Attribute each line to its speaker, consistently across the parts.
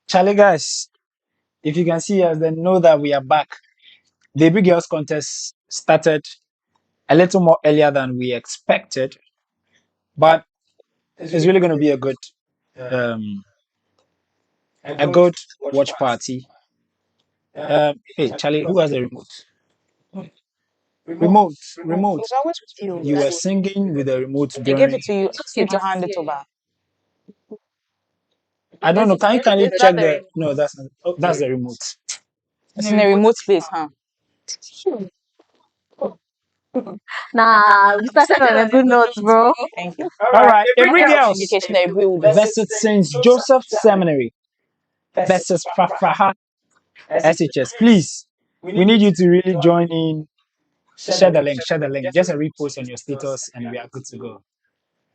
Speaker 1: Charlie guys, if you can see us, then know that we are back. The Big Girls contest started a little more earlier than we expected, but it's really going to be um, a good watch party. Hey, Charlie, who has the remote? Remote.
Speaker 2: It's always with you.
Speaker 1: You were singing with the remote
Speaker 2: They gave
Speaker 1: during.
Speaker 2: it to you. Ask him to hand it over.
Speaker 1: I don't know. Can you kindly check the? No, that's the remote.
Speaker 2: It's in a remote place, huh?
Speaker 3: Nah, we started on a good note, bro.
Speaker 2: Thank you.
Speaker 1: All right, every
Speaker 2: Girls
Speaker 1: girls
Speaker 2: indication that we will
Speaker 1: versus Saint Joseph Seminary versus Frafraha SHS. Please, we need you to really join in. Share the link. Share the link. Just a repost on your status, and we are good to go.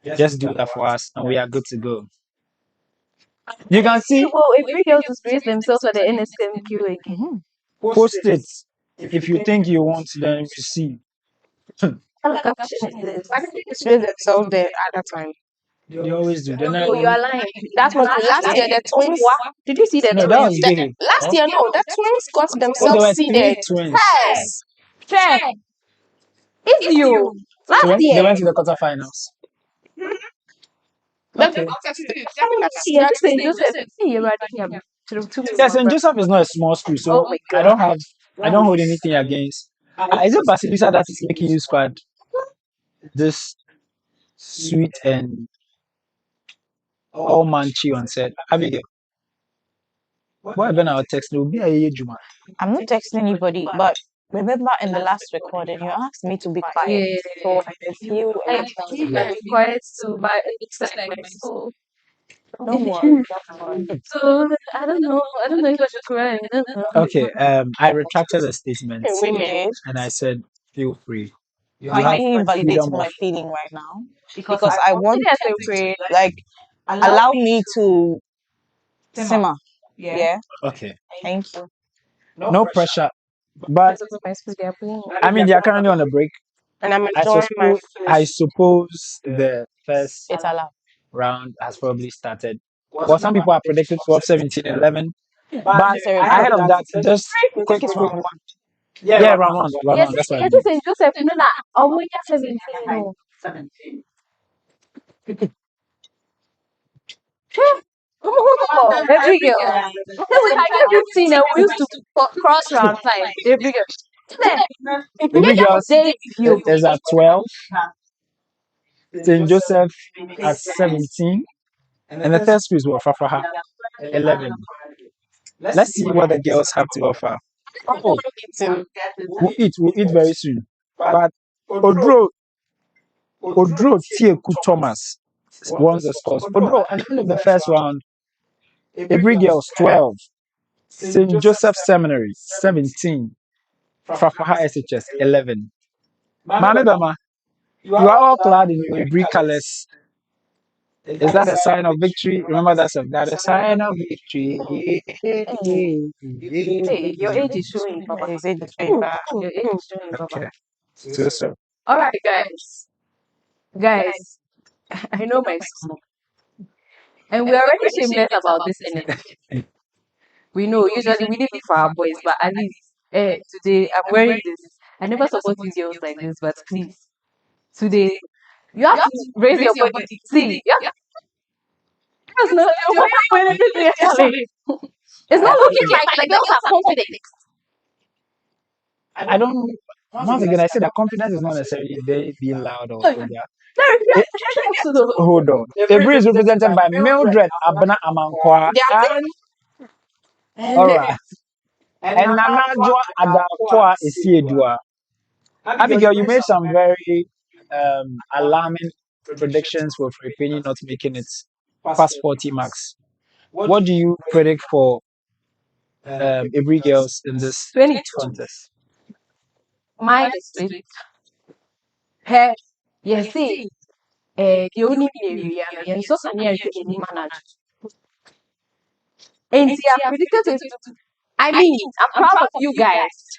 Speaker 1: Just do that for us, and we are good to go. You can see.
Speaker 3: Well, if we girls disgrace themselves for the NSMQ again.
Speaker 1: Post it if you think you want. Then you see.
Speaker 3: What caption is this?
Speaker 2: display themselves there at that time.
Speaker 1: They always do. Then
Speaker 3: Oh, you are lying.
Speaker 2: That was last year. The twins.
Speaker 3: Did you see the
Speaker 1: No, that was
Speaker 3: twins?
Speaker 1: gay.
Speaker 2: Last year, no, the twins got
Speaker 1: Oh, there
Speaker 2: themselves
Speaker 1: were
Speaker 2: seated.
Speaker 1: 3 twins.
Speaker 2: Yes.
Speaker 3: Check. It's you.
Speaker 1: So
Speaker 3: Last
Speaker 1: they
Speaker 3: year.
Speaker 1: went to the quarterfinals. Okay.
Speaker 3: Yeah, St. Joseph. Hey, you're right here.
Speaker 1: Yes, and Joseph is not a small school, so
Speaker 3: Oh my
Speaker 1: I don't hold anything against. Is it Basilissa that is making you squad this sweet and all manchy on set? Abigail, why Ben our text will be a Juma?
Speaker 2: I'm not texting anybody, but remember in the last recording, you asked me to be quiet.
Speaker 3: Yeah.
Speaker 2: So I feel
Speaker 3: I feel like quiet too, but it's like my soul.
Speaker 2: no more.
Speaker 3: So I don't know. I don't know if I should cry. I don't know.
Speaker 1: Okay, I retracted the statement
Speaker 2: We did.
Speaker 1: and I said, feel free. You
Speaker 2: Why are
Speaker 1: have
Speaker 2: you invalidating
Speaker 1: freedom
Speaker 2: my
Speaker 1: of.
Speaker 2: feeling right now? Because I want
Speaker 3: Yes,
Speaker 2: to pray, like, allow me to simmer. Yeah.
Speaker 1: Okay,
Speaker 2: Thank you.
Speaker 1: no pressure. But
Speaker 3: my school, they are playing.
Speaker 1: I mean, they are currently on a break.
Speaker 2: And I'm
Speaker 1: I
Speaker 2: enjoying my
Speaker 1: suppose I suppose the first
Speaker 2: It's allowed.
Speaker 1: round has probably started. Well, some people are predicting 12, 17, 11. But
Speaker 2: Sorry,
Speaker 1: ahead of that, just
Speaker 2: I think it's round one.
Speaker 1: yeah, round one, round
Speaker 3: Yes,
Speaker 1: one. That's what I
Speaker 3: yes,
Speaker 1: mean.
Speaker 3: St. Joseph. You know that. Oh, we just 17. No. Oh, every girl. We had 15 and we used to cross round time. Every girl.
Speaker 1: Every girls
Speaker 3: You.
Speaker 1: is at 12, St. Joseph at 17, and the third school is what, Frafraha, 11. Let's see what the girls have to offer. Oh, we'll eat very soon. But Odro Tieku Thomas wants the scores. Odro, at the end of the first round, every girls 12, St. Joseph Seminary 17, Frafraha SHS 11. Mame Bama, you are all clad in your Aburi colors. Is that a sign of victory? Remember that song. That a sign of victory.
Speaker 3: Hey, your age is showing, Papa.
Speaker 2: Is it the paper?
Speaker 3: Your age is showing, Papa.
Speaker 1: Okay. So.
Speaker 3: All right, guys. Guys, I know my school. And we're already shameless about this energy. We know, usually we leave it for our boys, but at least today I'm wearing this. I never support you girls like this, but please, today you have to raise your body. See, yeah, it's not actually. It's not looking like the girls are confident.
Speaker 1: I don't. Once again, I say that confidence is not necessarily being loud or yeah. Hold on. Aburi is represented by Mildred Abana Amankwa. All right. And Nanajwa Adakwa Isiedua. Abigail, you made some very alarming predictions for Philippines not making it past 40 marks. What do you predict for Aburi girls in this
Speaker 3: 22.
Speaker 1: contest?
Speaker 3: Mine is 20. Hey, yes, see, the only area, and so can you manage. And see, I predicted 22. I mean, I'm proud of you guys.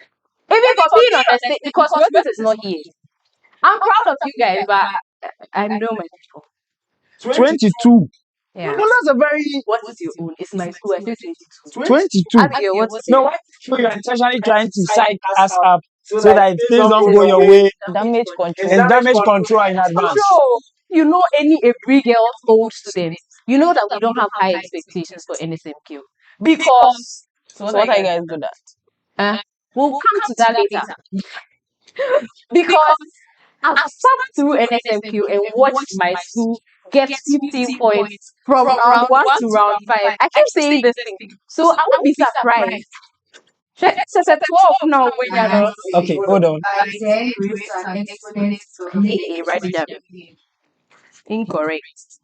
Speaker 3: Even for being on the stage, because Rogers is not here. I'm proud of you guys, but I know my people.
Speaker 1: 22.
Speaker 3: Yeah.
Speaker 1: No, that's a very
Speaker 3: What is your own? It's my school. I say 22.
Speaker 1: 22.
Speaker 3: Abigail, what's
Speaker 1: No,
Speaker 3: your
Speaker 1: why you're intentionally trying to psych us up so that if things don't go your way,
Speaker 2: Damage control.
Speaker 1: it's damage control in advance.
Speaker 3: control? You know, any every girl's old students, you know that we don't have high expectations for NSMQ because
Speaker 2: So what are you guys good at?
Speaker 3: we'll come to that later. Because I've sat through NSMQ and watched my school get 15 points from round 1 to round 5. I keep saying this thing, so I won't be surprised. It's a 12 now when you're not.
Speaker 1: Okay, hold on.
Speaker 3: By 10 raised to an exponent of hey, right there. Incorrect.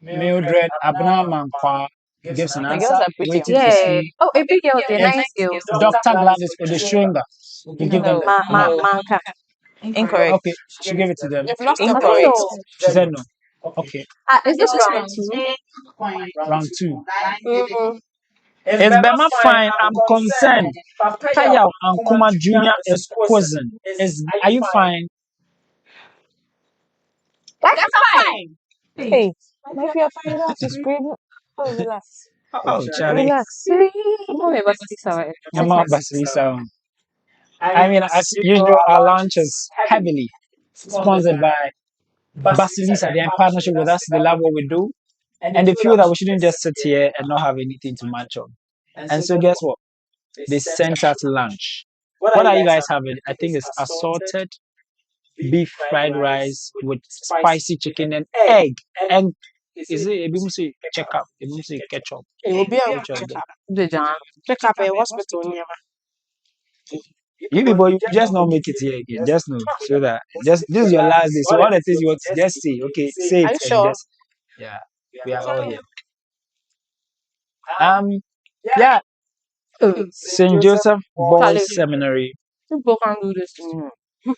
Speaker 1: Mildred Abnamankwa gives an
Speaker 2: The
Speaker 1: answer.
Speaker 2: girls are pretty
Speaker 1: Waiting
Speaker 2: good.
Speaker 1: to
Speaker 3: Yeah.
Speaker 1: see.
Speaker 3: Oh, every girl, they're
Speaker 1: And
Speaker 3: nice girls.
Speaker 1: Dr. Gladys Odestringa. You give them.
Speaker 2: No.
Speaker 3: Manka.
Speaker 2: Incorrect.
Speaker 1: Okay, she gave it to them.
Speaker 2: You've lost
Speaker 3: I don't
Speaker 2: incorrect.
Speaker 3: know.
Speaker 1: She said no. Okay,
Speaker 3: Is this round 2?
Speaker 1: round 2.
Speaker 2: Mm-hmm.
Speaker 1: Is Bema fine? I'm concerned. Kaya and Kuma Junior is cousin. Are you fine?
Speaker 3: That's fine.
Speaker 2: Hey, if you're fine, you have to scream. Oh, relax.
Speaker 1: Oh, Charlie.
Speaker 2: Relax.
Speaker 3: Mom, about 6 hours.
Speaker 1: Yama Basilissa. I mean, as usual, our launch is heavily sponsored by Basilissa. They're in partnership with us. They love what we do. And they feel that we shouldn't just sit here and not have anything to match on. And so, guess what? They sent us lunch. What are you guys having? I think it's assorted beef fried rice with spicy chicken and egg. And is it a check up? A ketchup?
Speaker 2: It will be a
Speaker 1: Ketchup.
Speaker 3: The John.
Speaker 2: check up a hospital near.
Speaker 1: You people, you just not make it here again. Just know. So that this is your last day. So all the things you want to just say, okay, say it
Speaker 2: Are you
Speaker 1: and
Speaker 2: sure?
Speaker 1: just we are all here. Yeah, St. Joseph Boys Seminary.
Speaker 3: People can do this to me.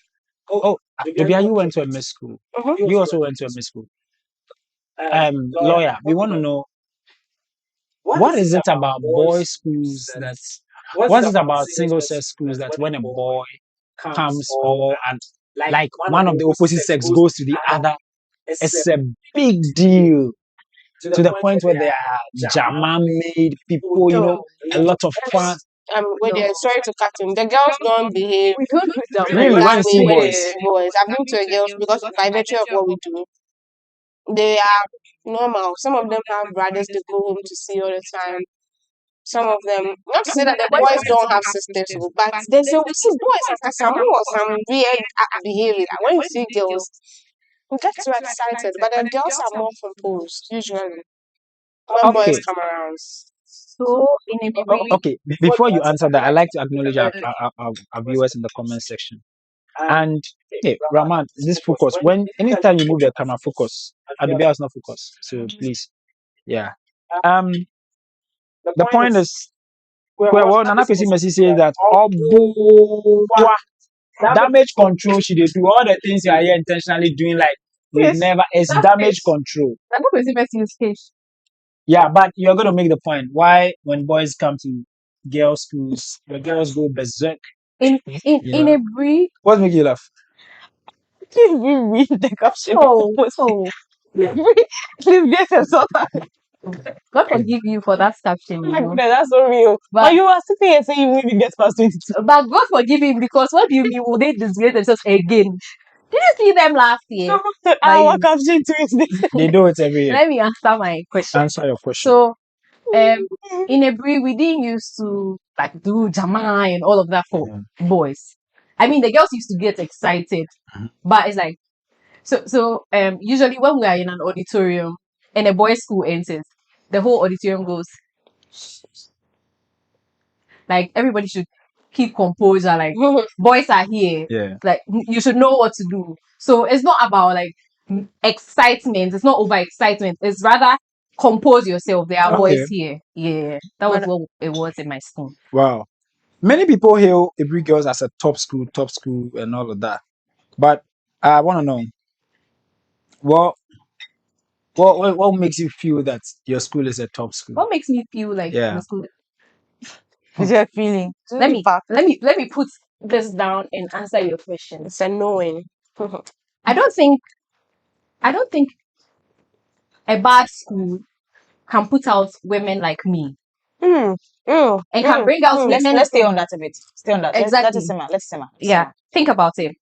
Speaker 1: Oh, Dubia, you went to a miss school. You also went to a miss school. Lawyer, we want to know what is it about boys' schools what is it about single sex schools that when a boy comes and like one of the opposite sex goes to the other, it's a big deal to the point where there are Jama made people, a lot of fun.
Speaker 2: Sorry to cut him. The girls don't behave
Speaker 3: We don't do that.
Speaker 1: Really, when you see
Speaker 2: with
Speaker 1: boys.
Speaker 2: the boys. I've been to a girls because by virtue of what we do, they are normal. Some of them have brothers they go home to see all the time. Some of them, not to say that the boys don't have sisters, but they say we see boys after some weird behavior. When you see girls, you get too excited, but the girls are more composed usually when boys
Speaker 1: Okay.
Speaker 2: come around.
Speaker 3: So, in a way,
Speaker 1: Okay, before you answer that, I'd like to acknowledge our viewers in the comment section. And hey, Rahman, this focus. Anytime you move the camera, focus. Adubia is not focused, so please, yeah. The point is, well, Nana Pesi Messi says that damage control. She did do all the things you are here intentionally doing, like we
Speaker 3: Yes.
Speaker 1: never. It's damage control.
Speaker 3: I don't know if it's case.
Speaker 1: Yeah, but you're going to make the point. Why, when boys come to girls' schools, the girls go berserk?
Speaker 3: In a brief.
Speaker 1: What's making you laugh?
Speaker 2: We read the caption. Please get a sort of.
Speaker 3: God forgive you for that caption, you know.
Speaker 2: That's so real. But you are sitting here saying we will get past 22.
Speaker 3: But God forgive him because what do you mean? Will they disgrace themselves again? Did you see them last year?
Speaker 2: Our caption too is this.
Speaker 1: They do it every year.
Speaker 3: Let me answer my question.
Speaker 1: Answer your question.
Speaker 3: So, in a brief, we didn't used to like do Jama and all of that for boys. I mean, the girls used to get excited, but it's like so. Usually when we are in an auditorium and a boys' school enters, the whole auditorium goes. Like everybody should keep composure. Like boys are here.
Speaker 1: Yeah.
Speaker 3: Like you should know what to do. So it's not about like excitement. It's not over excitement. It's rather compose yourself. There are boys here. Yeah, that was what it was in my school.
Speaker 1: Wow. Many people hail Aburi Girls as a top school, and all of that. But I want to know what makes you feel that your school is a top school?
Speaker 3: What makes me feel like the school?
Speaker 2: Is your feeling?
Speaker 3: Let me put this down and answer your question.
Speaker 2: It's a knowing.
Speaker 3: I don't think I don't think a bad school can put out women like me and can bring out women.
Speaker 4: Let's stay on that a bit. Stay on that.
Speaker 3: Exactly.
Speaker 4: Let's simmer.
Speaker 3: Yeah, think about it.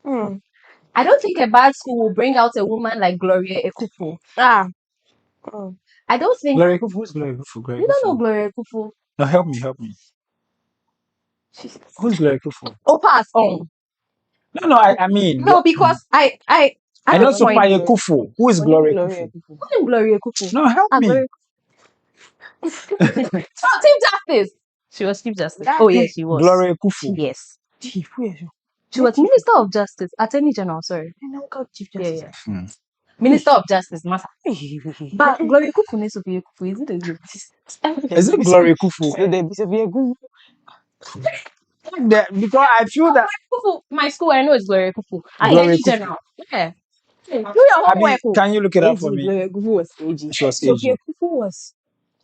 Speaker 3: I don't think a bad school will bring out a woman like Gloria Ekufu. I don't think.
Speaker 1: Gloria Kufu, who's Gloria Kufu?
Speaker 3: You don't know Gloria Ekufu.
Speaker 1: No, help me. Who's Gloria Kufu?
Speaker 3: Oh, pass on.
Speaker 1: No, I mean.
Speaker 3: No, because I
Speaker 1: know
Speaker 3: don't
Speaker 1: Sophia Kufu. Who is Gloria Kufu?
Speaker 3: Who is Gloria Ekufu?
Speaker 1: No, help me.
Speaker 3: Chief Justice. She was Chief Justice. Oh, yes, she was.
Speaker 1: Gloria Kufu.
Speaker 3: Yes. She was Minister of Justice, Attorney General, sorry.
Speaker 4: Chief Justice.
Speaker 3: Yeah. Minister of Justice, Master. But Gloria Kufu is Sophia Kufu, isn't it?
Speaker 1: Is it Gloria Kufu? Because I feel that
Speaker 3: my school, I know it's Gloria Kufu.
Speaker 1: Gloria
Speaker 3: Attorney
Speaker 1: Kufu.
Speaker 3: General. Yeah. Do your homework.
Speaker 1: Can you look it up for me?
Speaker 4: Gloria Kufu was AG.
Speaker 1: She was
Speaker 4: Sophia
Speaker 1: AG.
Speaker 4: Kufu was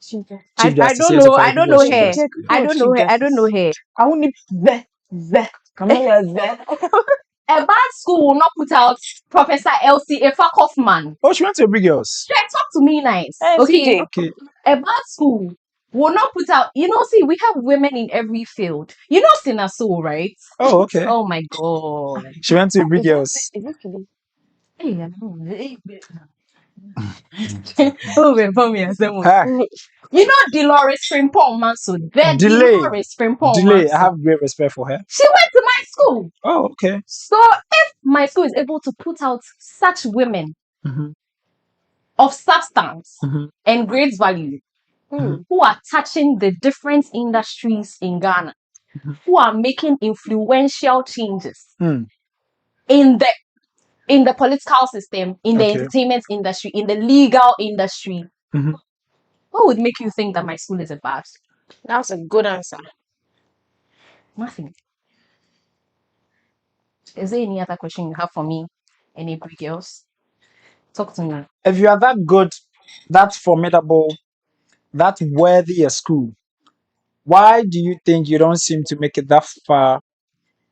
Speaker 4: Chief Justice.
Speaker 3: I
Speaker 1: Justice,
Speaker 3: don't
Speaker 1: yes,
Speaker 3: know.
Speaker 1: Sophia
Speaker 3: I don't
Speaker 1: Kufu
Speaker 3: know
Speaker 1: was Chief
Speaker 3: her.
Speaker 1: Justice.
Speaker 3: I don't know her. I don't know her.
Speaker 4: I only the. Come on, the.
Speaker 3: A bad school will not put out Professor Elsie Efa Kaufman.
Speaker 1: Oh, she went to Aburi Girls.
Speaker 3: Talk to me nice.
Speaker 4: CJ.
Speaker 1: Okay.
Speaker 3: A bad school will not put out. See, we have women in every field. You know Sinaso, right?
Speaker 1: Oh, okay.
Speaker 3: Oh my god.
Speaker 1: She went to Aburi Girls.
Speaker 4: Is it Philly?
Speaker 3: Hey, I know.
Speaker 1: Hi.
Speaker 3: You know Dolores Frimpong Manso. Dolores Frimpong
Speaker 1: Delay.
Speaker 3: Manso.
Speaker 1: I have great respect for her.
Speaker 3: She went to my school.
Speaker 1: Oh, okay.
Speaker 3: So if my school is able to put out such women
Speaker 1: Mhm.
Speaker 3: of substance
Speaker 1: Mhm.
Speaker 3: and great value who are touching the different industries in Ghana, who are making influential changes in the political system, in the entertainment industry, in the legal industry, what would make you think that my school is a bad school?
Speaker 2: That's a good answer.
Speaker 3: Nothing. Is there any other question you have for me? Any Greek girls? Talk to me.
Speaker 1: If you are that good, that formidable, that worthy a school, why do you think you don't seem to make it that far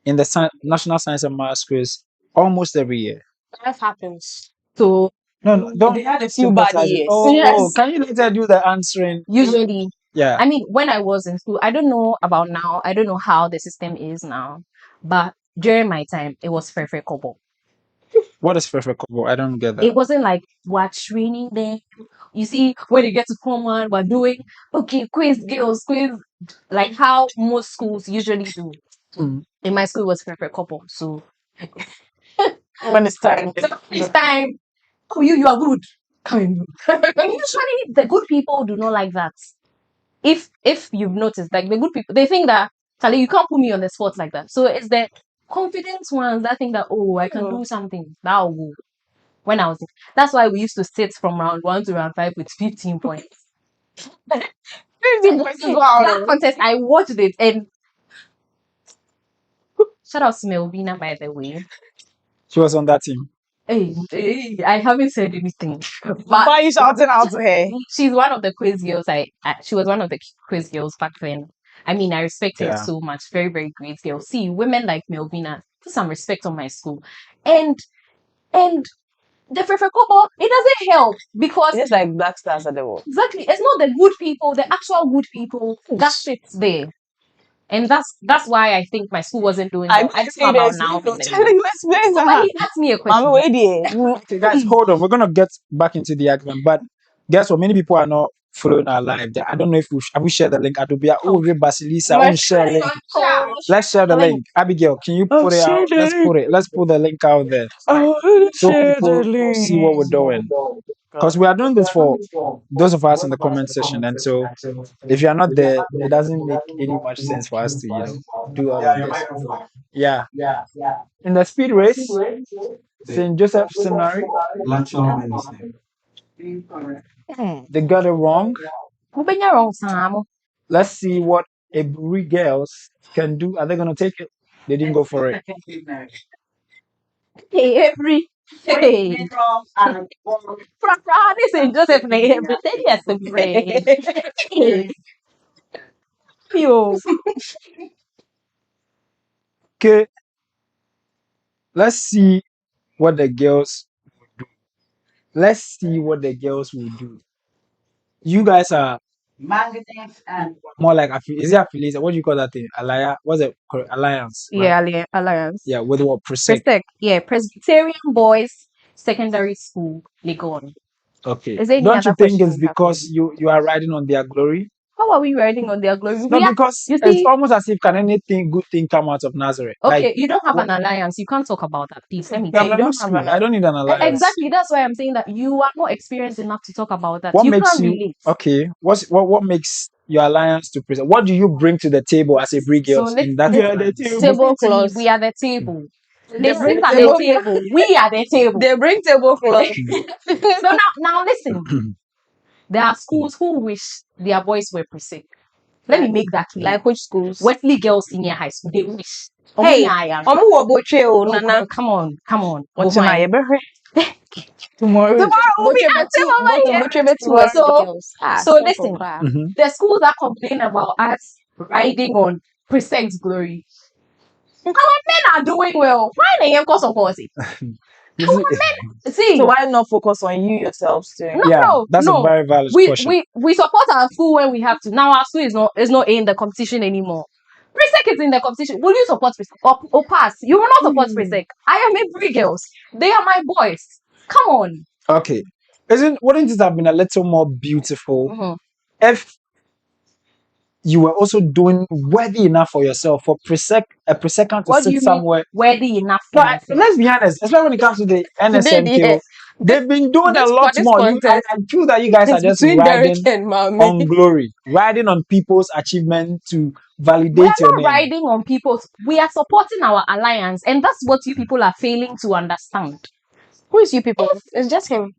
Speaker 1: in the National Science and Maths quiz almost every year?
Speaker 2: Life happens.
Speaker 3: So
Speaker 1: No, don't.
Speaker 4: They had a few bad
Speaker 1: sympathize.
Speaker 4: years.
Speaker 1: Oh, can you later do the answering?
Speaker 3: usually,
Speaker 1: Yeah.
Speaker 3: I mean, when I was in school, I don't know about now. I don't know how the system is now. But during my time, it was Frafraha Kobo.
Speaker 1: What is Frafraha Kobo? I don't get that.
Speaker 3: It wasn't like we're training them. You see, when you get to Form 1, we're doing, okay, quiz, girls, quiz, like how most schools usually do. In my school, it was Frafraha Kobo. So
Speaker 4: When it's time.
Speaker 3: it's time. Oh, you are good. Come in. Usually, the good people do not like that. If you've noticed, like the good people, they think that, Charlie, you can't put me on the spot like that. So it's the confident ones that think that, oh, I can do something. That will go. When I was, that's why we used to sit from round 1 to round 5 with 15 points.
Speaker 2: 15 points is
Speaker 3: That contest, I watched it, and shout out to Melvina, by the way.
Speaker 1: She was on that team.
Speaker 3: Hey, I haven't said anything. But
Speaker 4: Why are you shouting out to her?
Speaker 3: she's one of the quiz girls. She was one of the quiz girls back then. I mean, I respect her so much. Very, very great girl. See, women like Melvina, put some respect on my school. And the Frafraha Kobo, it doesn't help because
Speaker 4: It's like black stars at the wall.
Speaker 3: exactly, it's not the good people, the actual good people that sits there. And that's why I think my school wasn't doing well. I just about now. Somebody asked me a question.
Speaker 1: Okay, guys, hold on. We're gonna get back into the argument, but guess what? Many people are not following our live. I don't know if we share the link. Adobia, Basilissa, I will share link. Let's share the link. Abigail, can you put it out? Let's put the link out there so people see what we're doing. Because we are doing this for those of us in the comment section, and so if you are not there, it doesn't make any much sense for us to do all of this. Yeah. In the speed race, St. Joseph Seminary, they got it wrong. Let's see what Aburi girls can do. Are they gonna take it? They didn't go for it.
Speaker 3: Hey, Frafraha, this is Joseph everything has to pray. Yo.
Speaker 1: Okay. Let's see what the girls do. let's see what the girls will do. You guys are more like is it affiliated? What do you call that thing? Alliance? What's it? Alliance? Right?
Speaker 3: Yeah, Alliance.
Speaker 1: Yeah, with what? Presec.
Speaker 3: Presec. Yeah, Presbyterian Boys Secondary School, Legon.
Speaker 1: Okay.
Speaker 3: Is there any
Speaker 1: Don't you
Speaker 3: other
Speaker 1: think
Speaker 3: question
Speaker 1: it's
Speaker 3: you have
Speaker 1: because
Speaker 3: for me?
Speaker 1: you are riding on their glory?
Speaker 3: How are we riding on their glory?
Speaker 1: No,
Speaker 3: We are,
Speaker 1: because
Speaker 3: you
Speaker 1: it's
Speaker 3: see,
Speaker 1: almost as if can anything good thing come out of Nazareth?
Speaker 3: okay,
Speaker 1: Like,
Speaker 3: you don't have
Speaker 1: what,
Speaker 3: an alliance. You can't talk about that, please. Let me
Speaker 1: yeah,
Speaker 3: tell
Speaker 1: I'm
Speaker 3: you.
Speaker 1: a Muslim. I don't need an alliance.
Speaker 3: Exactly. That's why I'm saying that you are not experienced enough to talk about that.
Speaker 1: What
Speaker 3: You
Speaker 1: makes
Speaker 3: can't
Speaker 1: you
Speaker 3: relate.
Speaker 1: okay? What makes your alliance to present? What do you bring to the table as a Brig
Speaker 3: So
Speaker 1: Girls in that?
Speaker 4: You are the
Speaker 1: alliance?
Speaker 4: table.
Speaker 2: Tablecloth.
Speaker 3: We are the table. They sit
Speaker 2: bring
Speaker 3: at the
Speaker 2: table-
Speaker 3: table. We are the table.
Speaker 2: They bring tablecloth.
Speaker 3: So now listen. There are schools who wish their boys were Presec. Let me make that clear.
Speaker 2: Like which schools?
Speaker 3: Wesley Girls Senior High School. They wish.
Speaker 2: Hey,
Speaker 3: Nana.
Speaker 2: Omu Waboche o, Nana.
Speaker 3: Come on.
Speaker 4: What's
Speaker 3: Bohwan.
Speaker 4: your name? Tomorrow.
Speaker 3: Tomorrow we'll be active over here. So listen,
Speaker 1: Mhm.
Speaker 3: the schools that complain about us riding on Presec's glory. Our men are doing well. Why they ain't support it?
Speaker 1: You
Speaker 3: Our
Speaker 1: see-
Speaker 3: men, see,
Speaker 4: So why not focus on you yourselves too?
Speaker 1: that's a
Speaker 3: no.
Speaker 1: very valid
Speaker 3: We
Speaker 1: question.
Speaker 3: support our school when we have to. Now our school is not in the competition anymore. Presec is in the competition. Will you support Presec or pass? You will not support Presec. I am Aburi girls. They are my boys. Come on.
Speaker 1: Okay, wouldn't it have been a little more beautiful
Speaker 3: Mhm.
Speaker 1: if you were also doing worthy enough for yourself for a Presecant to
Speaker 3: What do
Speaker 1: sit
Speaker 3: you mean
Speaker 1: somewhere?
Speaker 3: worthy enough for
Speaker 1: No,
Speaker 3: myself?
Speaker 1: let's be honest, especially when it comes to the NSMK, they've been doing a
Speaker 2: this-
Speaker 1: lot
Speaker 2: for this
Speaker 1: more.
Speaker 2: contest,
Speaker 1: I feel that you guys are
Speaker 2: It's
Speaker 1: just
Speaker 2: between
Speaker 1: riding
Speaker 2: Derick and
Speaker 1: on
Speaker 2: Mami.
Speaker 1: glory, riding on people's achievement to
Speaker 3: We
Speaker 1: validate
Speaker 3: are
Speaker 1: your
Speaker 3: not
Speaker 1: name.
Speaker 3: riding on people's. We are supporting our alliance, and that's what you people are failing to understand.
Speaker 2: Who is you people? It's just him.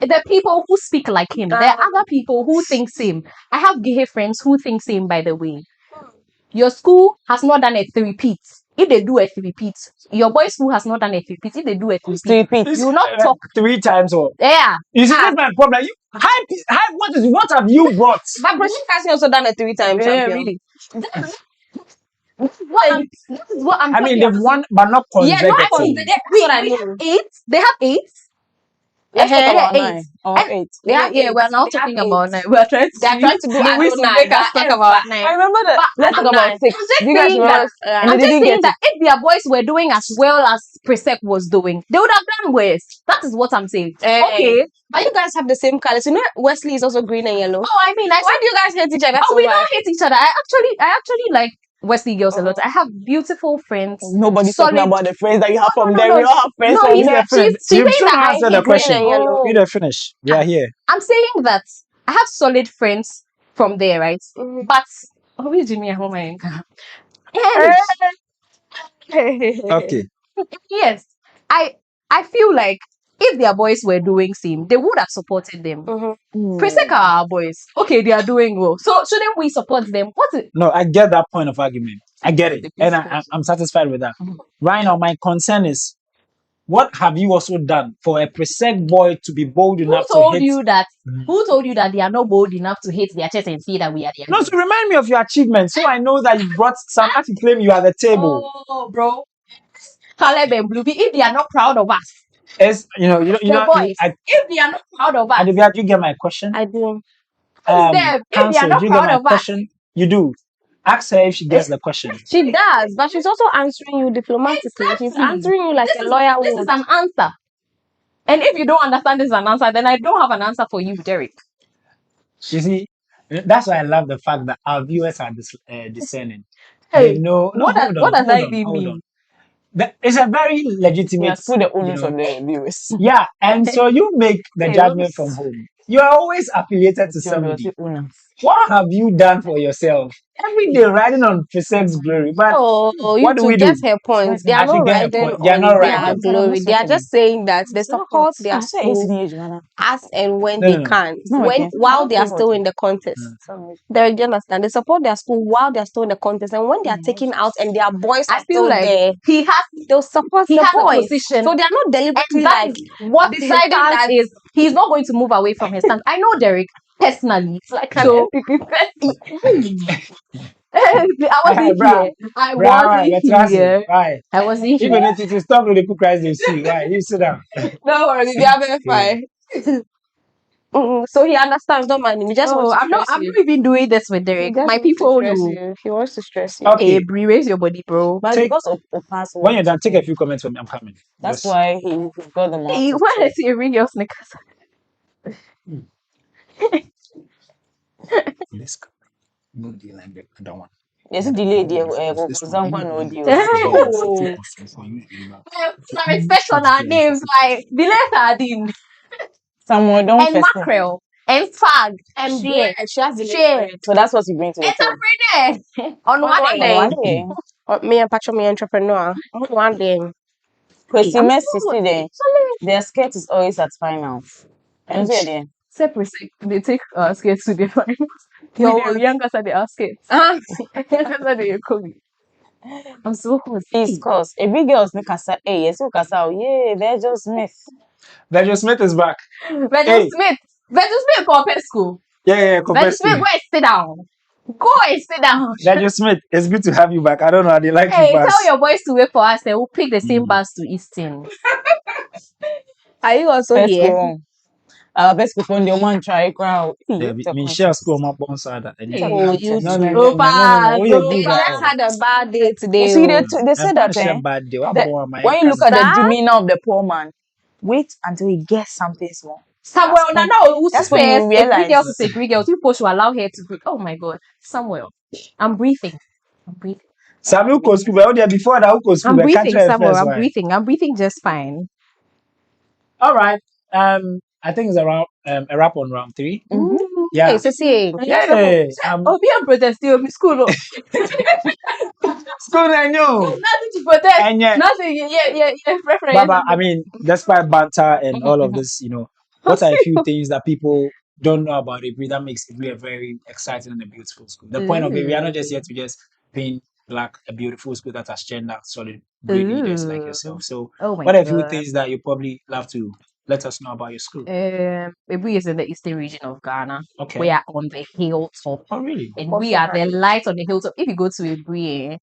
Speaker 3: The people who speak like him. There are
Speaker 2: Ah.
Speaker 3: other people who think same. I have gay friends who think same. By the way, your school has not done a three-peat. If they do a three-peat, your boys' school has not done a three-peat. If they do a three-peat, you will not talk.
Speaker 1: 3 times or
Speaker 3: Yeah,
Speaker 1: you see that's my problem. What have you brought?
Speaker 2: But Bridget has also done a 3-time
Speaker 3: yeah,
Speaker 2: champion.
Speaker 3: really. This is what I'm
Speaker 1: I mean,
Speaker 3: talking
Speaker 1: they've
Speaker 3: about.
Speaker 1: won, but not
Speaker 2: Yeah, no, I
Speaker 1: consecutively.
Speaker 2: that's what I
Speaker 3: We have
Speaker 2: mean.
Speaker 3: 8. They have 8.
Speaker 4: Let's
Speaker 3: Uh-huh,
Speaker 4: talk about
Speaker 3: eight.
Speaker 4: 9 or
Speaker 3: And
Speaker 4: 8.
Speaker 3: They have, yeah, we're now
Speaker 2: They have
Speaker 3: talking
Speaker 2: 8.
Speaker 3: about 9. We're trying to
Speaker 2: They are trying to do
Speaker 3: Louis to
Speaker 2: Adonai,
Speaker 3: make us
Speaker 2: but
Speaker 3: talk about 9.
Speaker 4: I remember that.
Speaker 3: But
Speaker 4: Let's talk about 6.
Speaker 3: I'm just
Speaker 4: Do you guys
Speaker 3: saying
Speaker 4: remember?
Speaker 3: that.
Speaker 4: And
Speaker 3: I'm
Speaker 4: they
Speaker 3: just
Speaker 4: didn't
Speaker 3: saying
Speaker 4: get
Speaker 3: that if their boys were doing as well as Presec was doing, they would have done worse. That is what I'm saying. Okay.
Speaker 2: But you guys have the same colors. You know, Wesley is also green and yellow.
Speaker 3: Oh, I mean,
Speaker 2: Why do you guys hate each other
Speaker 3: oh,
Speaker 2: so
Speaker 3: we
Speaker 2: much?
Speaker 3: don't hate each other. I actually like Wesley girls a lot. I have beautiful friends.
Speaker 4: Nobody's talking
Speaker 3: solid-
Speaker 4: about the friends that you have
Speaker 3: No,
Speaker 4: from
Speaker 3: no,
Speaker 4: there.
Speaker 3: no,
Speaker 4: We all have friends
Speaker 3: no,
Speaker 4: from
Speaker 3: he's-
Speaker 4: there.
Speaker 3: she's
Speaker 1: You've
Speaker 3: saying
Speaker 1: still
Speaker 3: that
Speaker 1: not
Speaker 3: I
Speaker 1: answered the
Speaker 3: hate
Speaker 1: question.
Speaker 3: green and yellow.
Speaker 1: You don't finish. We are here.
Speaker 3: I'm saying that I have solid friends from there, right?
Speaker 2: Mhm.
Speaker 3: But who do me at home? And
Speaker 1: Okay.
Speaker 3: yes, I feel like if their boys were doing same, they would have supported them. Presec are our boys. Okay, they are doing well. So shouldn't we support them? What's it?
Speaker 1: No, I get that point of argument. I get it. And I'm satisfied with that.
Speaker 3: Mhm.
Speaker 1: Right now, my concern is what have you also done for a Presec boy to be bold
Speaker 3: Who
Speaker 1: enough to
Speaker 3: told
Speaker 1: hit?
Speaker 3: you that? Who told you that they are not bold enough to hit their chest and say that we are their
Speaker 1: No,
Speaker 3: boys?
Speaker 1: to remind me of your achievements, so I know that you brought some to claim you are the table.
Speaker 3: Oh, bro. Caleb and Bluey, if they are not proud of us,
Speaker 1: As
Speaker 3: the boys, if they are not proud of us,
Speaker 1: Adivia, do you get my question?
Speaker 2: I do.
Speaker 3: them. If they are
Speaker 1: Counsel,
Speaker 3: not
Speaker 1: do you get
Speaker 3: proud
Speaker 1: my
Speaker 3: of us,
Speaker 1: question? You do. Ask her if she gets the question.
Speaker 2: She does, but she's also answering you diplomatically. She's
Speaker 3: Exactly.
Speaker 2: answering you like a lawyer
Speaker 3: this
Speaker 2: would.
Speaker 3: is an answer. And if you don't understand this is an answer, then I don't have an answer for you, Derick.
Speaker 1: You see, that's why I love the fact that our viewers are discerning.
Speaker 3: Hey,
Speaker 1: They know. No,
Speaker 3: what
Speaker 1: hold
Speaker 3: does
Speaker 1: on,
Speaker 3: that
Speaker 1: hold on,
Speaker 3: even
Speaker 1: hold
Speaker 3: mean?
Speaker 1: on. It's a very legitimate.
Speaker 4: Yes, put the
Speaker 1: you
Speaker 4: onus
Speaker 1: know,
Speaker 4: on the viewers.
Speaker 1: yeah, and so you make the
Speaker 3: Hey,
Speaker 1: judgment
Speaker 3: oops.
Speaker 1: from home. You are always affiliated to somebody.
Speaker 4: Onus.
Speaker 1: What have you done for yourself? Every day riding on Presec's glory, but
Speaker 2: Oh, you
Speaker 1: what do we
Speaker 2: two
Speaker 1: do?
Speaker 2: get her point. They
Speaker 1: I
Speaker 2: are not
Speaker 1: should get her
Speaker 2: riding
Speaker 1: point. They are
Speaker 2: on
Speaker 1: not
Speaker 2: their
Speaker 1: riding.
Speaker 2: glory. They are just saying that they support their school as and when
Speaker 1: No,
Speaker 2: they
Speaker 1: no, no.
Speaker 2: can,
Speaker 4: No, okay.
Speaker 2: while they are still in the contest. They do you understand? They support their school while they are still in the contest, and when they are taken out and their boys are
Speaker 3: I feel
Speaker 2: still
Speaker 3: like
Speaker 2: there,
Speaker 3: he has
Speaker 2: they'll support
Speaker 3: he
Speaker 2: the
Speaker 3: has a
Speaker 2: boys.
Speaker 3: position.
Speaker 2: So they are not deliberately
Speaker 3: And that
Speaker 2: like
Speaker 3: is what his
Speaker 2: deciding
Speaker 3: stance
Speaker 2: that
Speaker 3: is. He's not going to move away from his stance. I know Derick personally.
Speaker 4: Like
Speaker 3: So I wasn't
Speaker 1: Bruh,
Speaker 3: here. I
Speaker 1: right,
Speaker 3: wasn't
Speaker 1: let's
Speaker 3: here.
Speaker 1: right.
Speaker 3: I wasn't
Speaker 1: Even
Speaker 3: here.
Speaker 1: if it is stop with the cook rice, they see. Right, you sit down.
Speaker 2: no worries, they are very fine. So he understands. Don't mind him. He just
Speaker 3: Oh,
Speaker 2: wants to
Speaker 3: I'm not.
Speaker 2: stress
Speaker 3: I'm
Speaker 2: you.
Speaker 3: not even doing this with
Speaker 2: He
Speaker 3: Derek.
Speaker 2: just
Speaker 3: My
Speaker 2: wants to
Speaker 3: people
Speaker 2: stress
Speaker 3: know.
Speaker 2: you. He wants to stress you.
Speaker 1: Okay.
Speaker 3: Hey, Brie, raise your body, bro.
Speaker 4: But
Speaker 1: Take
Speaker 4: because of past
Speaker 1: when you're
Speaker 4: work,
Speaker 1: done, take a few comments from me. I'm coming.
Speaker 4: that's
Speaker 1: Just
Speaker 4: why he got them out
Speaker 3: Hey,
Speaker 4: to
Speaker 3: why
Speaker 4: talk.
Speaker 3: is he ring your sneakers?
Speaker 1: this. No deal like that. I don't want.
Speaker 4: Yes, delay the Zangwa no deal.
Speaker 3: Oh, some expression names like Delay Sardine
Speaker 4: Someone don't
Speaker 3: and
Speaker 4: first.
Speaker 3: mackerel and fag
Speaker 2: And
Speaker 3: share
Speaker 2: bread. She has the
Speaker 3: share.
Speaker 2: bread.
Speaker 4: So that's what you bring to the
Speaker 3: It's
Speaker 4: table.
Speaker 3: every day on
Speaker 2: On
Speaker 3: one
Speaker 2: one
Speaker 3: day.
Speaker 2: day.
Speaker 4: One day.
Speaker 2: Me and Pacho, me entrepreneur. On one day.
Speaker 4: Because
Speaker 3: I'm
Speaker 4: Messi
Speaker 3: so
Speaker 4: today,
Speaker 3: actually
Speaker 4: their skirt is always at final. And so there.
Speaker 3: separate. They take skates to the final.
Speaker 2: Your
Speaker 3: With the younger side, they are skates.
Speaker 2: Ah,
Speaker 3: Younger side, they come. I'm so
Speaker 4: Please,
Speaker 3: happy.
Speaker 4: cause a big girl's make us say, hey, yes, look us out. Yeah, they're just Smith.
Speaker 1: Virgil Smith is back.
Speaker 3: Virgil Smith. Virgil Smith compare school.
Speaker 1: Yeah,
Speaker 3: Virgil Smith, go and sit down. Go and sit down.
Speaker 1: Virgil Smith, it's good to have you back. I don't know how they like you
Speaker 3: Hey,
Speaker 1: fast.
Speaker 3: tell your boys to wait for us. They will pick the same
Speaker 1: Mm.
Speaker 3: bus to Easton.
Speaker 2: are you also
Speaker 4: Best
Speaker 2: here?
Speaker 4: go. Best go on the man try crowd.
Speaker 1: Me share school my bon side.
Speaker 3: Hey,
Speaker 2: Oh, you
Speaker 1: No,
Speaker 2: too.
Speaker 1: no. Oh, you're
Speaker 2: He
Speaker 1: good.
Speaker 2: just had a bad day today.
Speaker 4: See,
Speaker 2: Oh.
Speaker 4: they said that,
Speaker 1: share bad day. What
Speaker 4: that
Speaker 1: boy am I
Speaker 4: when you look at
Speaker 3: Sir?
Speaker 4: the demeanor of the poor man, wait until he gets something small.
Speaker 3: Samuel,
Speaker 4: when-
Speaker 3: who
Speaker 4: that's when
Speaker 3: says
Speaker 4: you
Speaker 3: if three
Speaker 4: realize.
Speaker 3: girls to say three girls, people should allow her to breathe. Oh my God, Samuel, I'm breathing. I'm breathing.
Speaker 1: Samuel go school, but before that, who go school?
Speaker 3: I'm
Speaker 1: Catch
Speaker 3: breathing,
Speaker 1: her
Speaker 3: Samuel.
Speaker 1: first,
Speaker 3: I'm
Speaker 1: why?
Speaker 3: breathing. I'm breathing just fine.
Speaker 1: All right. I think it's around a wrap on round 3.
Speaker 3: Ooh.
Speaker 1: Yeah.
Speaker 2: Hey, Sissy.
Speaker 1: Yeah.
Speaker 3: Oh, be on protest, you'll be school. No.
Speaker 1: School, I know.
Speaker 3: Nothing to protest.
Speaker 1: And yet,
Speaker 3: Nothing. Yeah.
Speaker 1: Baba, I mean, despite banter and all of this, what are a few things that people don't know about Aburi that makes Aburi a very exciting and a beautiful school? The point of it, we are not just here to just paint black a beautiful school that has turned out solid, great leaders like yourself. So,
Speaker 3: Oh my
Speaker 1: what are a few
Speaker 3: God.
Speaker 1: things that you probably love to let us know about your school?
Speaker 3: Aburi is in the eastern region of Ghana.
Speaker 1: Okay.
Speaker 3: We are on the hilltop.
Speaker 1: Oh, really?
Speaker 3: And we are the light on the hilltop. If you go to Aburi,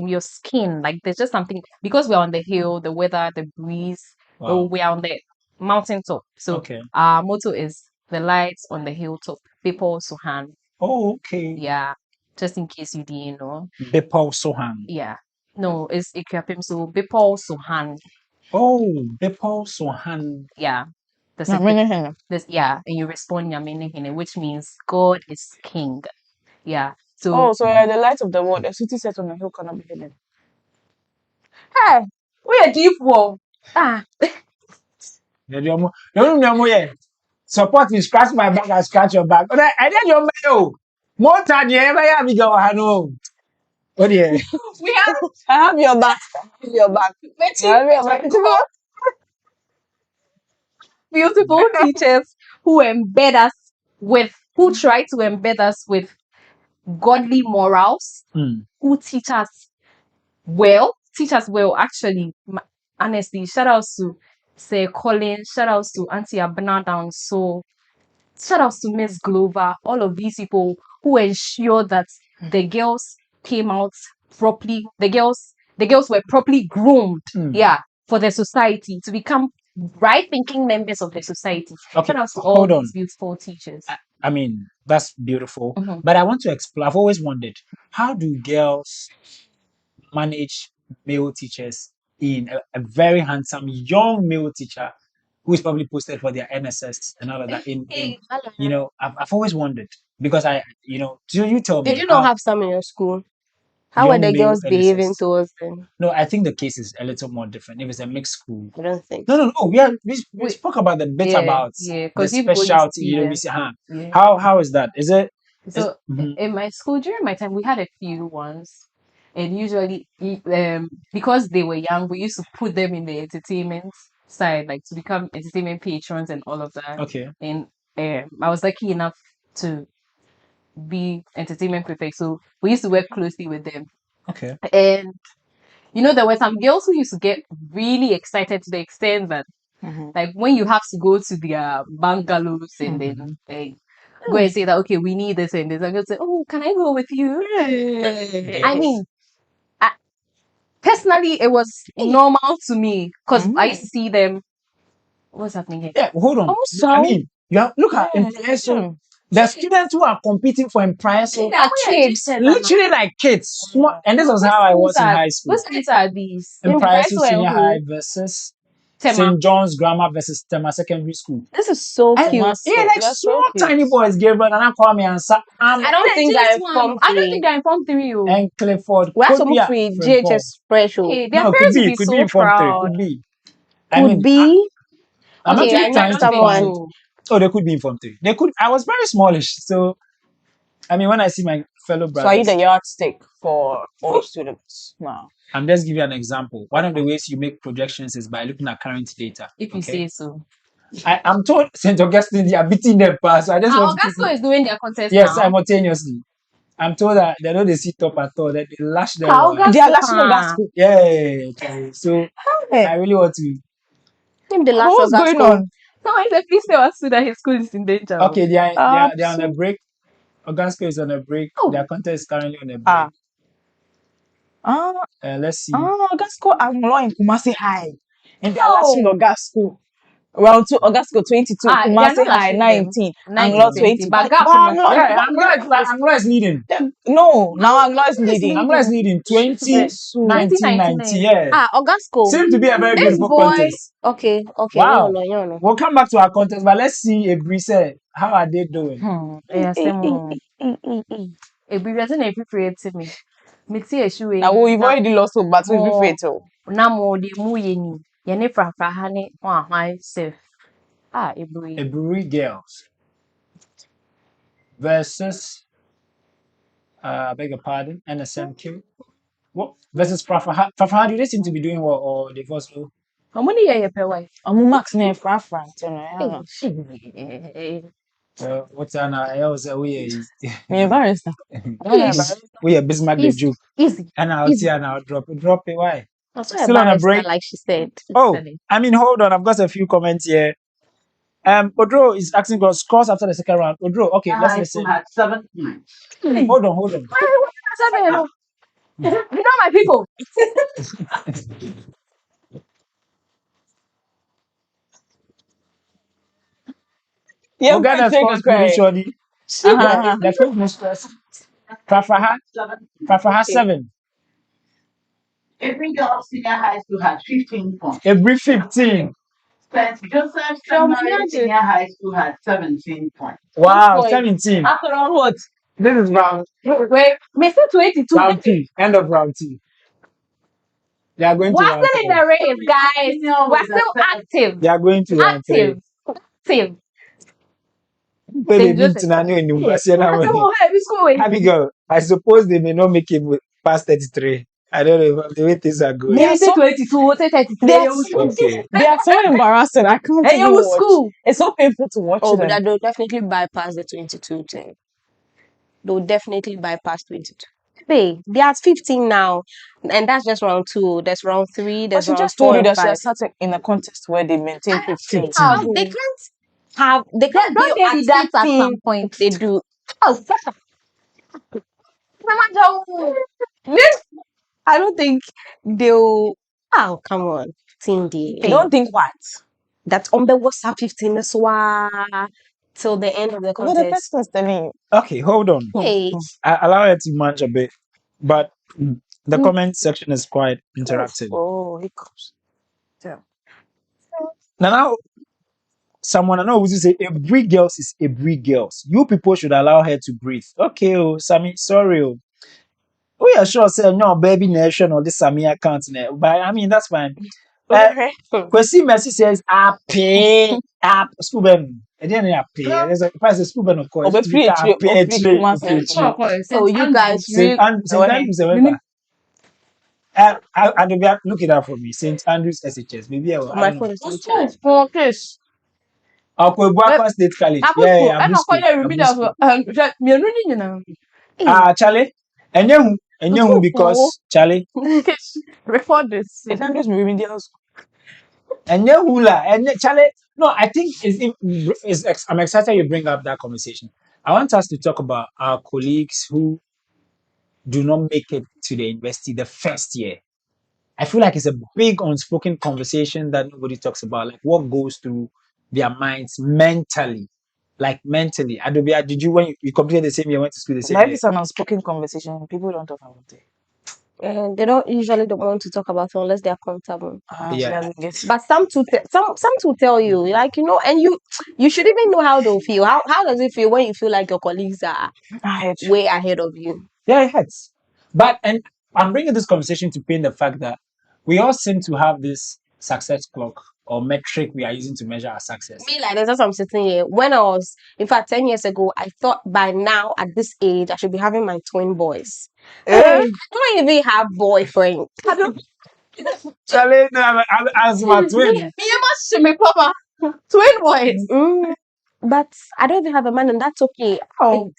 Speaker 3: your skin, like there's just something, because we're on the hill, the weather, the breeze,
Speaker 1: Wow.
Speaker 3: we are on the mountaintop. So
Speaker 1: Okay.
Speaker 3: our motto is the lights on the hilltop. People Suhan.
Speaker 1: Oh, okay.
Speaker 3: Yeah. Just in case you didn't know.
Speaker 1: Bepau Sohan.
Speaker 3: Yeah. No, it's Equiapim. So People Suhan.
Speaker 1: Oh, Bepau Sohan.
Speaker 3: Yeah. This,
Speaker 4: Yamene
Speaker 3: and you respond Yamene, which means God is king. Yeah. So
Speaker 4: Oh, so the light of the world, a city set on a hill cannot be hidden.
Speaker 3: hey, we are deep wall. Ah,
Speaker 1: Support you, scratch my back, I scratch your back. But I did your mail. More time you ever have me go home. Oh dear.
Speaker 3: we have
Speaker 4: I have your back. I have your back. I have your back.
Speaker 3: beautiful teachers who try to embed us with godly morals, who teach us well. Actually, honestly, shout out to Sir Colin, shout out to Auntie Abnadan, so shout out to Miss Glover, all of these people who ensure that the girls came out properly, the girls were properly groomed, for the society to become right thinking members of the society.
Speaker 1: Okay,
Speaker 3: Shout out to all
Speaker 1: hold on.
Speaker 3: these beautiful teachers.
Speaker 1: I mean, that's beautiful. But I want to explore. I've always wondered, how do girls manage male teachers in a very handsome young male teacher who is probably posted for their NSS and all of that? I've always wondered because do you tell me?
Speaker 2: Did you not have some in your school? How were
Speaker 1: young
Speaker 2: the
Speaker 1: male
Speaker 2: girls behaving
Speaker 1: NSS?
Speaker 2: towards them?
Speaker 1: No, I think the case is a little more different. If it's a mixed school,
Speaker 2: I don't think.
Speaker 1: no. We spoke about the bit about the
Speaker 3: 'cause you go, you
Speaker 1: specialty.
Speaker 3: see them.
Speaker 1: We say, how is that? Is it?
Speaker 3: So in my school during my time, we had a few ones, and usually, because they were young, we used to put them in the entertainment side, like to become entertainment patrons and all of that.
Speaker 1: Okay.
Speaker 3: And I was lucky enough to be entertainment prefect, so we used to work closely with them.
Speaker 1: Okay.
Speaker 3: And there were some girls who used to get really excited to the extent that, like, when you have to go to their bungalows and then go and say that, okay, we need this and this, and they'll say, oh, can I go with you? I mean, personally, it was normal to me because I see them What's happening here?
Speaker 1: Yeah, hold on.
Speaker 4: Also,
Speaker 1: I mean, look at in Preso, the students who are competing for Preso,
Speaker 3: They're kids.
Speaker 1: literally like kids. Small, and this was how I was in high school.
Speaker 3: What schools are these?
Speaker 1: In Preso
Speaker 2: Preso and
Speaker 1: Senior
Speaker 2: who?
Speaker 1: High versus
Speaker 3: Tema.
Speaker 1: St. John's Grammar versus Tema Secondary School.
Speaker 4: this is so
Speaker 1: And-
Speaker 4: cute.
Speaker 1: Yeah, like
Speaker 4: That's so
Speaker 1: small
Speaker 4: cute.
Speaker 1: tiny boys, Gabriel and Kwame and
Speaker 2: I don't think they're in Form
Speaker 3: I don't
Speaker 2: 3.
Speaker 3: think they're in Form 3. Oh.
Speaker 1: and Clifford.
Speaker 2: We have
Speaker 1: Could
Speaker 2: some
Speaker 1: be a
Speaker 2: free
Speaker 1: friend Paul.
Speaker 2: GHS special.
Speaker 3: Hey, their
Speaker 1: No, could
Speaker 3: parents will
Speaker 1: be,
Speaker 3: be
Speaker 1: could
Speaker 3: so
Speaker 1: be in Form 3,
Speaker 3: proud.
Speaker 1: could be.
Speaker 4: Could be.
Speaker 1: I'm
Speaker 2: Okay,
Speaker 1: actually
Speaker 2: I know
Speaker 1: trying to
Speaker 2: someone.
Speaker 1: find. Oh, they could be in Form 3. They could. I was very smallish, so I mean, when I see my fellow
Speaker 4: So are you
Speaker 1: brothers,
Speaker 4: the yardstick for all students now?
Speaker 1: I'm just giving you an example. One of the ways you make projections is by looking at current data.
Speaker 3: If you say so.
Speaker 1: I'm told St. Augustine, they are beating them past. So I just want to
Speaker 3: Augusto is doing their contest
Speaker 1: yes,
Speaker 3: now.
Speaker 1: simultaneously. I'm told that they don't see top at all, that they lash them.
Speaker 3: How Augusto
Speaker 4: They are lashing
Speaker 3: can.
Speaker 4: Augusto.
Speaker 1: Yeah, okay. So
Speaker 4: Hey,
Speaker 1: I really want to.
Speaker 2: Think the last
Speaker 4: what's going
Speaker 2: Augusto.
Speaker 4: on?
Speaker 3: No, if the please tell us that his school is in danger.
Speaker 1: Okay, they're on a
Speaker 4: so-
Speaker 1: break. Augusto is on a break.
Speaker 3: Oh.
Speaker 1: Their contest is currently on a break. Let's see.
Speaker 4: Augusto Anglo in Kumasi High. And they are
Speaker 3: Oh.
Speaker 4: lashing Augusto. Round 2, Augusto 22,
Speaker 3: They're
Speaker 4: Kumasi
Speaker 3: not
Speaker 4: High
Speaker 3: lashing
Speaker 4: 19,
Speaker 3: them.
Speaker 4: Anglo
Speaker 3: 19,
Speaker 4: 20.
Speaker 3: but
Speaker 4: But
Speaker 3: gap
Speaker 4: Anglo,
Speaker 1: Anglo is leading.
Speaker 4: no, now Anglo is leading.
Speaker 1: Anglo is leading 1990. Yeah.
Speaker 2: Augusto.
Speaker 1: Seems to be a very
Speaker 2: This
Speaker 1: beautiful
Speaker 2: boy.
Speaker 1: contest.
Speaker 2: Okay.
Speaker 1: Wow.
Speaker 2: No.
Speaker 1: We'll come back to our contest, but let's see Aburi say, how are they doing?
Speaker 3: Yes, Aburi doesn't appreciate me. Mitsi Eshu.
Speaker 4: Now we've already lost hope, but we'll be
Speaker 3: More.
Speaker 4: fatal.
Speaker 3: Namo de Muyeni. Yene Frafraha ne high safe. Aburi.
Speaker 1: Aburi girls versus, I beg your pardon, NSMQ. What versus Frafraha? Frafraha, do they seem to be doing well, or they've also?
Speaker 3: How many years per wife?
Speaker 4: I'm Max name Frafraha.
Speaker 1: What's that now? I was we
Speaker 4: Me embarrassed.
Speaker 1: we are Bismarck the Jew,
Speaker 3: Easy.
Speaker 1: and I'll see and I'll drop it. Why?
Speaker 2: Still
Speaker 1: on a break?
Speaker 2: like she said.
Speaker 1: Oh, I mean, hold on. I've got a few comments here. Odro is asking for scores after the second round. Odro, okay, let's listen. Hold on.
Speaker 3: You know my people.
Speaker 4: Yeah,
Speaker 1: We'll get the scores pretty shortly. The fifth mistress, Frafraha 7.
Speaker 5: Every girl senior high school had 15 points.
Speaker 1: Every 15.
Speaker 5: St. Joseph Seminary senior high school had 17 points.
Speaker 1: Wow, 17.
Speaker 4: After all, what?
Speaker 1: This is round.
Speaker 3: Wait, Mr. 22.
Speaker 1: Round 2. End of round 2. They are going to
Speaker 3: We're
Speaker 1: round
Speaker 3: still in
Speaker 1: 3.
Speaker 3: the race, guys. We're still active.
Speaker 1: They are going to round 3.
Speaker 3: Active.
Speaker 1: Baby, Abigail, I suppose they may not make it past 33. I don't know the way things are going.
Speaker 3: Yeah, say 22, say 33.
Speaker 1: Okay.
Speaker 4: They are so embarrassing. I can't
Speaker 3: Hey,
Speaker 4: even
Speaker 3: you
Speaker 4: watch.
Speaker 3: school.
Speaker 4: It's so painful to watch
Speaker 2: Oh, but
Speaker 4: them.
Speaker 2: they'll definitely bypass the 22 thing. They'll definitely bypass 22. Hey, they are at 15 now, and that's just round 2. There's round 3.
Speaker 4: But
Speaker 2: There's
Speaker 4: she
Speaker 2: round
Speaker 4: just
Speaker 2: 4
Speaker 4: told you
Speaker 2: and
Speaker 4: that she
Speaker 2: 5.
Speaker 4: has started in a contest where they maintain 15.
Speaker 2: They can't
Speaker 3: Don't
Speaker 2: be
Speaker 3: they
Speaker 2: at
Speaker 3: be that at
Speaker 2: 15.
Speaker 3: some point?
Speaker 2: They do.
Speaker 3: Oh,
Speaker 2: I don't think they'll. Oh, come on, Cindy.
Speaker 4: You don't think what?
Speaker 2: That's on the WhatsApp 15 as well till the end of the
Speaker 4: What the
Speaker 2: contest.
Speaker 4: person is telling you.
Speaker 1: Okay, hold on.
Speaker 2: Hey,
Speaker 1: I allow her to munch a bit, but the comment section is quite interactive.
Speaker 4: Oh, hiccups.
Speaker 1: Now, someone I know who say Aburi girls is Aburi girls. You people should allow her to breathe. Okay, oh, Sammy, sorry. Oh. We are sure say no baby nation or this Sammy account now. But I mean that's fine. Kwesi Mercy says pay up school ben. And then pay. There's a price of school ben of course.
Speaker 4: Oh, but free actually, or free Kumasi.
Speaker 2: so you guys
Speaker 1: St. Andrews and look it up for me. St. Andrews SHS. Maybe I
Speaker 2: My phone is in charge.
Speaker 3: Focus.
Speaker 1: Akwa State College. Yeah,
Speaker 3: I'm not going to repeat that.
Speaker 1: Charlie. And you because Charlie.
Speaker 3: Record this.
Speaker 4: It's not just remedial school.
Speaker 1: And you hula and Charlie. No, I think I'm excited you bring up that conversation. I want us to talk about our colleagues who do not make it to the university the first year. I feel like it's a big unspoken conversation that nobody talks about, like what goes through their minds mentally. Like mentally. Adobia, did you, when you completed the same year, went to school the same
Speaker 4: Life
Speaker 1: year?
Speaker 4: is an unspoken conversation. People don't talk about it.
Speaker 2: And they don't usually don't want to talk about it unless they're comfortable.
Speaker 1: Yeah.
Speaker 4: She doesn't get
Speaker 2: But some to tell you, like, and you should even know how they'll feel. How does it feel when you feel like your colleagues are way ahead of you?
Speaker 1: Yeah, it hurts. But, and I'm bringing this conversation to paint the fact that we all seem to have this success clock or metric we are using to measure our success.
Speaker 2: Me, like, that's what I'm sitting here. When I was, in fact, 10 years ago, I thought by now at this age I should be having my twin boys. I don't even have boyfriend. I don't.
Speaker 1: Charlie, no, as my twin.
Speaker 2: Me must be papa. Twin boys. But I don't even have a man, and that's okay.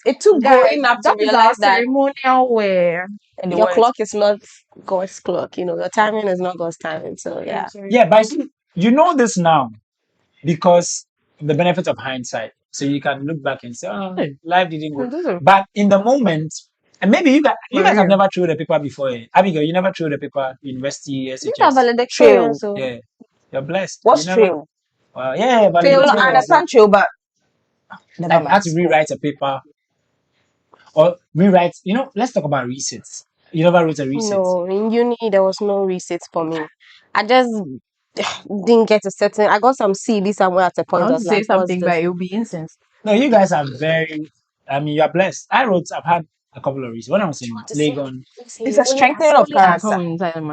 Speaker 2: It took growing up to realize that
Speaker 4: ceremonial wear. And
Speaker 2: your clock is not God's clock. Your timing is not God's timing. So yeah.
Speaker 1: Yeah, but you know this now because the benefit of hindsight. So you can look back and say, oh, life didn't go. But in the moment, and maybe you guys have never thrown the paper before. Abigail, you never threw the paper, university, SHS.
Speaker 2: You have valedictorian, so
Speaker 1: Yeah, you're blessed.
Speaker 4: What's
Speaker 1: You never,
Speaker 4: trail?
Speaker 1: yeah, but
Speaker 2: Trail,
Speaker 4: I understand trail, but
Speaker 1: like I had to rewrite a paper or rewrite. Let's talk about receipts. You never wrote a receipt.
Speaker 2: no, in uni there was no receipts for me. I just didn't get a certain. I got some CB somewhere at a
Speaker 3: I
Speaker 2: point. I
Speaker 3: want
Speaker 2: was
Speaker 3: to say
Speaker 2: like,
Speaker 3: something,
Speaker 2: what's
Speaker 3: but
Speaker 2: this?
Speaker 3: it will be incense.
Speaker 1: No, you guys are very. I mean, you are blessed. I've had a couple of receipts when I was in Legon.
Speaker 4: it's a strengthening of character.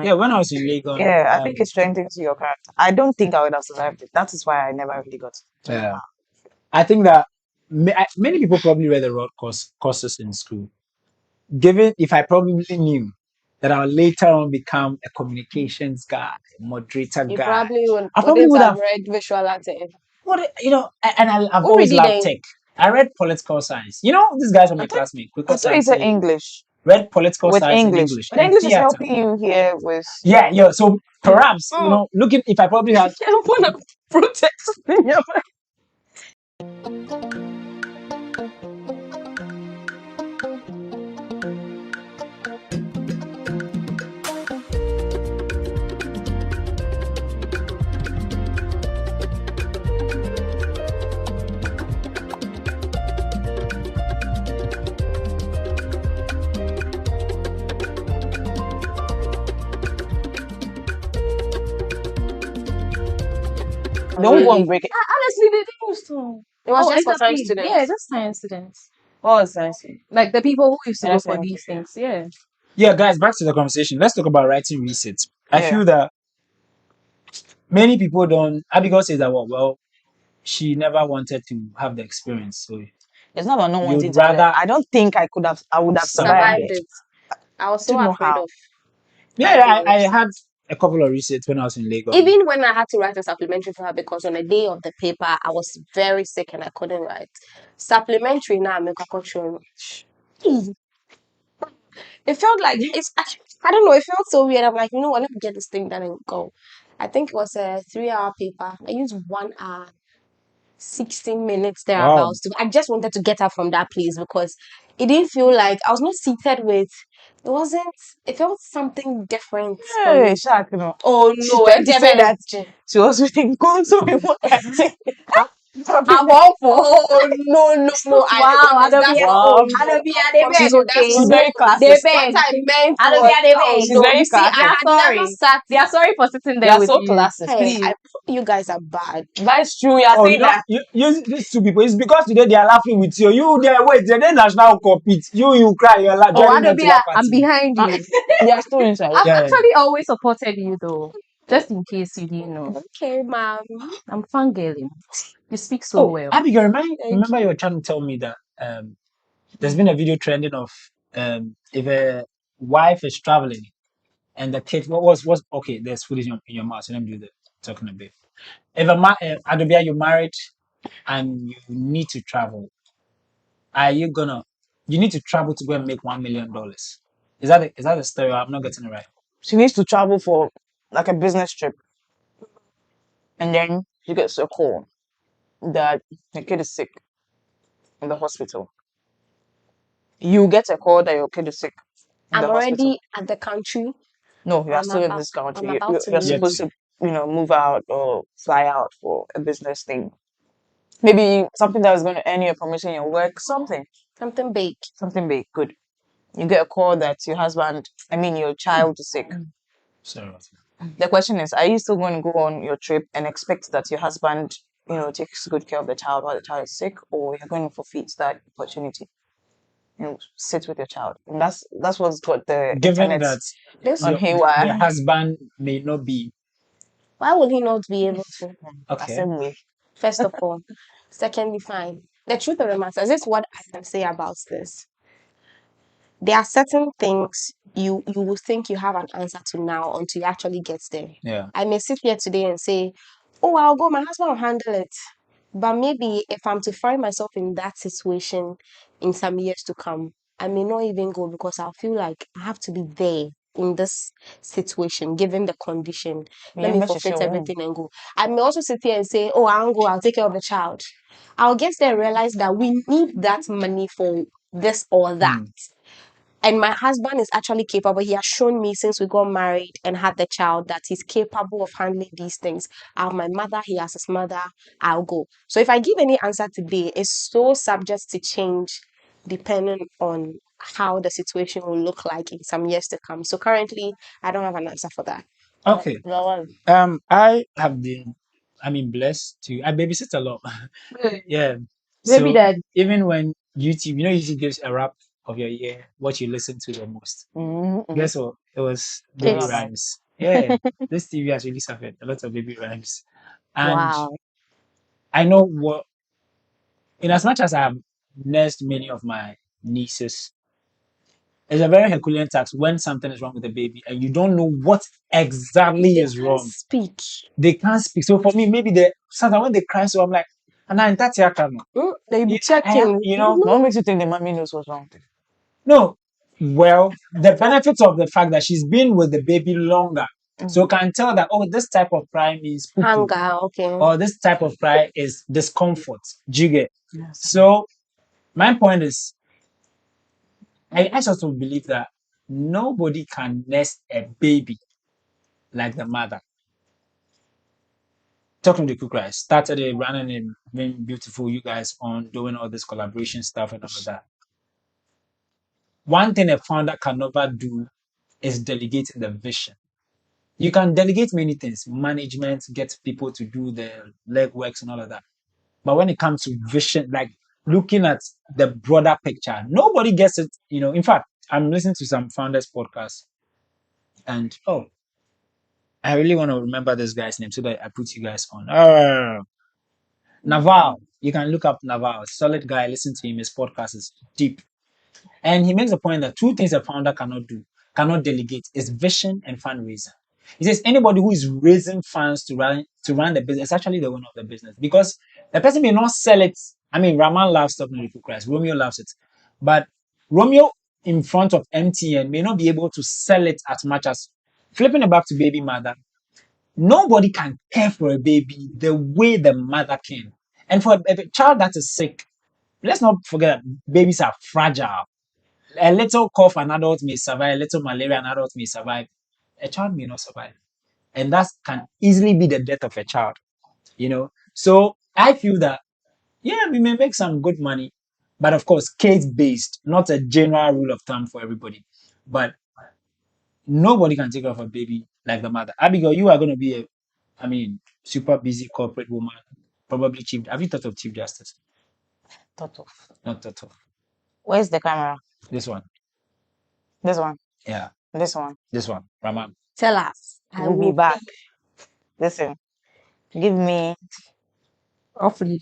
Speaker 1: Yeah, when I was in Legon.
Speaker 4: Yeah, I think it strengthens your character. I don't think I would have survived it. That is why I never really got it.
Speaker 1: Yeah, I think that many people probably read the wrong courses in school. Given if I probably knew that I would later on become a communications guy, moderator
Speaker 2: You
Speaker 1: guy,
Speaker 2: probably
Speaker 1: I probably
Speaker 2: wouldn't
Speaker 1: would
Speaker 2: have
Speaker 1: have.
Speaker 2: read visual arts.
Speaker 1: And I've
Speaker 2: Who
Speaker 1: always
Speaker 2: read
Speaker 1: loved
Speaker 2: it?
Speaker 1: tech. I read political science. These guys are my classmates.
Speaker 4: I
Speaker 1: Because
Speaker 4: thought you said English.
Speaker 1: read political
Speaker 4: With
Speaker 1: science
Speaker 4: English.
Speaker 1: and English.
Speaker 4: But
Speaker 1: And
Speaker 4: English is
Speaker 1: theater.
Speaker 4: helping you here with.
Speaker 1: Yeah. So perhaps, looking if I probably had.
Speaker 2: I want to protest.
Speaker 4: Don't go and break it.
Speaker 3: Honestly, they didn't used to.
Speaker 2: It was just for
Speaker 3: exactly.
Speaker 2: science students.
Speaker 3: Yeah, just science students.
Speaker 4: What was science?
Speaker 3: Like the people who used to go
Speaker 4: Yes,
Speaker 3: for
Speaker 4: yes.
Speaker 3: these things. Yeah.
Speaker 1: Yeah, guys, back to the conversation. Let's talk about writing receipts. I
Speaker 4: Yeah.
Speaker 1: feel that many people don't. Abigail says that, well, she never wanted to have the experience. So
Speaker 4: It's not about not
Speaker 1: You'd
Speaker 4: wanting to.
Speaker 1: rather
Speaker 4: I don't think I would have survived
Speaker 2: Survived
Speaker 4: it.
Speaker 2: it. I was so
Speaker 4: Don't know
Speaker 2: afraid
Speaker 4: how.
Speaker 2: of.
Speaker 1: yeah, I had a couple of receipts when I was in Legon.
Speaker 2: Even when I had to write a supplementary for her, because on the day of the paper I was very sick and I couldn't write. Supplementary now, make a control. It felt like I don't know. It felt so weird. I'm like, you know what? Let me get this thing done and go. I think it was a 3-hour paper. I used 1 hour, 16 minutes thereabouts. I just wanted to get up from that place because it didn't feel like I was not seated with. It wasn't. It felt something different. from
Speaker 4: Hey,
Speaker 2: it.
Speaker 4: Shark, you know.
Speaker 2: Oh
Speaker 4: She's
Speaker 2: no!
Speaker 4: trying to say that she was within console in one
Speaker 3: I'm all for.
Speaker 2: Oh no!
Speaker 3: Wow,
Speaker 4: Wow.
Speaker 2: She's
Speaker 4: She's very classy.
Speaker 3: They
Speaker 2: What
Speaker 3: beg.
Speaker 2: I meant
Speaker 3: I don't
Speaker 2: was,
Speaker 3: get they beg.
Speaker 4: She's very
Speaker 2: you see,
Speaker 4: classy.
Speaker 2: I had
Speaker 3: Sorry.
Speaker 2: never sat.
Speaker 3: They are sorry for sitting
Speaker 4: They
Speaker 3: there
Speaker 4: are
Speaker 3: with
Speaker 4: so
Speaker 3: you.
Speaker 4: classy.
Speaker 2: Hey,
Speaker 3: Please.
Speaker 2: you guys are bad.
Speaker 4: That's true. You are
Speaker 1: Oh,
Speaker 4: saying that.
Speaker 1: these two people. It's because today they are laughing with you. You there, wait, they then national compete. You cry. You're like
Speaker 3: Oh,
Speaker 1: joining them to
Speaker 3: Adobia,
Speaker 1: laugh at
Speaker 3: I'm
Speaker 1: you.
Speaker 3: behind you.
Speaker 4: They are still inside.
Speaker 3: I've
Speaker 1: Yeah.
Speaker 3: actually always supported you though. Just in case you didn't know.
Speaker 2: Okay, ma'am.
Speaker 3: I'm fangirling. You speak so well.
Speaker 1: Abigail, remember you were trying to tell me that there's been a video trending of if a wife is traveling and the kid was okay. There's food in your mouth. So let me do the talking a bit. If Adobia, you're married and you need to travel, you need to travel to go and make $1 million? Is that the story? I'm not getting it right.
Speaker 4: She needs to travel for like a business trip. And then she gets a call that the kid is sick in the hospital. You get a call that your kid is sick in
Speaker 2: I'm
Speaker 4: the hospital.
Speaker 2: already at the country.
Speaker 4: No, you are
Speaker 2: I'm
Speaker 4: still in
Speaker 2: about-
Speaker 4: this country.
Speaker 2: I'm about to
Speaker 4: You're
Speaker 2: leave.
Speaker 4: supposed to, move out or fly out for a business thing. Maybe something that is going to earn you a promotion in your work. Something
Speaker 2: Something big.
Speaker 4: Good. You get a call that your child is sick.
Speaker 1: So
Speaker 4: The question is, are you still going to go on your trip and expect that your husband, takes good care of the child while the child is sick, or you're going to forfeit that opportunity? Sit with your child. And that's what's got the
Speaker 1: given
Speaker 4: internet
Speaker 1: that
Speaker 2: This
Speaker 4: on
Speaker 1: your,
Speaker 4: haywire.
Speaker 1: the husband may not be
Speaker 2: Why will he not be able to?
Speaker 1: okay.
Speaker 4: Same way.
Speaker 2: First of all. Secondly, fine. The truth of the matter is, this is what I can say about this. There are certain things you will think you have an answer to now until you actually get there.
Speaker 1: Yeah.
Speaker 2: I may sit here today and say, "Oh, I'll go. My husband will handle it." But maybe if I'm to find myself in that situation in some years to come, I may not even go because I'll feel like I have to be there in this situation, given the condition. Let me forfeit everything and go. I may also sit here and say, "Oh, I'll go. I'll take care of the child." I'll get there and realize that we need that money for this or that. And my husband is actually capable. He has shown me since we got married and had the child that he's capable of handling these things. I have my mother, he has his mother, I'll go. So if I give any answer today, it's so subject to change depending on how the situation will look like in some years to come. So currently, I don't have an answer for that.
Speaker 1: Okay. I have been, blessed to. I babysit a lot. Yeah.
Speaker 3: Baby
Speaker 1: So
Speaker 3: dad.
Speaker 1: even when YouTube, YouTube gives a rap of your year, what you listen to the most. Guess what? It was baby
Speaker 2: Kids.
Speaker 1: rhymes. Yeah. This TV has really suffered a lot of baby rhymes, and
Speaker 2: Wow.
Speaker 1: I know what. In as much as I have nursed many of my nieces, it's a very Herculean task when something is wrong with the baby and you don't know what exactly is wrong.
Speaker 2: Speak.
Speaker 1: They can't speak. So for me, maybe sometimes when they cry, so I'm like, and I'm that's your camera.
Speaker 2: They be
Speaker 1: I
Speaker 2: checking.
Speaker 1: you know,
Speaker 4: What makes you think the mommy knows what's wrong?
Speaker 1: no. Well, the benefits of the fact that she's been with the baby longer, so can tell that this type of cry means poo-poo,
Speaker 2: Hunger, okay.
Speaker 1: or this type of cry is discomfort. Do you get?
Speaker 4: Yes.
Speaker 1: So my point is, I sort of believe that nobody can nurse a baby like the mother. Talking to Kukra, started it, running it, being beautiful, you guys on doing all this collaboration stuff and all of that. One thing a founder can never do is delegating the vision. You can delegate many things, management, get people to do the legworks and all of that. But when it comes to vision, like looking at the broader picture, nobody gets it. In fact, I'm listening to some founders podcast, and I really want to remember this guy's name so that I put you guys on. Naval, you can look up Naval, solid guy. Listen to him. His podcast is deep. And he makes a point that two things a founder cannot delegate is vision and fundraising. He says anybody who is raising funds to run the business is actually the owner of the business because the person may not sell it. Raman loves Stop Miracle Christ. Romeo loves it. But Romeo in front of MTN may not be able to sell it as much as flipping it back to baby mother. Nobody can care for a baby the way the mother can. And for a child that is sick, let's not forget that babies are fragile. A little cough, an adult may survive. A little malaria, an adult may survive. A child may not survive. And that can easily be the death of a child, So I feel that, we may make some good money, but of course, case-based, not a general rule of thumb for everybody. But nobody can take care of a baby like the mother. Abigail, you are going to be super busy corporate woman, probably chief. Have you thought of Chief Justice?
Speaker 4: Thought of.
Speaker 1: Not thought of.
Speaker 4: Where's the camera?
Speaker 1: This one.
Speaker 4: This one.
Speaker 1: Yeah.
Speaker 4: This one.
Speaker 1: This one. Raman.
Speaker 2: Tell us. I
Speaker 4: We'll be back. Listen. Give me.
Speaker 3: Roughly.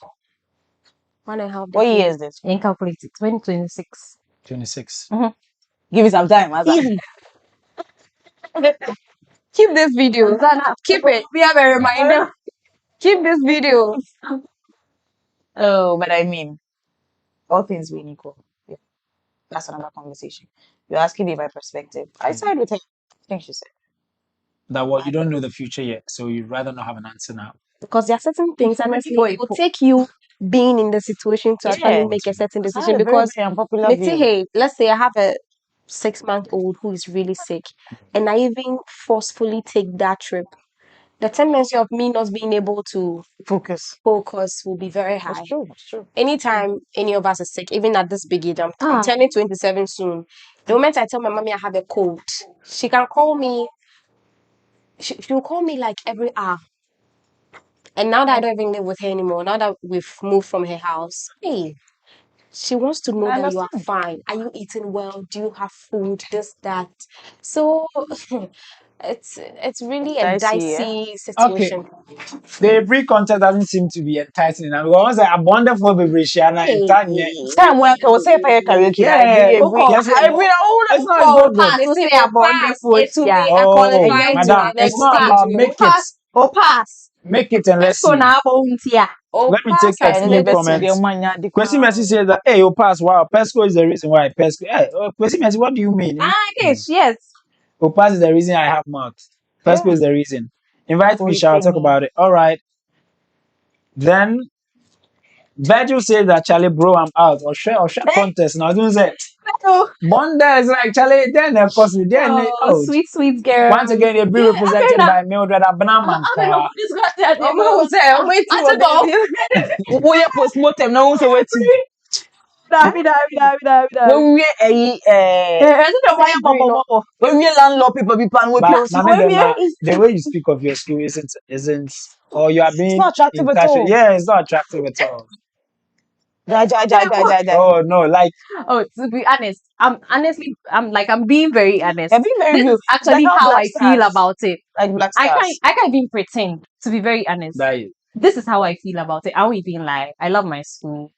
Speaker 2: Want to help
Speaker 4: What year is this?
Speaker 3: Incalculate it. 2026.
Speaker 1: 26.
Speaker 4: Give me some time.
Speaker 3: Easy. Keep this video. Keep it. We have a reminder. Keep this video.
Speaker 4: Oh, but all things being equal. Yeah. That's another conversation. You're asking me my perspective. I side with her. I think she said.
Speaker 1: That you don't know the future yet, so you'd rather not have an answer now.
Speaker 2: Because there are certain things, honestly, it will take you being in the situation to actually make a certain decision. Because
Speaker 4: unpopular
Speaker 2: let's say,
Speaker 4: view.
Speaker 2: hey, let's say I have 6-month-old who is really sick, and I even forcefully take that trip, the tendency of me not being able to
Speaker 4: Focus.
Speaker 2: focus will be very high.
Speaker 4: That's true. That's true.
Speaker 2: Anytime any of us is sick, even at this big age, I'm turning 27 soon. The moment I tell my mommy I have a cold, she can call me. She'll call me like every hour. And now that I don't even live with her anymore, now that we've moved from her house, hey, she wants to know
Speaker 4: I
Speaker 2: that you are
Speaker 4: understand.
Speaker 2: fine. Are you eating well? Do you have food? This, that. So it's really a
Speaker 4: Dicey, yeah.
Speaker 2: dicey
Speaker 1: Okay.
Speaker 2: situation.
Speaker 1: The pre contest doesn't seem to be enticing. And once I wonderful vibration and
Speaker 4: Time when I was saying for karaoke,
Speaker 1: Yeah. Yes, it's not good.
Speaker 2: They say for pass, it will be a
Speaker 1: Oh,
Speaker 2: qualifying to
Speaker 1: madam,
Speaker 2: the next
Speaker 1: it's not
Speaker 2: stage.
Speaker 1: about make it.
Speaker 3: Or pass.
Speaker 1: Make it and let's see.
Speaker 3: So now volunteer.
Speaker 1: Let me take a few comments. Kwesi Messi says that, hey, you pass. Wow, Pesco is the reason why Pesco. Hey, Kwesi Messi, what do you mean?
Speaker 3: Yes.
Speaker 1: Opass is the reason I have marks. Pesco is the reason. Invite me, shall talk about it. All right. Then Virgil says that Charlie, bro, I'm out. Or share contest. Now, don't say. Bonda is like Charlie. Then of course we then
Speaker 3: Oh, sweet girl.
Speaker 1: once again you'll be represented by Mildred Abnaman.
Speaker 4: We post mortem now. So wait. When we landlord people be plan with
Speaker 1: But the way you speak of your school isn't or you are being
Speaker 4: not attractive at all.
Speaker 1: Yeah, it's not attractive at all.
Speaker 4: Die.
Speaker 1: Oh no, like
Speaker 3: Oh, to be honest, I'm being very honest.
Speaker 4: You're being very
Speaker 3: This
Speaker 4: real.
Speaker 3: is actually
Speaker 4: Like how
Speaker 3: how
Speaker 4: Black
Speaker 3: I feel
Speaker 4: Stars.
Speaker 3: about it.
Speaker 4: Like Black
Speaker 3: I
Speaker 4: Stars.
Speaker 3: can't even pretend, to be very honest.
Speaker 1: that is.
Speaker 3: This is how I feel about it. I won't even lie. I love my school,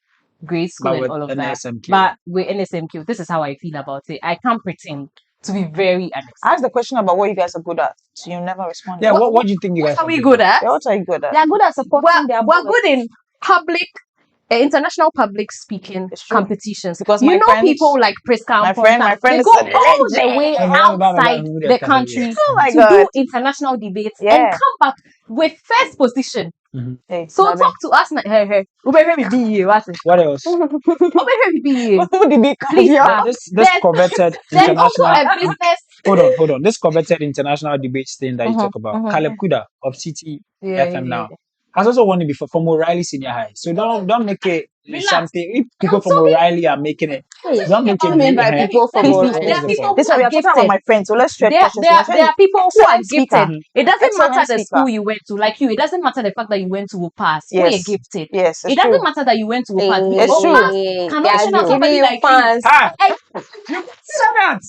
Speaker 3: grade school,
Speaker 1: But
Speaker 3: and
Speaker 1: with
Speaker 3: all of that.
Speaker 1: NSMQ.
Speaker 3: But with NSMQ, this is how I feel about it. I can't pretend, to be very honest.
Speaker 4: I asked the question about what you guys are good at. So you never responded.
Speaker 1: Yeah, what do you think you guys
Speaker 3: What are we good at?
Speaker 4: Yeah, what are you good at?
Speaker 3: They are good at supporting their We're good in public, international public speaking
Speaker 4: It's true.
Speaker 3: competitions.
Speaker 4: Because
Speaker 3: you
Speaker 4: my
Speaker 3: know
Speaker 4: friend-
Speaker 3: people like Prisca
Speaker 4: my
Speaker 3: and
Speaker 4: friend
Speaker 3: Ponta,
Speaker 4: is
Speaker 3: they
Speaker 4: a
Speaker 3: go all the
Speaker 4: legend.
Speaker 3: way
Speaker 1: Yeah,
Speaker 3: outside the country
Speaker 4: Oh my
Speaker 3: to
Speaker 4: God.
Speaker 3: do international debates and
Speaker 4: Yeah.
Speaker 3: come back with first position.
Speaker 4: Hey,
Speaker 3: So
Speaker 4: Babe.
Speaker 3: talk to us now. Hey.
Speaker 1: What else?
Speaker 4: Who did they
Speaker 3: Please,
Speaker 1: This coveted
Speaker 3: there's also
Speaker 1: international
Speaker 3: a business.
Speaker 1: hold on. This coveted international debates thing that you talk about. Caleb Kuda of City FM now has also won it before from O'Reilly Senior High. So don't make it something. If people from O'Reilly are making it, don't make it big.
Speaker 4: people from
Speaker 3: There are people
Speaker 4: This
Speaker 3: who
Speaker 4: one we
Speaker 3: are
Speaker 4: are talking about my
Speaker 3: gifted.
Speaker 4: friends. So let's straight
Speaker 3: There
Speaker 4: questions.
Speaker 3: are people who are
Speaker 4: speaker.
Speaker 3: gifted. It doesn't
Speaker 4: Excellent
Speaker 3: matter the
Speaker 4: speaker.
Speaker 3: school you went to. Like you, it doesn't matter the fact that you went to Wopas. You're
Speaker 4: Yes.
Speaker 3: gifted.
Speaker 4: Yes,
Speaker 3: It
Speaker 4: it's
Speaker 3: doesn't
Speaker 4: true.
Speaker 3: matter that you went to Wopas.
Speaker 2: Hey,
Speaker 3: Because
Speaker 4: It's true.
Speaker 3: Wopas can
Speaker 2: they are
Speaker 3: auction out
Speaker 2: giving
Speaker 3: somebody
Speaker 2: you
Speaker 3: like
Speaker 2: fans.
Speaker 3: you.
Speaker 1: Ah,
Speaker 3: Hey,
Speaker 1: you can't say that.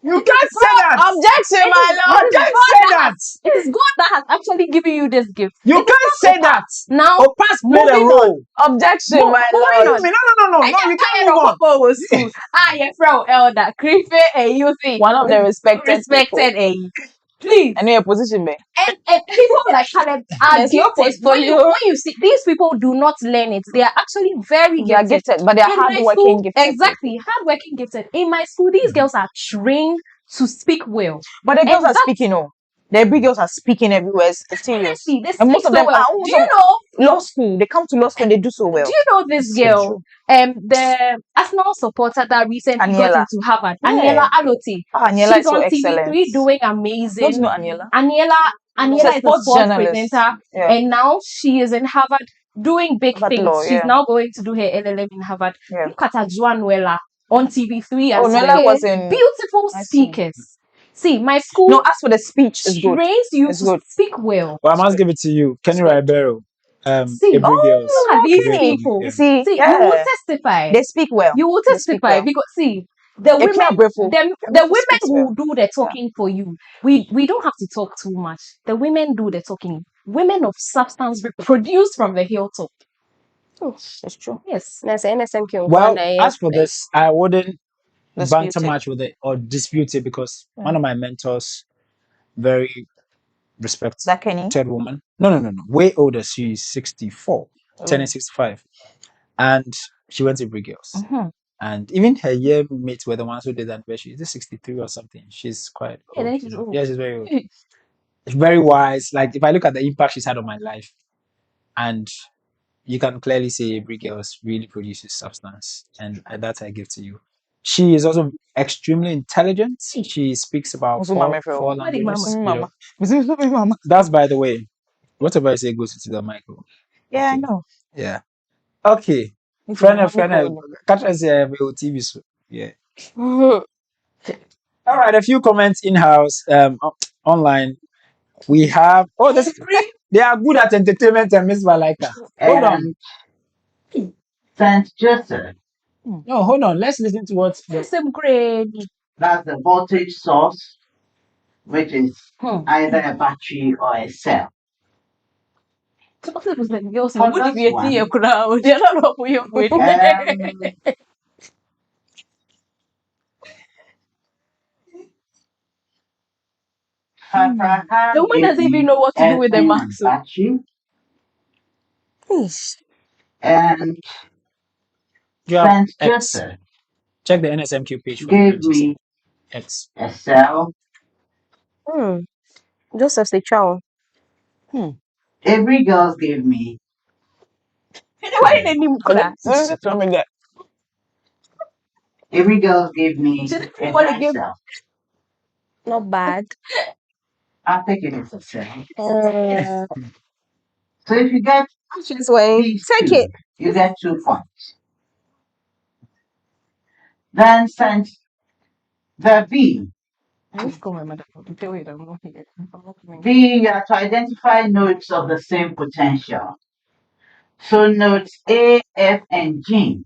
Speaker 1: You can't say that.
Speaker 4: Objection, my
Speaker 1: You
Speaker 4: lord.
Speaker 1: can't say that.
Speaker 3: it is God that has actually given you this gift.
Speaker 1: You can't say that.
Speaker 3: Now,
Speaker 1: Opass played a
Speaker 3: moving
Speaker 1: role.
Speaker 4: Objection, my
Speaker 3: moving
Speaker 4: lord.
Speaker 3: on.
Speaker 1: No, you can't move on.
Speaker 3: Was school. You're from Elder. Krife, you see.
Speaker 4: One of the respected
Speaker 3: Please.
Speaker 4: I know your position, man.
Speaker 3: And people like Caleb are
Speaker 2: There's no
Speaker 3: gifted. When
Speaker 2: portfolio.
Speaker 3: you see these people do not learn it, they are actually very
Speaker 4: They are
Speaker 3: gifted.
Speaker 4: gifted, but they are
Speaker 3: In my
Speaker 4: hardworking
Speaker 3: school,
Speaker 4: gifted.
Speaker 3: exactly, hardworking gifted. In my school, these girls are trained to speak well.
Speaker 4: But the girls
Speaker 3: And
Speaker 4: are speaking, oh. The big girls are speaking everywhere. It's serious.
Speaker 3: Honestly, they
Speaker 4: And
Speaker 3: speak
Speaker 4: most of
Speaker 3: so
Speaker 4: them
Speaker 3: well.
Speaker 4: are
Speaker 3: Do you know?
Speaker 4: law school. They come to law school and they do so well.
Speaker 3: Do you know this
Speaker 4: It's so
Speaker 3: girl?
Speaker 4: true.
Speaker 3: The Arsenal supporter that recently got
Speaker 4: Aniela.
Speaker 3: into Harvard,
Speaker 4: Yeah.
Speaker 3: Aniela Aloti.
Speaker 4: Aniela
Speaker 3: She's
Speaker 4: is so
Speaker 3: on
Speaker 4: excellent.
Speaker 3: TV3 doing
Speaker 4: Don't
Speaker 3: amazing.
Speaker 4: you know Aniela?
Speaker 3: Aniela
Speaker 4: She's a
Speaker 3: is a
Speaker 4: sports
Speaker 3: sports
Speaker 4: journalist.
Speaker 3: presenter,
Speaker 4: Yeah.
Speaker 3: and now she is in Harvard doing big
Speaker 4: Harvard
Speaker 3: things.
Speaker 4: law,
Speaker 3: She's
Speaker 4: yeah.
Speaker 3: now going to do her LLM in Harvard.
Speaker 4: Yeah.
Speaker 3: Look at Ajuanuela on TV3 as
Speaker 4: Oh,
Speaker 3: well.
Speaker 4: Noella was in.
Speaker 3: Beautiful
Speaker 4: I see.
Speaker 3: speakers. See, my school
Speaker 4: No, as for the speech, it's good.
Speaker 3: trains you
Speaker 4: It's
Speaker 3: to
Speaker 4: good.
Speaker 3: speak well.
Speaker 1: Well, I must give it to you, Kenny Ribeiro.
Speaker 3: See,
Speaker 1: Every girls.
Speaker 3: look at these
Speaker 1: Great
Speaker 3: people.
Speaker 1: comedian.
Speaker 4: See,
Speaker 3: See,
Speaker 4: yeah.
Speaker 3: you will testify.
Speaker 4: They speak well.
Speaker 3: You will
Speaker 4: They speak
Speaker 3: testify
Speaker 4: well.
Speaker 3: because see, the women,
Speaker 4: Breful.
Speaker 3: the
Speaker 4: Breful
Speaker 3: women
Speaker 4: speaks
Speaker 3: who
Speaker 4: well.
Speaker 3: do the talking for you. We don't have to talk too much. The women do the talking. Women of substance reproduce from the hilltop.
Speaker 4: It's true.
Speaker 3: Yes.
Speaker 2: That's NSMQ.
Speaker 1: Well, as for this, I wouldn't
Speaker 4: Dispute
Speaker 1: banter
Speaker 4: it.
Speaker 1: much with it or dispute it because one of my mentors, very respected
Speaker 4: Kenny?
Speaker 1: woman. No. Way older. She's 64, turning 65. And she went to Brig Girls. And even her year mates were the ones who did that. But she's 63 or something. She's quite old.
Speaker 3: then she's old.
Speaker 1: Yeah, she's very old. She's very wise. Like, if I look at the impact she's had on my life, and you can clearly say Brig Girls really produces substance. And that I give to you. She is also extremely intelligent. She speaks about
Speaker 4: Also,
Speaker 1: four,
Speaker 4: mama,
Speaker 1: four
Speaker 3: What the
Speaker 1: languages.
Speaker 3: mama?
Speaker 4: Mama.
Speaker 1: That's by the way. Whatever I say goes into the micro.
Speaker 4: Yeah, I
Speaker 1: Okay.
Speaker 4: know.
Speaker 1: Yeah. Okay.
Speaker 4: It's
Speaker 1: Friend,
Speaker 4: mommy
Speaker 1: friend,
Speaker 4: calling.
Speaker 1: catch us here TV. So, yeah. All right. A few comments in house, online. We have. Oh, they are good at entertainment and Miss Malaika. Hold on.
Speaker 5: And St. Joseph,
Speaker 1: No, hold on. Let's listen to what the
Speaker 3: Same grade.
Speaker 5: that's the voltage source, which is either a battery or a cell.
Speaker 3: Joseph was like, girls,
Speaker 5: For
Speaker 3: what if
Speaker 5: this
Speaker 3: you
Speaker 5: one,
Speaker 3: see a crowd? They're not up with your food.
Speaker 5: Frafraha
Speaker 3: The woman
Speaker 5: gave
Speaker 3: doesn't even
Speaker 5: me
Speaker 3: know what to do with the
Speaker 5: airplane and
Speaker 3: marks.
Speaker 5: battery,
Speaker 4: Please.
Speaker 5: and
Speaker 1: you have
Speaker 5: St.
Speaker 1: X.
Speaker 5: Joseph
Speaker 1: Check the NSMQ page for
Speaker 5: gave me
Speaker 1: X.
Speaker 5: a cell.
Speaker 2: Joseph say ciao.
Speaker 5: Every girl gave me
Speaker 3: Why didn't you class?
Speaker 5: every girl gave me a
Speaker 3: What
Speaker 5: dry
Speaker 3: give?
Speaker 5: cell.
Speaker 2: Not bad.
Speaker 5: I think it is a cell.
Speaker 2: Uh,
Speaker 5: So if you get
Speaker 2: she's going.
Speaker 5: these
Speaker 2: Take
Speaker 5: two,
Speaker 2: it.
Speaker 5: you get 2 points. Then St. the B.
Speaker 3: I need to call my mother to tell you that I'm not here. I'm not coming.
Speaker 5: B, you have to identify nodes of the same potential. So nodes A, F, and G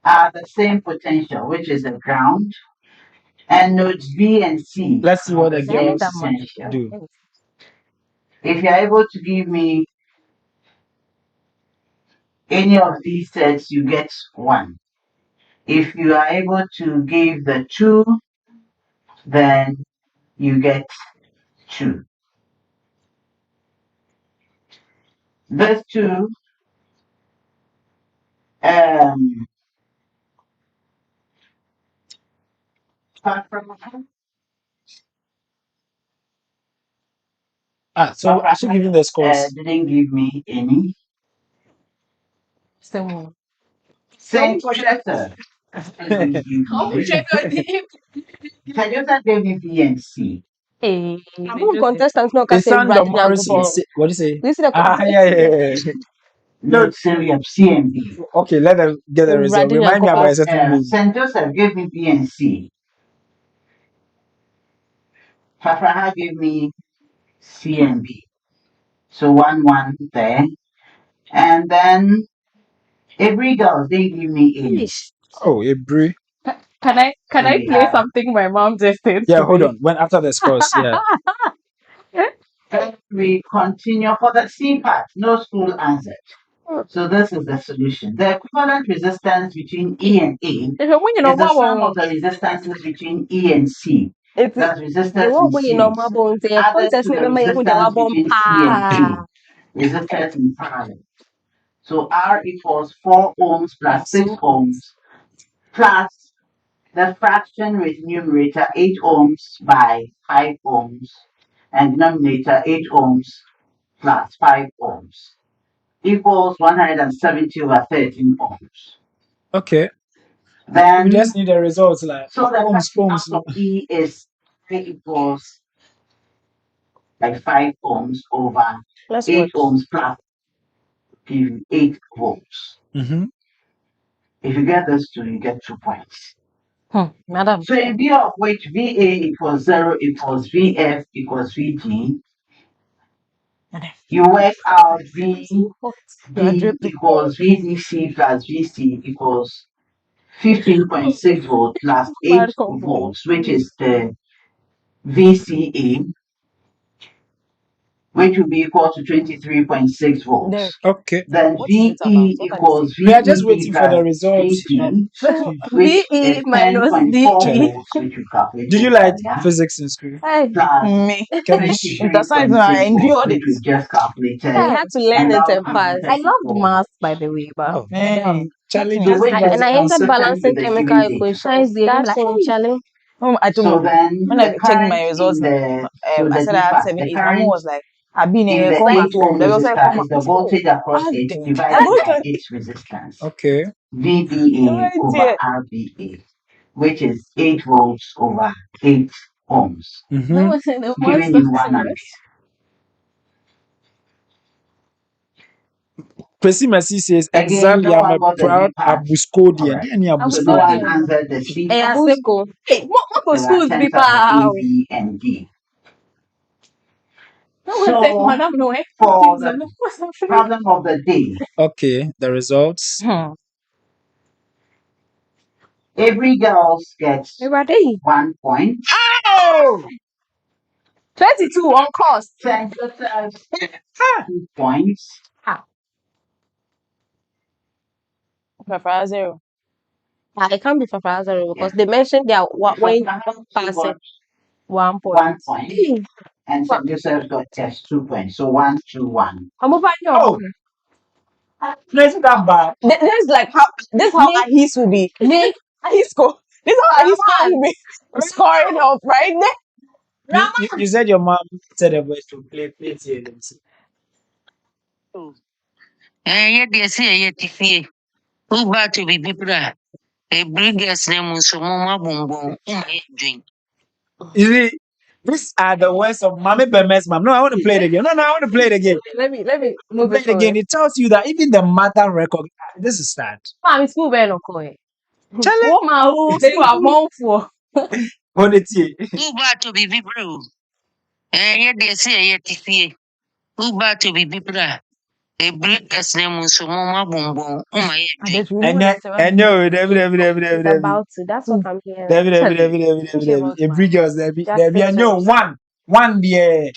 Speaker 5: are the same potential, which is the ground, and nodes B and C
Speaker 1: Let's see what
Speaker 5: are
Speaker 1: the
Speaker 5: the same
Speaker 1: girls
Speaker 5: potential.
Speaker 1: do.
Speaker 5: If you're able to give me any of these sets, you get 1. If you are able to give the 2, then you get 2. Those 2,
Speaker 1: So I should give you the scores.
Speaker 5: didn't give me any.
Speaker 3: Someone.
Speaker 5: Saint Joseph didn't give me any. Saint Joseph gave me B and C.
Speaker 3: Hey,
Speaker 2: I'm on contestant no
Speaker 1: It's
Speaker 2: can say
Speaker 1: Sandra
Speaker 2: Brad
Speaker 1: Morris.
Speaker 2: Nyankopon.
Speaker 1: What do you say?
Speaker 2: You see the
Speaker 1: Yeah.
Speaker 5: Note series of C and B.
Speaker 1: Okay, let them get the result.
Speaker 2: Brad
Speaker 1: Remind me about a
Speaker 2: Nyankopon.
Speaker 1: certain day.
Speaker 5: St. Joseph gave me B and C. Frafraha gave me C and B. So 1-1 there. And then every girl, they give me A.
Speaker 1: Oh, Aburi.
Speaker 3: Can I
Speaker 5: So
Speaker 3: play
Speaker 5: have-
Speaker 3: something my mom just said?
Speaker 1: Yeah,
Speaker 3: to
Speaker 1: hold
Speaker 3: me?
Speaker 1: on. When after the scores, yeah.
Speaker 5: Then we continue for the C part. No school answered. So this is the solution. The equivalent resistance between E and A
Speaker 3: If you're winning
Speaker 5: is the sum
Speaker 3: on
Speaker 5: of the resistances between E and C. That's
Speaker 2: The
Speaker 5: resistors
Speaker 2: one
Speaker 5: in
Speaker 2: way in normal
Speaker 5: series
Speaker 2: bone say
Speaker 5: added
Speaker 2: contest
Speaker 5: to
Speaker 2: me
Speaker 5: the
Speaker 2: mama you the
Speaker 5: resistance
Speaker 2: wabon
Speaker 5: between C and
Speaker 2: pa.
Speaker 5: A. Resistors in parallel. So R equals 4 ohms plus 6 ohms plus the fraction with numerator 8 ohms by 5 ohms and denominator 8 ohms plus 5 ohms equals 170 over 13 ohms.
Speaker 1: Okay.
Speaker 5: Then,
Speaker 1: We just need the results like
Speaker 5: so the
Speaker 1: ohms,
Speaker 5: fraction
Speaker 1: ohms.
Speaker 5: out of E is I equals like 5 ohms over
Speaker 2: Let's
Speaker 5: 8
Speaker 2: watch.
Speaker 5: ohms plus 8 volts.
Speaker 1: Mm-hmm.
Speaker 5: If you get those two, you get 2 points.
Speaker 3: Madam.
Speaker 5: So in view of which VA equals 0 equals VF equals VG, you work out VD equals VDC plus VC equals 15.6 volts plus 8 volts, which is the VCA, which will be equal to 23.6 volts.
Speaker 1: Okay.
Speaker 5: Then VE equals
Speaker 1: We are just
Speaker 5: VEB
Speaker 1: waiting for the
Speaker 5: plus
Speaker 1: results.
Speaker 5: VD, which is 10.4 volts, which we calculate.
Speaker 1: Did you like physics in school?
Speaker 5: Plus
Speaker 4: Me.
Speaker 1: Chemistry.
Speaker 4: That's why I
Speaker 5: 23.6 volts,
Speaker 4: endured
Speaker 5: which
Speaker 4: it.
Speaker 5: we just calculated.
Speaker 2: I had to learn
Speaker 5: And
Speaker 2: it
Speaker 5: now
Speaker 2: and pass.
Speaker 3: I loved maths, by the way, but
Speaker 1: Oh,
Speaker 4: Hey,
Speaker 1: damn. Charlie,
Speaker 4: nothing
Speaker 1: this
Speaker 5: which
Speaker 1: guy
Speaker 5: was
Speaker 2: And I hated
Speaker 5: consistent
Speaker 2: balancing
Speaker 5: with the
Speaker 2: chemical
Speaker 5: given data.
Speaker 2: equations. That's in challenge.
Speaker 4: I told
Speaker 5: So
Speaker 4: mom
Speaker 5: then
Speaker 4: when I
Speaker 5: the
Speaker 4: checked my
Speaker 5: current
Speaker 4: results,
Speaker 5: in the
Speaker 4: I said I had 7
Speaker 5: the
Speaker 4: 8. My mom
Speaker 5: current
Speaker 4: was like, I've been
Speaker 5: in
Speaker 4: here,
Speaker 5: the
Speaker 4: come back
Speaker 5: 8
Speaker 4: home.
Speaker 5: ohm
Speaker 4: There was like,
Speaker 5: resistor is the voltage across
Speaker 4: oh,
Speaker 5: it
Speaker 4: damn.
Speaker 5: divided by its resistance.
Speaker 1: Okay.
Speaker 5: VBA
Speaker 4: Right
Speaker 5: over
Speaker 4: here.
Speaker 5: RBA. which is 8 volts over 8 ohms,
Speaker 3: That was in the
Speaker 5: giving
Speaker 3: voice
Speaker 5: you
Speaker 3: of
Speaker 5: 1 ampere.
Speaker 1: Kwesi Mercy says,
Speaker 5: Again,
Speaker 1: exactly,
Speaker 5: no
Speaker 1: I'm
Speaker 5: one
Speaker 1: a
Speaker 5: got the
Speaker 1: proud
Speaker 5: B part.
Speaker 1: Abuscodian.
Speaker 5: Alright.
Speaker 1: Any
Speaker 3: I was
Speaker 5: So no one
Speaker 3: studying.
Speaker 5: answered the C.
Speaker 2: Eh,
Speaker 3: Yeah,
Speaker 2: Abusco.
Speaker 3: Hey, what
Speaker 5: There
Speaker 3: was
Speaker 5: were
Speaker 3: schools be
Speaker 5: 10 subjects A,
Speaker 3: pow?
Speaker 5: B, and D.
Speaker 3: That was like
Speaker 5: So
Speaker 3: madam no
Speaker 5: for the problem of the day,
Speaker 1: Okay, the results.
Speaker 5: every girl gets
Speaker 3: Everybody.
Speaker 5: 1 point.
Speaker 1: Oh!
Speaker 3: 22 on cost.
Speaker 5: St. Joseph's 2 points.
Speaker 4: Frafraha 0.
Speaker 2: It can't be Frafraha 0 because they mentioned when
Speaker 5: Frafraha
Speaker 2: passing
Speaker 5: got
Speaker 3: 1 point.
Speaker 5: 1 point. And St. Joseph's got just 2 points. So 1 to 1.
Speaker 3: I'm over here.
Speaker 1: Oh! No, it's not bad.
Speaker 4: This is like how this is how Ahis will be.
Speaker 3: Nick,
Speaker 4: Ahis score. This is how Ahis score will be scoring up, right?
Speaker 1: You said your mom said the voice to play it here. Let me see.
Speaker 6: Yeah, they say, yeah, who bad to be people a bringers name so mama boom drink.
Speaker 1: You see, these are the words of Mami Bemes mom. No, I want to play it again. No, I want to play it again.
Speaker 3: let me move
Speaker 1: Play
Speaker 3: it
Speaker 1: it again.
Speaker 3: forward.
Speaker 1: It tells you that even the mother record. This is sad.
Speaker 3: Mom, school bear no coin.
Speaker 1: Tell it.
Speaker 3: Oh my school are born for.
Speaker 1: What it is.
Speaker 6: Who bad to be people? Yeah, they say, yeah, who bad to be people a bringers name so mama boom drink.
Speaker 1: And no,
Speaker 2: it's about to. That's what I'm hearing.
Speaker 1: every girl's there be
Speaker 2: Just
Speaker 1: and no one there.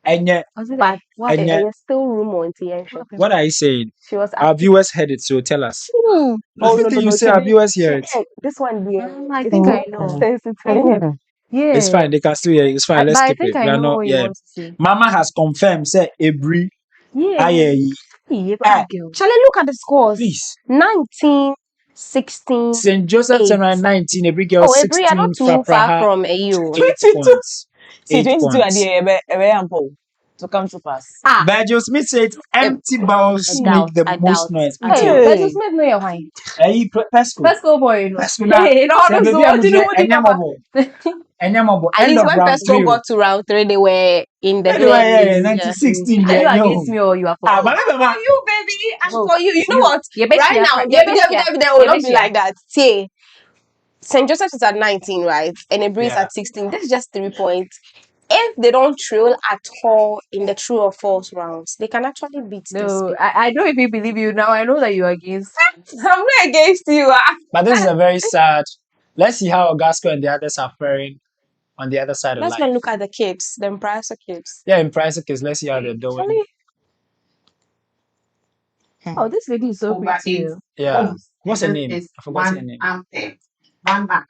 Speaker 1: And yet,
Speaker 2: But
Speaker 1: and yet,
Speaker 2: there's still room on TN.
Speaker 1: what are you saying?
Speaker 2: She was
Speaker 1: Our
Speaker 2: asking.
Speaker 1: viewers heard it, so tell us.
Speaker 2: Oh,
Speaker 1: Everything you say, our viewers hear it.
Speaker 2: This one,
Speaker 3: I think I know.
Speaker 2: sensitive.
Speaker 3: Yeah.
Speaker 1: It's fine. They can still hear it. It's fine. Let's
Speaker 3: But I
Speaker 1: skip
Speaker 3: think
Speaker 1: it.
Speaker 3: I
Speaker 1: We are
Speaker 3: know
Speaker 1: not.
Speaker 3: what you
Speaker 1: Yeah.
Speaker 3: want to say.
Speaker 1: Mama has confirmed. Say Aburi.
Speaker 3: Yeah.
Speaker 1: Aye.
Speaker 3: Yeah,
Speaker 1: Ah,
Speaker 3: girl.
Speaker 2: Shall I look at the scores?
Speaker 1: Please.
Speaker 2: 19, 16.
Speaker 1: St. Joseph's
Speaker 2: 8.
Speaker 1: 19. Every girl
Speaker 2: Oh, Aburi, you're
Speaker 1: 16.
Speaker 2: not too far
Speaker 1: Frafraha
Speaker 2: from AU.
Speaker 1: 8 points.
Speaker 4: See,
Speaker 1: 8
Speaker 4: 22 at
Speaker 1: points.
Speaker 4: the ample to come to pass.
Speaker 1: Virgil Smith said empty bowels make the most noise.
Speaker 3: Hey, but just make me a wine.
Speaker 1: Hey, Pesco.
Speaker 3: Let's go, boy.
Speaker 1: Pesco na.
Speaker 3: Hey, no,
Speaker 1: Say,
Speaker 3: no,
Speaker 1: baby,
Speaker 3: so
Speaker 1: I'm
Speaker 3: what you know
Speaker 1: there.
Speaker 3: what you
Speaker 1: Enyamabo.
Speaker 2: At
Speaker 1: End
Speaker 2: least
Speaker 1: of
Speaker 2: when
Speaker 1: round
Speaker 2: Pesco
Speaker 1: 3.
Speaker 2: got to round 3, they were in the
Speaker 1: Anyway, yeah,
Speaker 2: lead.
Speaker 1: 1916.
Speaker 3: Are you
Speaker 1: Yeah,
Speaker 3: against me or you are for me?
Speaker 1: Mama.
Speaker 2: You, baby, and
Speaker 3: Oh,
Speaker 2: for you. You know what?
Speaker 3: You bet
Speaker 2: Right
Speaker 3: you
Speaker 2: now,
Speaker 3: are-
Speaker 2: they will not be
Speaker 3: you
Speaker 2: like that. See, St. Joseph's is at 19, right? And Aburi is
Speaker 1: Yeah.
Speaker 2: at 16. This is just 3 points. If they don't trill at all in the true or false rounds, they can actually beat this.
Speaker 3: No, I don't even believe you now. I know that you are against.
Speaker 2: I'm not against you.
Speaker 1: But this is a very sad. Let's see how Ogasco and the others are faring on the other side of
Speaker 2: Let's
Speaker 1: life.
Speaker 2: not look at the kids, the Presec kids.
Speaker 1: Yeah, in Presec case, let's see how they're doing.
Speaker 2: Actually,
Speaker 3: Oh, this lady is so
Speaker 5: Over
Speaker 3: pretty.
Speaker 5: 8
Speaker 1: Yeah.
Speaker 5: ohms.
Speaker 1: What's her
Speaker 5: And
Speaker 1: name?
Speaker 5: this is
Speaker 1: I forgot her
Speaker 5: 1
Speaker 1: name.
Speaker 5: ampere. 1 mark.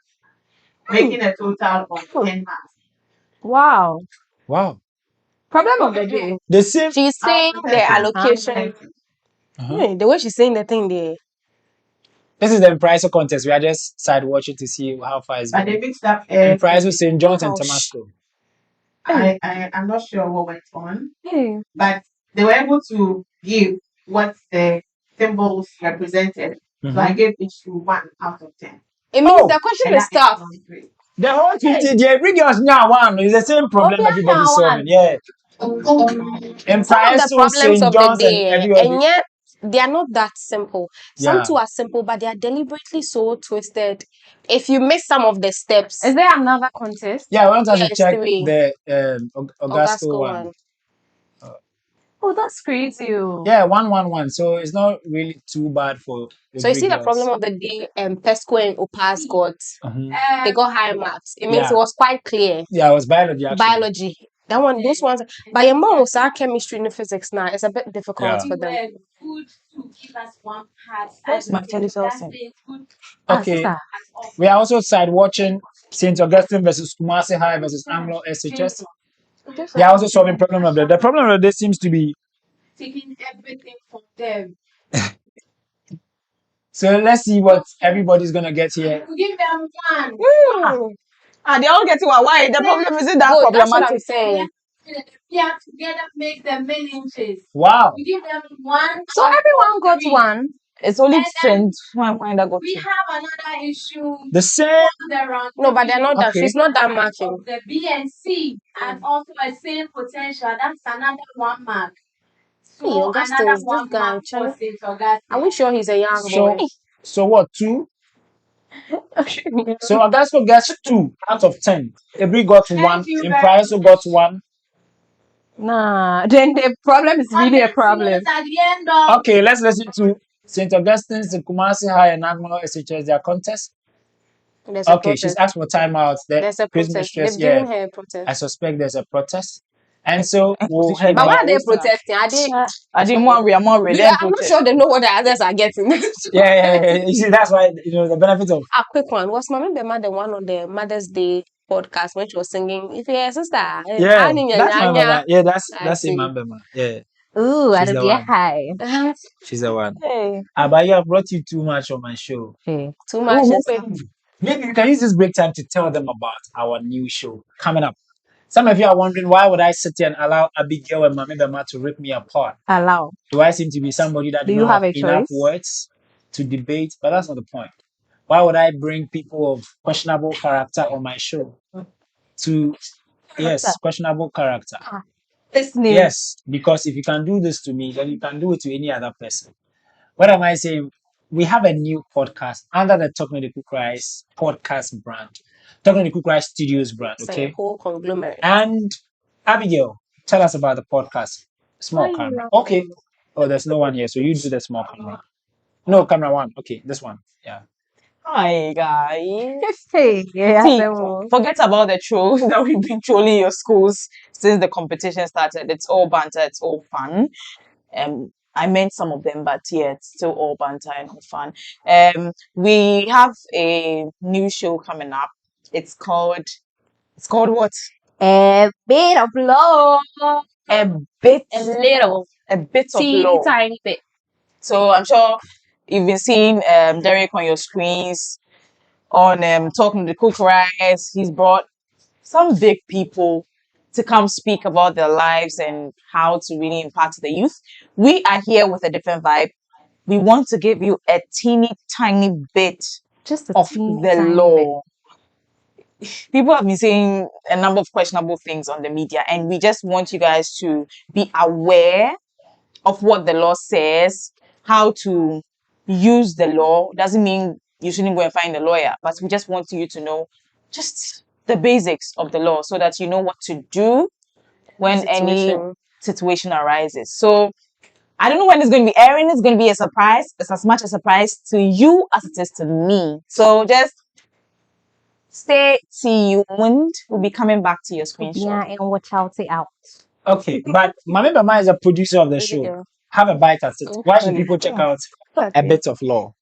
Speaker 5: Making a total of 10 marks.
Speaker 3: Wow.
Speaker 1: Wow.
Speaker 3: Problem of the day.
Speaker 1: The same.
Speaker 2: she's saying the allocation.
Speaker 1: Uh-huh.
Speaker 2: The way she's saying the thing there.
Speaker 1: This is the Impriso contest. We are just side watching to see how far it's
Speaker 5: But they
Speaker 1: going.
Speaker 5: mixed up
Speaker 1: Impriso, St. John's, and
Speaker 2: Oh,
Speaker 1: Tamasco.
Speaker 5: I'm not sure what went on,
Speaker 3: Hey.
Speaker 5: but they were able to give what the symbols represented. So I gave each to 1 out of 10.
Speaker 2: It means
Speaker 1: Oh,
Speaker 2: the question
Speaker 5: And
Speaker 2: is
Speaker 5: that
Speaker 2: tough.
Speaker 5: was great.
Speaker 1: The whole 50, the bring us now one. It's the same problem
Speaker 3: Okay,
Speaker 1: everybody's
Speaker 3: now
Speaker 1: solving. Yeah.
Speaker 2: Some of the
Speaker 1: Impriso,
Speaker 2: problems
Speaker 1: St.
Speaker 2: of the
Speaker 1: John's, and
Speaker 2: day,
Speaker 1: everybody.
Speaker 2: and yet they are not that simple. Some
Speaker 1: Yeah.
Speaker 2: too are simple, but they are deliberately so twisted. If you miss some of the steps,
Speaker 3: Is there another contest?
Speaker 1: Yeah, I want us to
Speaker 2: Yes,
Speaker 1: check
Speaker 2: 3.
Speaker 1: the Ogasco
Speaker 2: Ogasco
Speaker 1: one.
Speaker 2: one.
Speaker 3: Oh, that's crazy.
Speaker 1: Yeah, 1-1-1. So it's not really too bad for the
Speaker 2: So you
Speaker 1: big
Speaker 2: see the
Speaker 1: girls.
Speaker 2: problem of the day, Pesco and Opas got.
Speaker 1: Mhm.
Speaker 2: They got high marks. It means
Speaker 1: Yeah.
Speaker 2: it was quite clear.
Speaker 1: Yeah, it was biology actually.
Speaker 2: Biology. That one, those ones. But your mom was our chemistry and physics now. It's a bit difficult
Speaker 1: Yeah.
Speaker 2: for them.
Speaker 4: Where's my Telson?
Speaker 1: Okay.
Speaker 3: Sister.
Speaker 1: We are also side watching St. Augustine versus Kumasi High versus Anglo SHS. They are also solving problem of the problem of the day seems to be
Speaker 7: taking everything from them.
Speaker 1: so let's see what everybody's gonna get here.
Speaker 7: We give them one.
Speaker 4: They all get to a why. The problem isn't that
Speaker 2: Good, that's what I'm
Speaker 4: problematic.
Speaker 2: saying.
Speaker 7: Yeah, together make the main inches.
Speaker 1: Wow.
Speaker 7: We give them one.
Speaker 3: So everyone got one.
Speaker 4: It's only
Speaker 7: And then
Speaker 4: Saint when that got
Speaker 7: we
Speaker 4: you.
Speaker 7: have another issue.
Speaker 1: The same.
Speaker 2: No, but they're not that.
Speaker 1: Okay.
Speaker 2: She's not that matching.
Speaker 7: Of the B and C, and also a same potential. That's another 1 mark. So
Speaker 2: Hey, Augustus,
Speaker 7: another
Speaker 2: this
Speaker 7: 1
Speaker 2: guy,
Speaker 7: mark for
Speaker 2: Charlie.
Speaker 7: Saint Augustine.
Speaker 2: Are we sure he's a young
Speaker 1: So,
Speaker 2: boy?
Speaker 1: so what? 2. So Augusto gets 2 out of 10. Aburi got
Speaker 7: Thank
Speaker 1: 1.
Speaker 7: you
Speaker 1: In
Speaker 7: very
Speaker 1: Price got 1.
Speaker 3: Nah, then the problem is really a problem.
Speaker 7: At the end of
Speaker 1: Okay, let's listen to St. Augustine's, the Kumasi High and Agmo SHS, their contest.
Speaker 2: There's a
Speaker 1: Okay, she's
Speaker 2: protest.
Speaker 1: asked for timeout. The
Speaker 2: There's a
Speaker 1: prison
Speaker 2: protest.
Speaker 1: mistress,
Speaker 2: They've
Speaker 1: yeah.
Speaker 2: given her a protest.
Speaker 1: I suspect there's a protest. And so we'll
Speaker 4: Position
Speaker 1: head
Speaker 2: But why
Speaker 1: back.
Speaker 2: are they protesting? Are they?
Speaker 4: I didn't want we are more ready.
Speaker 2: I'm not sure they know what the others are getting.
Speaker 1: Yeah. You see, that's why, the benefit of.
Speaker 2: A quick one. Was Mama Bema the one on the Mother's Day podcast when she was singing? If you're a sister,
Speaker 1: Yeah, that's my mama. Yeah, that's
Speaker 2: see.
Speaker 1: Imambema. Yeah,
Speaker 3: Ooh, I
Speaker 1: she's
Speaker 3: don't
Speaker 1: the
Speaker 3: get
Speaker 1: one.
Speaker 3: high.
Speaker 1: She's the one.
Speaker 4: Hey.
Speaker 1: But you have brought you too much on my show.
Speaker 3: Hey.
Speaker 2: Too much.
Speaker 1: Oh,
Speaker 2: is-
Speaker 1: maybe you can use this break time to tell them about our new show coming up. Some of you are wondering, why would I sit here and allow Abigail and Mami Bema to rip me apart?
Speaker 3: Allow.
Speaker 1: Do I seem to be somebody that
Speaker 3: Do
Speaker 1: do
Speaker 3: you
Speaker 1: not
Speaker 3: have
Speaker 1: have
Speaker 3: a
Speaker 1: enough
Speaker 3: choice?
Speaker 1: words to debate? But that's not the point. Why would I bring people of questionable character on my show? Yes, questionable character.
Speaker 3: Listening.
Speaker 1: Yes, because if you can do this to me, then you can do it to any other person. What am I saying? We have a new podcast under the Talking the Cook Rice podcast brand, Talking the Cook Rice Studios brand.
Speaker 2: It's
Speaker 1: Okay,
Speaker 2: a whole conglomerate.
Speaker 1: and Abigail, tell us about the podcast. Small
Speaker 2: Why you
Speaker 1: camera.
Speaker 2: laughing?
Speaker 1: Okay. Oh, there's no one here, so you do the small camera. No, camera 1. Okay, this one. Yeah.
Speaker 4: Hi guys.
Speaker 3: Hey, yeah.
Speaker 4: See,
Speaker 3: so-
Speaker 4: forget about the trolls that we've been trolling your schools since the competition started. It's all banter, it's all fun. I meant some of them, but yeah, it's still all banter and all fun. We have a new show coming up. It's called what?
Speaker 3: A bit of love.
Speaker 4: A bit
Speaker 2: A little.
Speaker 4: of
Speaker 2: Teeny
Speaker 4: law.
Speaker 2: tiny bit.
Speaker 4: So I'm sure you've been seeing Derick on your screens on Talking to the Cook Rice. He's brought some big people to come speak about their lives and how to really impact the youth. We are here with a different vibe. We want to give you a teeny tiny bit
Speaker 3: Just a
Speaker 4: of
Speaker 3: teeny
Speaker 4: the
Speaker 3: tiny
Speaker 4: law. People have been saying a number of questionable things on the media, and we just want you guys to be aware of what the law says, how to use the law. Doesn't mean you shouldn't go and find a lawyer, but we just want you to know just the basics of the law so that you know what to do when any situation arises. So I don't know when it's going to be airing. It's going to be a surprise. It's as much a surprise to you as it is to me. So just stay tuned. We'll be coming back to your screen
Speaker 3: Yeah,
Speaker 4: shortly.
Speaker 3: and watch out it out.
Speaker 1: Okay, but Mami Bema is a producer of the show.
Speaker 2: Yeah.
Speaker 1: Have a bite at it. Why should people check out a bit of law?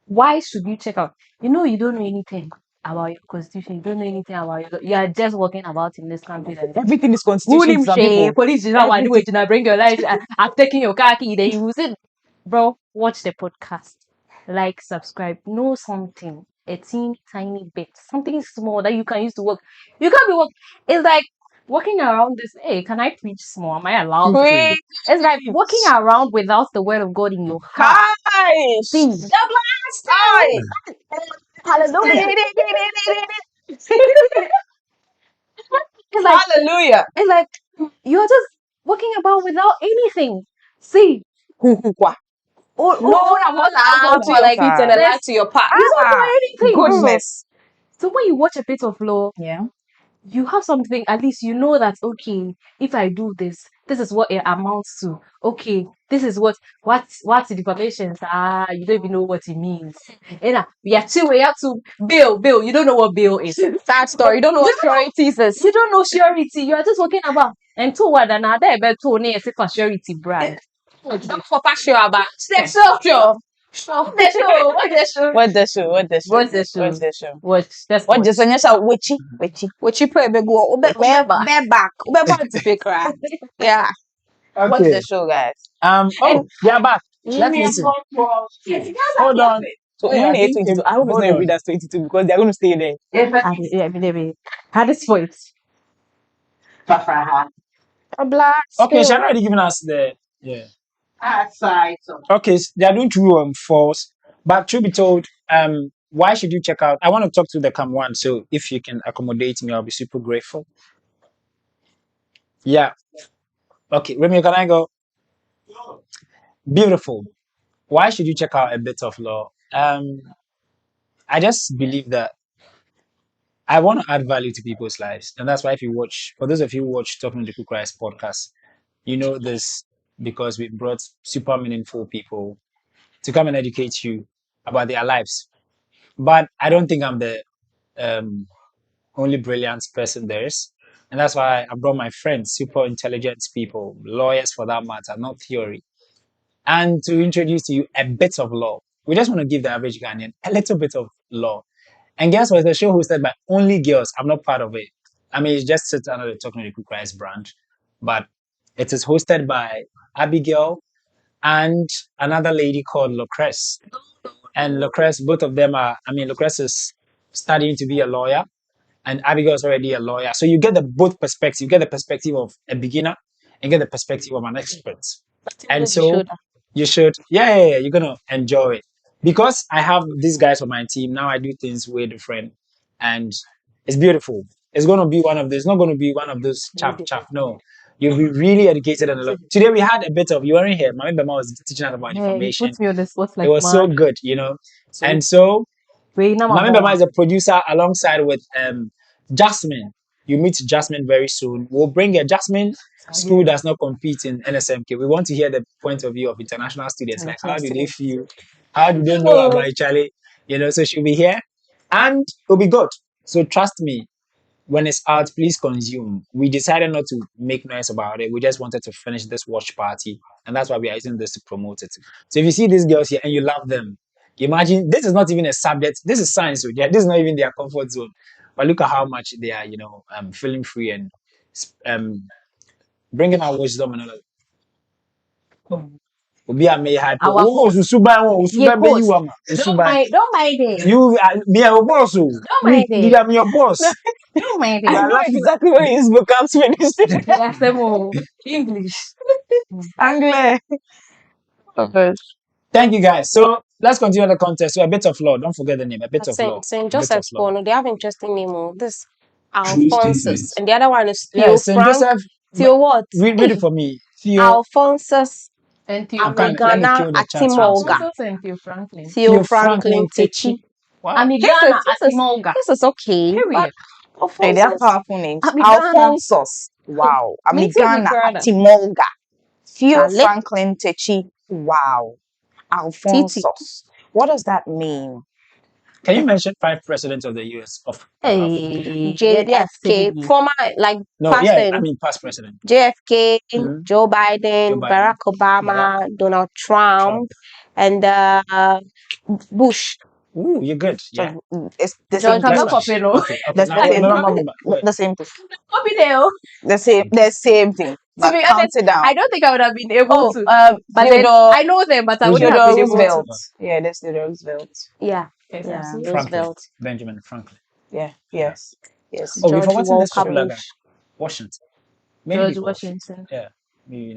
Speaker 3: Why should you check out? You know, you don't know anything about your constitution. You don't know anything about your. You are just walking about in this country. Like,
Speaker 4: Everything is
Speaker 3: who
Speaker 4: constitution
Speaker 3: him
Speaker 4: to some
Speaker 3: say
Speaker 4: people.
Speaker 3: police did not want to wait and bring your life. I'm taking your car key. Then you use it, bro. Watch the podcast. Like, subscribe. Know something. A teeny tiny bit. Something small that you can use to work. You can't be work. It's like walking around this. Hey, can I preach small? Am I allowed to?
Speaker 4: Preach.
Speaker 3: It's like walking around without the word of God in your heart.
Speaker 4: Hi.
Speaker 3: See,
Speaker 4: Hi.
Speaker 3: hallelujah. It's like
Speaker 4: Hallelujah.
Speaker 3: it's like you're just walking about without anything. See,
Speaker 4: Kwa.
Speaker 3: all I want
Speaker 2: Out to your
Speaker 3: like
Speaker 2: feet and a light to your path.
Speaker 3: you don't know anything.
Speaker 4: Goodness.
Speaker 3: So when you watch a bit of law,
Speaker 4: Yeah.
Speaker 3: you have something. At least you know that okay, if I do this, this is what it amounts to. Okay, this is what's the defamations. You don't even know what it means. And we have to bill. You don't know what bill is.
Speaker 2: Sad story. You don't know what surety is.
Speaker 3: You don't know surety. You are just walking about. And to what another better name for surety brand.
Speaker 2: Don't for sure about.
Speaker 3: Sure. What the show?
Speaker 4: What the show?
Speaker 3: What's the show?
Speaker 4: What's the show?
Speaker 3: That's
Speaker 4: What just on your show? Witchy.
Speaker 2: What you pray be go. Be back. Be back to fake cry. Yeah.
Speaker 4: What's the show, guys?
Speaker 1: We are back. Let's listen. Hold on.
Speaker 4: So
Speaker 1: Yeah,
Speaker 4: when
Speaker 1: I
Speaker 4: they're
Speaker 1: think
Speaker 4: 22, I hope it's
Speaker 1: hold
Speaker 4: not
Speaker 1: on.
Speaker 4: every that's 22 because they're going to stay there.
Speaker 3: Maybe. Had this voice.
Speaker 5: Frafraha.
Speaker 2: A black.
Speaker 1: Okay, she had already given us the
Speaker 5: Outside of
Speaker 1: Okay, they are doing true and false. But truth be told, why should you check out? I want to talk to the Cam one, so if you can accommodate me, I'll be super grateful. Yeah. Okay, Remy, can I go? Beautiful. Why should you check out a bit of law? I just believe that I want to add value to people's lives, and that's why if you watch, for those of you who watch Talking to the Christ podcast, you know this because we brought super meaningful people to come and educate you about their lives. But I don't think I'm the um, only brilliant person there is. And that's why I brought my friends, super intelligent people, lawyers for that matter, not theory, and to introduce to you a bit of law. We just want to give the average Ghanaian a little bit of law. And guess what? It's a show hosted by only girls. I'm not part of it. I mean, it just sits under the Talking to the Christ brand, but it is hosted by Abigail and another lady called Lucrece. And Lucrece, both of them are, I mean, Lucrece is studying to be a lawyer and Abigail is already a lawyer. So you get the both perspectives. You get the perspective of a beginner and get the perspective of an expert. And so you should, yeah, you're gonna enjoy it. Because I have these guys on my team, now I do things way different and it's beautiful. It's gonna be one of those, not gonna be one of those chaff. No. You'll be really educated and a lot. Today we had a bit of you weren't here. My member was teaching us about
Speaker 3: He
Speaker 1: information.
Speaker 3: puts me on the spot like
Speaker 1: It was so
Speaker 3: man.
Speaker 1: good, you know. And so
Speaker 3: Wait, now
Speaker 1: Mami
Speaker 3: I'm
Speaker 1: Bema is a producer alongside with Jasmine. You meet Jasmine very soon. We'll bring a Jasmine. School does not compete in NSMK. We want to hear the point of view of international students. Like, how do they feel? How do they know about Charlie? You know, so she'll be here and it'll be good. So trust me, when it's out, please consume. We decided not to make noise about it. We just wanted to finish this watch party. And that's why we are using this to promote it. So if you see these girls here and you love them, imagine this is not even a subject. This is science. This is not even their comfort zone. But look at how much they are, feeling free and bringing our wisdom and all that. Obi a me hype.
Speaker 3: Our
Speaker 1: Oh, susuban,
Speaker 3: Yeah,
Speaker 1: be
Speaker 3: boss.
Speaker 1: you ama.
Speaker 3: Don't mind it.
Speaker 1: You, me, your boss.
Speaker 3: Don't mind it.
Speaker 1: I'm your boss.
Speaker 3: Don't mind
Speaker 1: You
Speaker 3: it.
Speaker 1: are
Speaker 4: know
Speaker 1: laughing.
Speaker 4: exactly where his becomes finished.
Speaker 3: Yes, English.
Speaker 4: Anglais.
Speaker 1: Thank you, guys. So let's continue the contest. So a bit of law. Don't forget the name. A bit of law.
Speaker 2: St.
Speaker 1: A bit of
Speaker 2: Joseph's
Speaker 1: law.
Speaker 2: Corner. They have interesting name. This Alphonsus, and the other one is Theo
Speaker 1: Yes, St.
Speaker 2: Frank.
Speaker 1: Joseph.
Speaker 2: Theo what?
Speaker 1: Read it for me. Theo.
Speaker 2: Alphonsus
Speaker 3: And Theo
Speaker 1: I'm kind of, let me
Speaker 2: Amigana
Speaker 1: kill the chat.
Speaker 2: Atimolga.
Speaker 3: Also and Theo Franklin.
Speaker 2: Theo Franklin Techi.
Speaker 1: Wow.
Speaker 3: Amigana Atimolga.
Speaker 2: This is okay.
Speaker 3: Period.
Speaker 4: Hey, they are powerful names.
Speaker 2: Abigana.
Speaker 4: Alphonsus. Wow. Amigana
Speaker 3: brother.
Speaker 4: Atimolga. Theo
Speaker 2: Ale.
Speaker 4: Franklin Techi. Wow. Alphonsus. What does that mean?
Speaker 1: Can you mention 5 presidents of the US of
Speaker 3: Hey,
Speaker 2: JFK, former
Speaker 1: no,
Speaker 2: past
Speaker 1: yeah, I mean past president.
Speaker 2: JFK,
Speaker 1: Mhm.
Speaker 2: Joe Biden,
Speaker 1: Joe Biden,
Speaker 2: Barack Obama, Donald Trump, and Bush.
Speaker 1: Ooh, you're good. Yeah.
Speaker 4: It's the
Speaker 3: George
Speaker 4: same
Speaker 1: That's
Speaker 3: Kabako
Speaker 1: fine.
Speaker 3: Peno.
Speaker 1: Okay.
Speaker 4: That's
Speaker 1: Now,
Speaker 4: the same
Speaker 1: no,
Speaker 4: thing.
Speaker 1: Wait.
Speaker 4: The same thing.
Speaker 3: Copy there.
Speaker 4: The same thing. But
Speaker 3: be
Speaker 4: count
Speaker 3: honest,
Speaker 4: it down.
Speaker 3: I don't think I would have been able to. But then
Speaker 4: Theodore-
Speaker 3: I know them, but I wouldn't
Speaker 4: Theodore
Speaker 3: have been able to.
Speaker 4: Roosevelt. Yeah, that's Theodore Roosevelt.
Speaker 2: Yeah,
Speaker 3: Yes,
Speaker 2: yeah,
Speaker 3: absolutely.
Speaker 2: Roosevelt.
Speaker 1: Benjamin Franklin.
Speaker 4: Yeah. Yes. Yes.
Speaker 1: Oh, we've
Speaker 2: George
Speaker 1: forgotten this
Speaker 2: Walker
Speaker 1: popular guy.
Speaker 2: Bush.
Speaker 1: Washington. Many
Speaker 3: George
Speaker 1: people.
Speaker 3: Washington.
Speaker 1: Yeah. Me.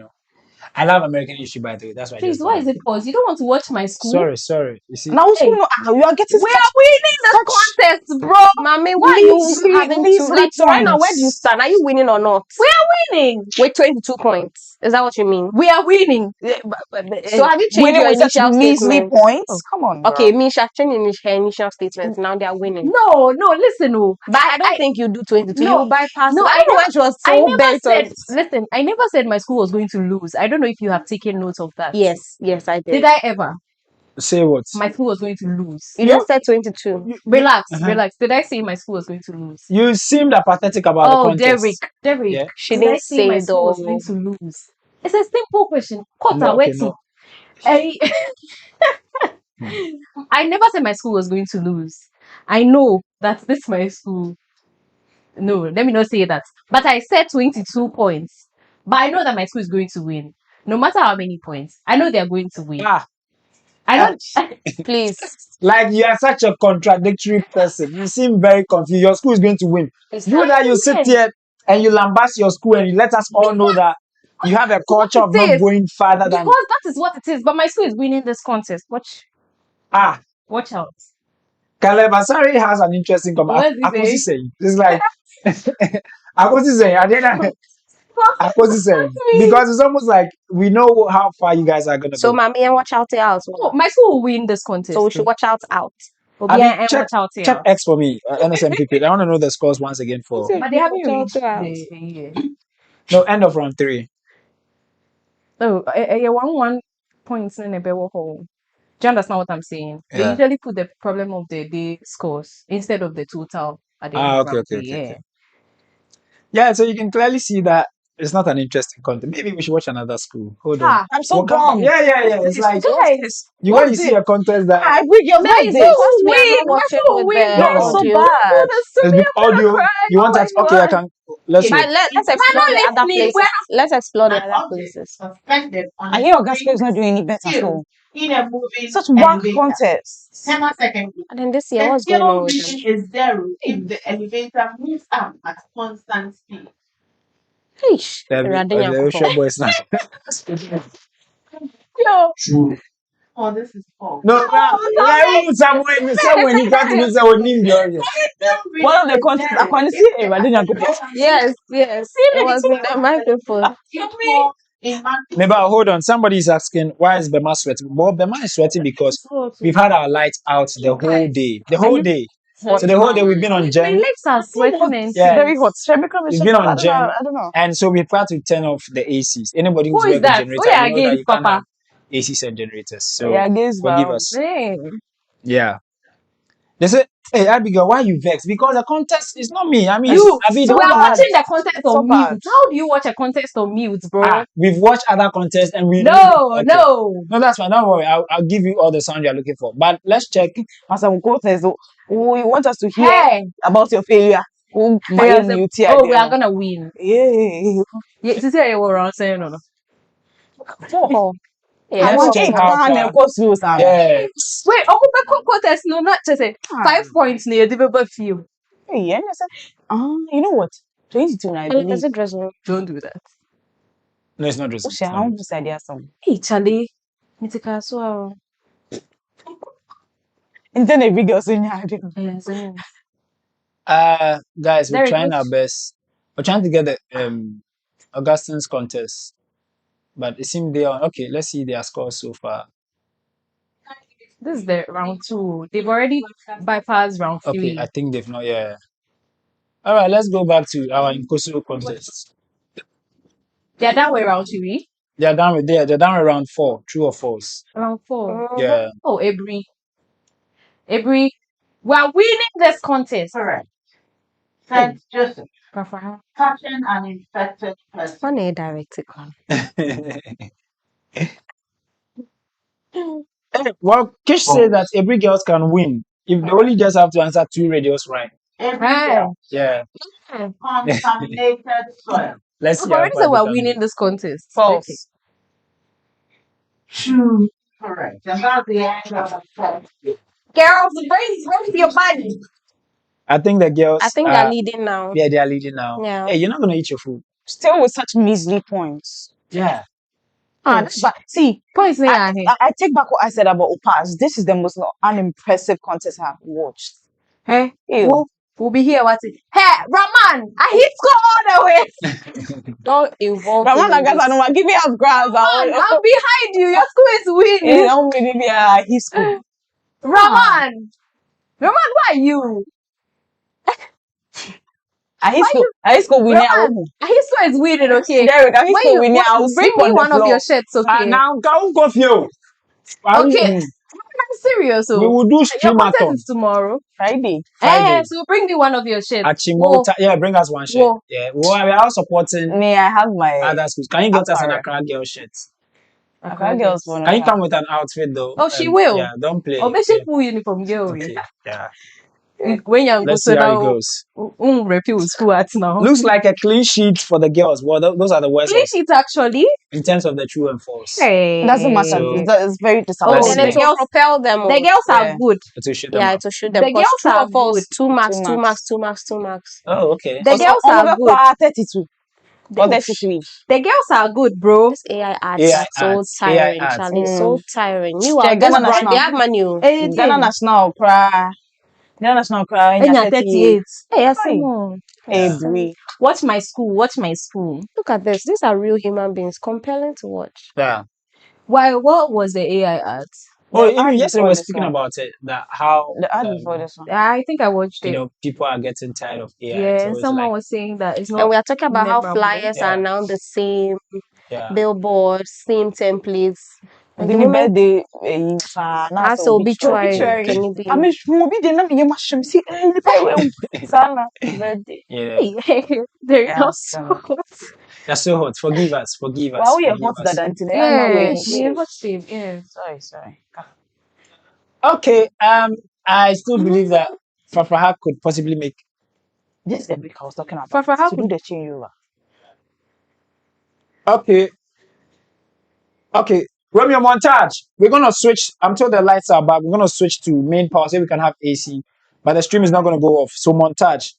Speaker 1: I love American history, by the way. That's why. I
Speaker 3: Please,
Speaker 1: just
Speaker 3: why is it pause? You don't want to watch my school?
Speaker 1: Sorry. You see.
Speaker 4: Now,
Speaker 3: Hey.
Speaker 4: you are getting
Speaker 3: We are winning the contest, bro.
Speaker 2: Mommy, why are you having
Speaker 4: measly
Speaker 2: to right now? Where do you
Speaker 4: points.
Speaker 2: stand? Are you winning or not?
Speaker 3: We are winning.
Speaker 2: With 22 points. Is that what you mean?
Speaker 3: We are winning.
Speaker 2: So have you changed
Speaker 4: Winning
Speaker 2: your
Speaker 4: with such
Speaker 2: initial
Speaker 4: measly
Speaker 2: statement?
Speaker 4: points. Come on.
Speaker 2: Okay,
Speaker 4: girl.
Speaker 2: Misha changed her initial statement. Now they are winning.
Speaker 3: No, listen,
Speaker 2: But I don't think you do 22.
Speaker 3: No,
Speaker 2: You bypass.
Speaker 3: no,
Speaker 2: it. I don't know why she was
Speaker 3: I
Speaker 2: so
Speaker 3: never
Speaker 2: bent
Speaker 3: said.
Speaker 2: on.
Speaker 3: Listen, I never said my school was going to lose. I don't know if you have taken note of that.
Speaker 2: Yes, I did.
Speaker 3: Did I ever?
Speaker 1: Say what?
Speaker 3: My school was going to lose.
Speaker 2: You just said 22.
Speaker 3: Relax.
Speaker 1: Uh-huh.
Speaker 3: Did I say my school was going to lose?
Speaker 1: You seemed apathetic about the contest.
Speaker 3: Derrick.
Speaker 1: Yeah.
Speaker 2: She
Speaker 3: Did I
Speaker 2: didn't
Speaker 3: say my
Speaker 2: say
Speaker 3: school was
Speaker 2: though.
Speaker 3: going to lose? It's a simple question. Kota
Speaker 1: No, okay,
Speaker 3: weti.
Speaker 1: no.
Speaker 3: I never said my school was going to lose. I know that this is my school. No, let me not say that. But I said 22 points. But I know that my school is going to win. No matter how many points. I know they're going to win. I don't.
Speaker 2: Please.
Speaker 1: Like you are such a contradictory person. You seem very confused. Your school is going to win. You that you sit here and you lambast your school and you let us all know that You have a culture of
Speaker 3: it
Speaker 1: not
Speaker 3: is.
Speaker 1: going farther than
Speaker 3: Because that is what it is. But my school is winning this contest. Watch out.
Speaker 1: Caleb Asari has an interesting comment.
Speaker 3: What is he
Speaker 1: Akosi
Speaker 3: saying?
Speaker 1: saying. It's like Akosi saying. I didn't Akosi saying. Because it's almost like we know how far you guys are gonna
Speaker 2: So,
Speaker 1: go.
Speaker 2: mommy, and watch out out.
Speaker 3: Oh, my school will win this contest.
Speaker 2: So we should watch out out.
Speaker 1: I mean,
Speaker 3: and
Speaker 1: check
Speaker 3: watch out
Speaker 1: check X for me, NSMPP. I want to know the scores once again for
Speaker 3: But they haven't
Speaker 2: Watch
Speaker 3: reached
Speaker 2: out.
Speaker 3: the
Speaker 1: end of round 3.
Speaker 3: Oh, 1 points in a bevel hole. Do you understand what I'm saying? They
Speaker 1: Yeah.
Speaker 3: usually put the problem of the day scores instead of the total at the end of round 3. Yeah.
Speaker 1: Yeah, so you can clearly see that it's not an interesting content. Maybe we should watch another school. Hold on.
Speaker 3: Ah,
Speaker 4: I'm so
Speaker 1: We'll come back.
Speaker 4: bummed.
Speaker 1: Yeah. It's like
Speaker 3: guys,
Speaker 1: you when you see a contest that
Speaker 4: Aburi girls, what's
Speaker 3: guys,
Speaker 4: this?
Speaker 2: Because we are
Speaker 3: win.
Speaker 2: not watching with the
Speaker 1: No.
Speaker 4: That's so
Speaker 2: audio.
Speaker 4: bad.
Speaker 1: there's big audio. You want that? Okay, I can. Let's
Speaker 2: But
Speaker 1: wait.
Speaker 2: let's explore the other
Speaker 3: listening.
Speaker 2: places. Let's explore the
Speaker 5: An
Speaker 2: other
Speaker 5: object
Speaker 2: places.
Speaker 5: suspended on
Speaker 4: I
Speaker 5: a
Speaker 4: hear Gasper is
Speaker 5: string
Speaker 4: not doing any better at
Speaker 5: still
Speaker 4: all.
Speaker 5: in a moving
Speaker 4: Such whack
Speaker 5: elevator.
Speaker 4: contests.
Speaker 5: 10-second.
Speaker 2: And then this year,
Speaker 5: The
Speaker 2: what's going
Speaker 5: skill
Speaker 2: on with them?
Speaker 5: reading is 0 if the elevator moves up at constant speed.
Speaker 2: Eish,
Speaker 1: The
Speaker 2: Radin
Speaker 1: Ocean
Speaker 2: Yankofo.
Speaker 1: boys now.
Speaker 5: True. Oh, this is false.
Speaker 1: No, someone you got to be someone named you.
Speaker 4: One of the contests, I can't see it.
Speaker 2: Yes. It was in the microphone.
Speaker 1: Maybe hold on. Somebody is asking why is Bema sweating? Well, Bema is sweating because we've had our lights out the whole day. The whole day. So the whole day we've been on
Speaker 3: My
Speaker 1: gen.
Speaker 3: legs are sweating and
Speaker 1: Yeah.
Speaker 4: Very hot. Shemika
Speaker 1: We've been on gen.
Speaker 4: I don't know.
Speaker 1: And so we've had to turn off the ACs. Anybody who's
Speaker 3: Who is
Speaker 1: working
Speaker 3: that?
Speaker 1: generator,
Speaker 3: Who are
Speaker 1: you know that
Speaker 3: against
Speaker 1: you can't
Speaker 3: Papa?
Speaker 1: have ACs and generators. So
Speaker 4: Yeah, against
Speaker 1: forgive
Speaker 4: Val.
Speaker 1: us.
Speaker 3: Hey.
Speaker 1: Yeah. They say, hey Abigail, why you vexed? Because the contest is not me. I mean,
Speaker 3: You,
Speaker 1: I mean,
Speaker 3: we are
Speaker 4: bad.
Speaker 3: watching the contest
Speaker 4: So
Speaker 3: on
Speaker 4: bad.
Speaker 3: mute. How do you watch a contest on mute, bro?
Speaker 1: we've watched other contests and we
Speaker 3: No,
Speaker 1: okay.
Speaker 3: no.
Speaker 1: No, that's fine. Don't worry. I'll give you all the sound you're looking for. But let's check.
Speaker 4: As a contest, you want us to hear
Speaker 3: Hey.
Speaker 4: about your failure. Oh,
Speaker 3: We are gonna win.
Speaker 4: Yeah.
Speaker 3: Yeah, this is what you were saying, no.
Speaker 2: Oh. Yeah,
Speaker 1: Let's
Speaker 2: that's
Speaker 1: check
Speaker 2: okay.
Speaker 1: how far. Yeah.
Speaker 3: Wait, contest, no, not just say 5 points near the paper few.
Speaker 4: Hey, yeah, you know what? 22, I believe.
Speaker 2: Is it dressing?
Speaker 3: Don't do that.
Speaker 1: No, it's not dressing.
Speaker 4: Oshia, how much is there some?
Speaker 3: Hey, Charlie. Mitika, so.
Speaker 4: And then every girl's in here.
Speaker 1: Guys, we're
Speaker 3: Derick,
Speaker 1: trying our
Speaker 3: which-
Speaker 1: best. We're trying to get the Augustine's contest. But it seemed they are okay. Let's see their scores so far.
Speaker 3: This is the round 2. They've already bypassed round 3.
Speaker 1: Okay, I think they've not. Yeah. All right, let's go back to our Nkosu contest.
Speaker 3: They're that way round 3.
Speaker 1: They're done with they're done with round 4, true or false.
Speaker 3: Round 4.
Speaker 1: Yeah.
Speaker 3: Oh, Aburi. We are winning this contest.
Speaker 5: Correct. Said Joseph,
Speaker 3: Frafraha.
Speaker 5: touching an infected person.
Speaker 2: Funny directed.
Speaker 1: Well, Kish said that every girls can win if they only just have to answer 2 radios right.
Speaker 5: Every
Speaker 3: Hey.
Speaker 5: girl,
Speaker 1: Yeah.
Speaker 5: contaminated soil.
Speaker 1: Let's see.
Speaker 3: We've already
Speaker 1: how
Speaker 3: said
Speaker 1: far
Speaker 3: we're
Speaker 1: they can
Speaker 3: winning
Speaker 1: go.
Speaker 3: this contest.
Speaker 4: False.
Speaker 5: True. Correct. And that's the end of the first.
Speaker 3: Girls, raise your body.
Speaker 1: I think the girls.
Speaker 2: I think they're leading now.
Speaker 1: Yeah, they are leading now.
Speaker 2: Yeah.
Speaker 1: Hey, you're not gonna eat your food.
Speaker 4: Still with such measly points.
Speaker 1: Yeah.
Speaker 4: But see,
Speaker 3: Points in
Speaker 4: I,
Speaker 3: here.
Speaker 4: I take back what I said about Upas. This is the most unimpressive contest I've watched.
Speaker 3: Hey,
Speaker 4: Ew.
Speaker 3: we'll be here watching. Hey, Raman, I hit score all the way.
Speaker 2: Don't involve
Speaker 4: But
Speaker 2: him
Speaker 4: man,
Speaker 2: in
Speaker 4: guys, I
Speaker 2: this.
Speaker 4: don't give me up grass.
Speaker 3: Man, I'm behind you. Your school is winning.
Speaker 4: Don't believe me. He's cool.
Speaker 3: Raman, who are you?
Speaker 4: I used to win
Speaker 3: Raman, his school is winning, okay?
Speaker 4: Derek, I used to win. I will
Speaker 3: Bring
Speaker 4: sleep
Speaker 3: me
Speaker 4: on the
Speaker 3: one of
Speaker 4: floor.
Speaker 3: your shirts, okay?
Speaker 1: Now go off you.
Speaker 3: Okay. I'm serious,
Speaker 1: We
Speaker 3: so
Speaker 1: will do
Speaker 3: your
Speaker 1: stream
Speaker 3: contest
Speaker 1: marathon.
Speaker 3: is tomorrow.
Speaker 4: Friday.
Speaker 3: So bring me one of your shirts.
Speaker 1: Achimota. Yeah, bring us one shirt.
Speaker 3: Whoa.
Speaker 1: Yeah. Well, we are all supporting
Speaker 4: May I have my
Speaker 1: other schools. Can you get us an
Speaker 4: Apparel.
Speaker 1: Accra girl shirt?
Speaker 4: Accra girls one?
Speaker 1: Can you come with an outfit though?
Speaker 3: Oh, she will.
Speaker 1: Yeah, don't play.
Speaker 3: Oh, but she full uniform, girl.
Speaker 1: Okay. Yeah.
Speaker 3: When you're
Speaker 1: Let's see how it goes.
Speaker 3: repeal school at now.
Speaker 1: Looks like a clean sheet for the girls. Well, those are the worst
Speaker 3: Clean
Speaker 1: ones
Speaker 3: sheet actually.
Speaker 1: in terms of the true and false.
Speaker 3: Hey.
Speaker 4: Doesn't matter.
Speaker 1: So-
Speaker 4: It's very
Speaker 1: Let's
Speaker 4: disappointing.
Speaker 2: And it
Speaker 1: see.
Speaker 2: will propel them.
Speaker 3: The girls
Speaker 4: Yeah.
Speaker 3: are good.
Speaker 1: It will shoot them
Speaker 2: Yeah,
Speaker 1: up.
Speaker 2: it will shoot them.
Speaker 3: The
Speaker 2: Because
Speaker 3: girls
Speaker 2: true
Speaker 3: are
Speaker 2: or false,
Speaker 3: good.
Speaker 2: 2 marks,
Speaker 4: 2
Speaker 2: 2
Speaker 4: marks.
Speaker 2: marks, 2 marks, 2 marks.
Speaker 1: Oh, okay.
Speaker 3: The girls are good.
Speaker 4: 32. Audacity.
Speaker 3: The girls are good, bro.
Speaker 2: This AI ads
Speaker 1: AI
Speaker 2: are so
Speaker 1: ads,
Speaker 2: tiring,
Speaker 1: AI ads.
Speaker 2: Charlie. It's so tiring. Meanwhile,
Speaker 4: Yeah,
Speaker 2: this
Speaker 4: Ghana
Speaker 2: brand, they
Speaker 4: National.
Speaker 2: have money.
Speaker 4: Ghana National cry. Ghana National cry.
Speaker 3: And you're 38. Hey, I say
Speaker 4: Aye.
Speaker 3: more.
Speaker 4: Aburi.
Speaker 3: Watch my school. Watch my school.
Speaker 2: Look at this. These are real human beings. Compelling to watch.
Speaker 1: Yeah.
Speaker 3: Why? What was the AI ads?
Speaker 1: Oh,
Speaker 4: The ad
Speaker 1: even yesterday
Speaker 4: before
Speaker 1: we were
Speaker 4: this
Speaker 1: speaking
Speaker 4: one.
Speaker 1: about it. That how
Speaker 4: The ad before this one.
Speaker 3: I think I watched
Speaker 1: you
Speaker 3: it.
Speaker 1: know people are getting tired of AI.
Speaker 3: Yeah,
Speaker 1: It's
Speaker 3: and
Speaker 1: always
Speaker 3: someone
Speaker 1: like
Speaker 3: was saying that it's
Speaker 2: And
Speaker 3: not
Speaker 2: we are talking about how
Speaker 3: memorable.
Speaker 2: flyers are
Speaker 1: Yeah.
Speaker 2: now the same
Speaker 1: yeah.
Speaker 2: billboards, same templates.
Speaker 4: And
Speaker 2: The
Speaker 4: give me
Speaker 2: moment
Speaker 4: birthday.
Speaker 2: as obituary, can you be?
Speaker 4: I mean, be the name you must see. Sana birthday.
Speaker 1: Yeah.
Speaker 3: They're
Speaker 4: Yeah,
Speaker 3: not so
Speaker 4: so-
Speaker 3: hot.
Speaker 1: They're so hot. Forgive us. Forgive us.
Speaker 4: Wow, we are
Speaker 1: forgive
Speaker 4: hot
Speaker 1: us.
Speaker 4: that until
Speaker 3: Yeah, we watched it. Yeah.
Speaker 4: Sorry.
Speaker 1: Okay. I still believe that Frafraha could possibly make.
Speaker 4: This is the week I was talking about.
Speaker 3: Frafraha
Speaker 4: To do the changeover.
Speaker 1: Okay. Okay. Romeo montage. We're gonna switch. I'm told the lights are back. We're gonna switch to main power so we can have AC. But the stream is not gonna go off. So montage.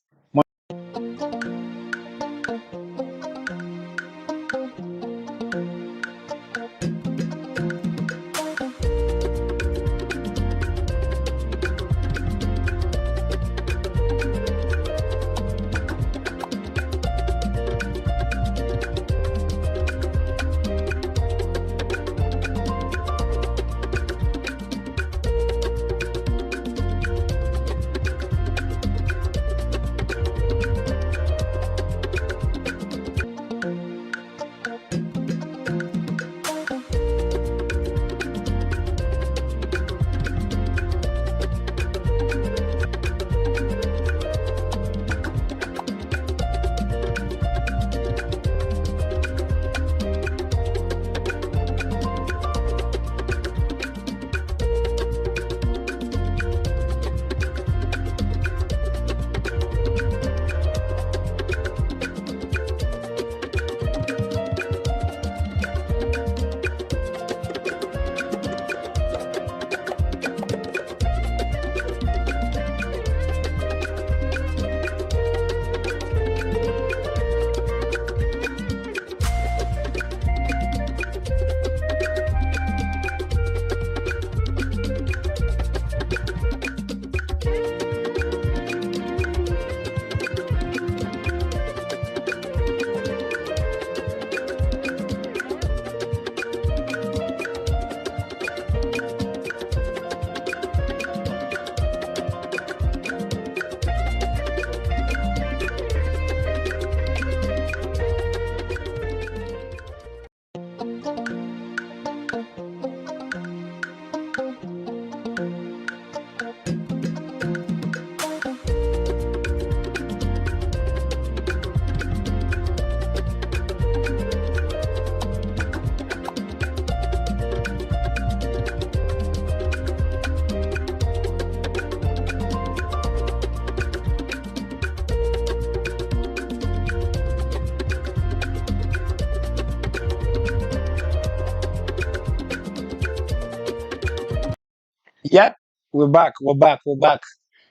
Speaker 1: Yep, we're back. We're back. We're back.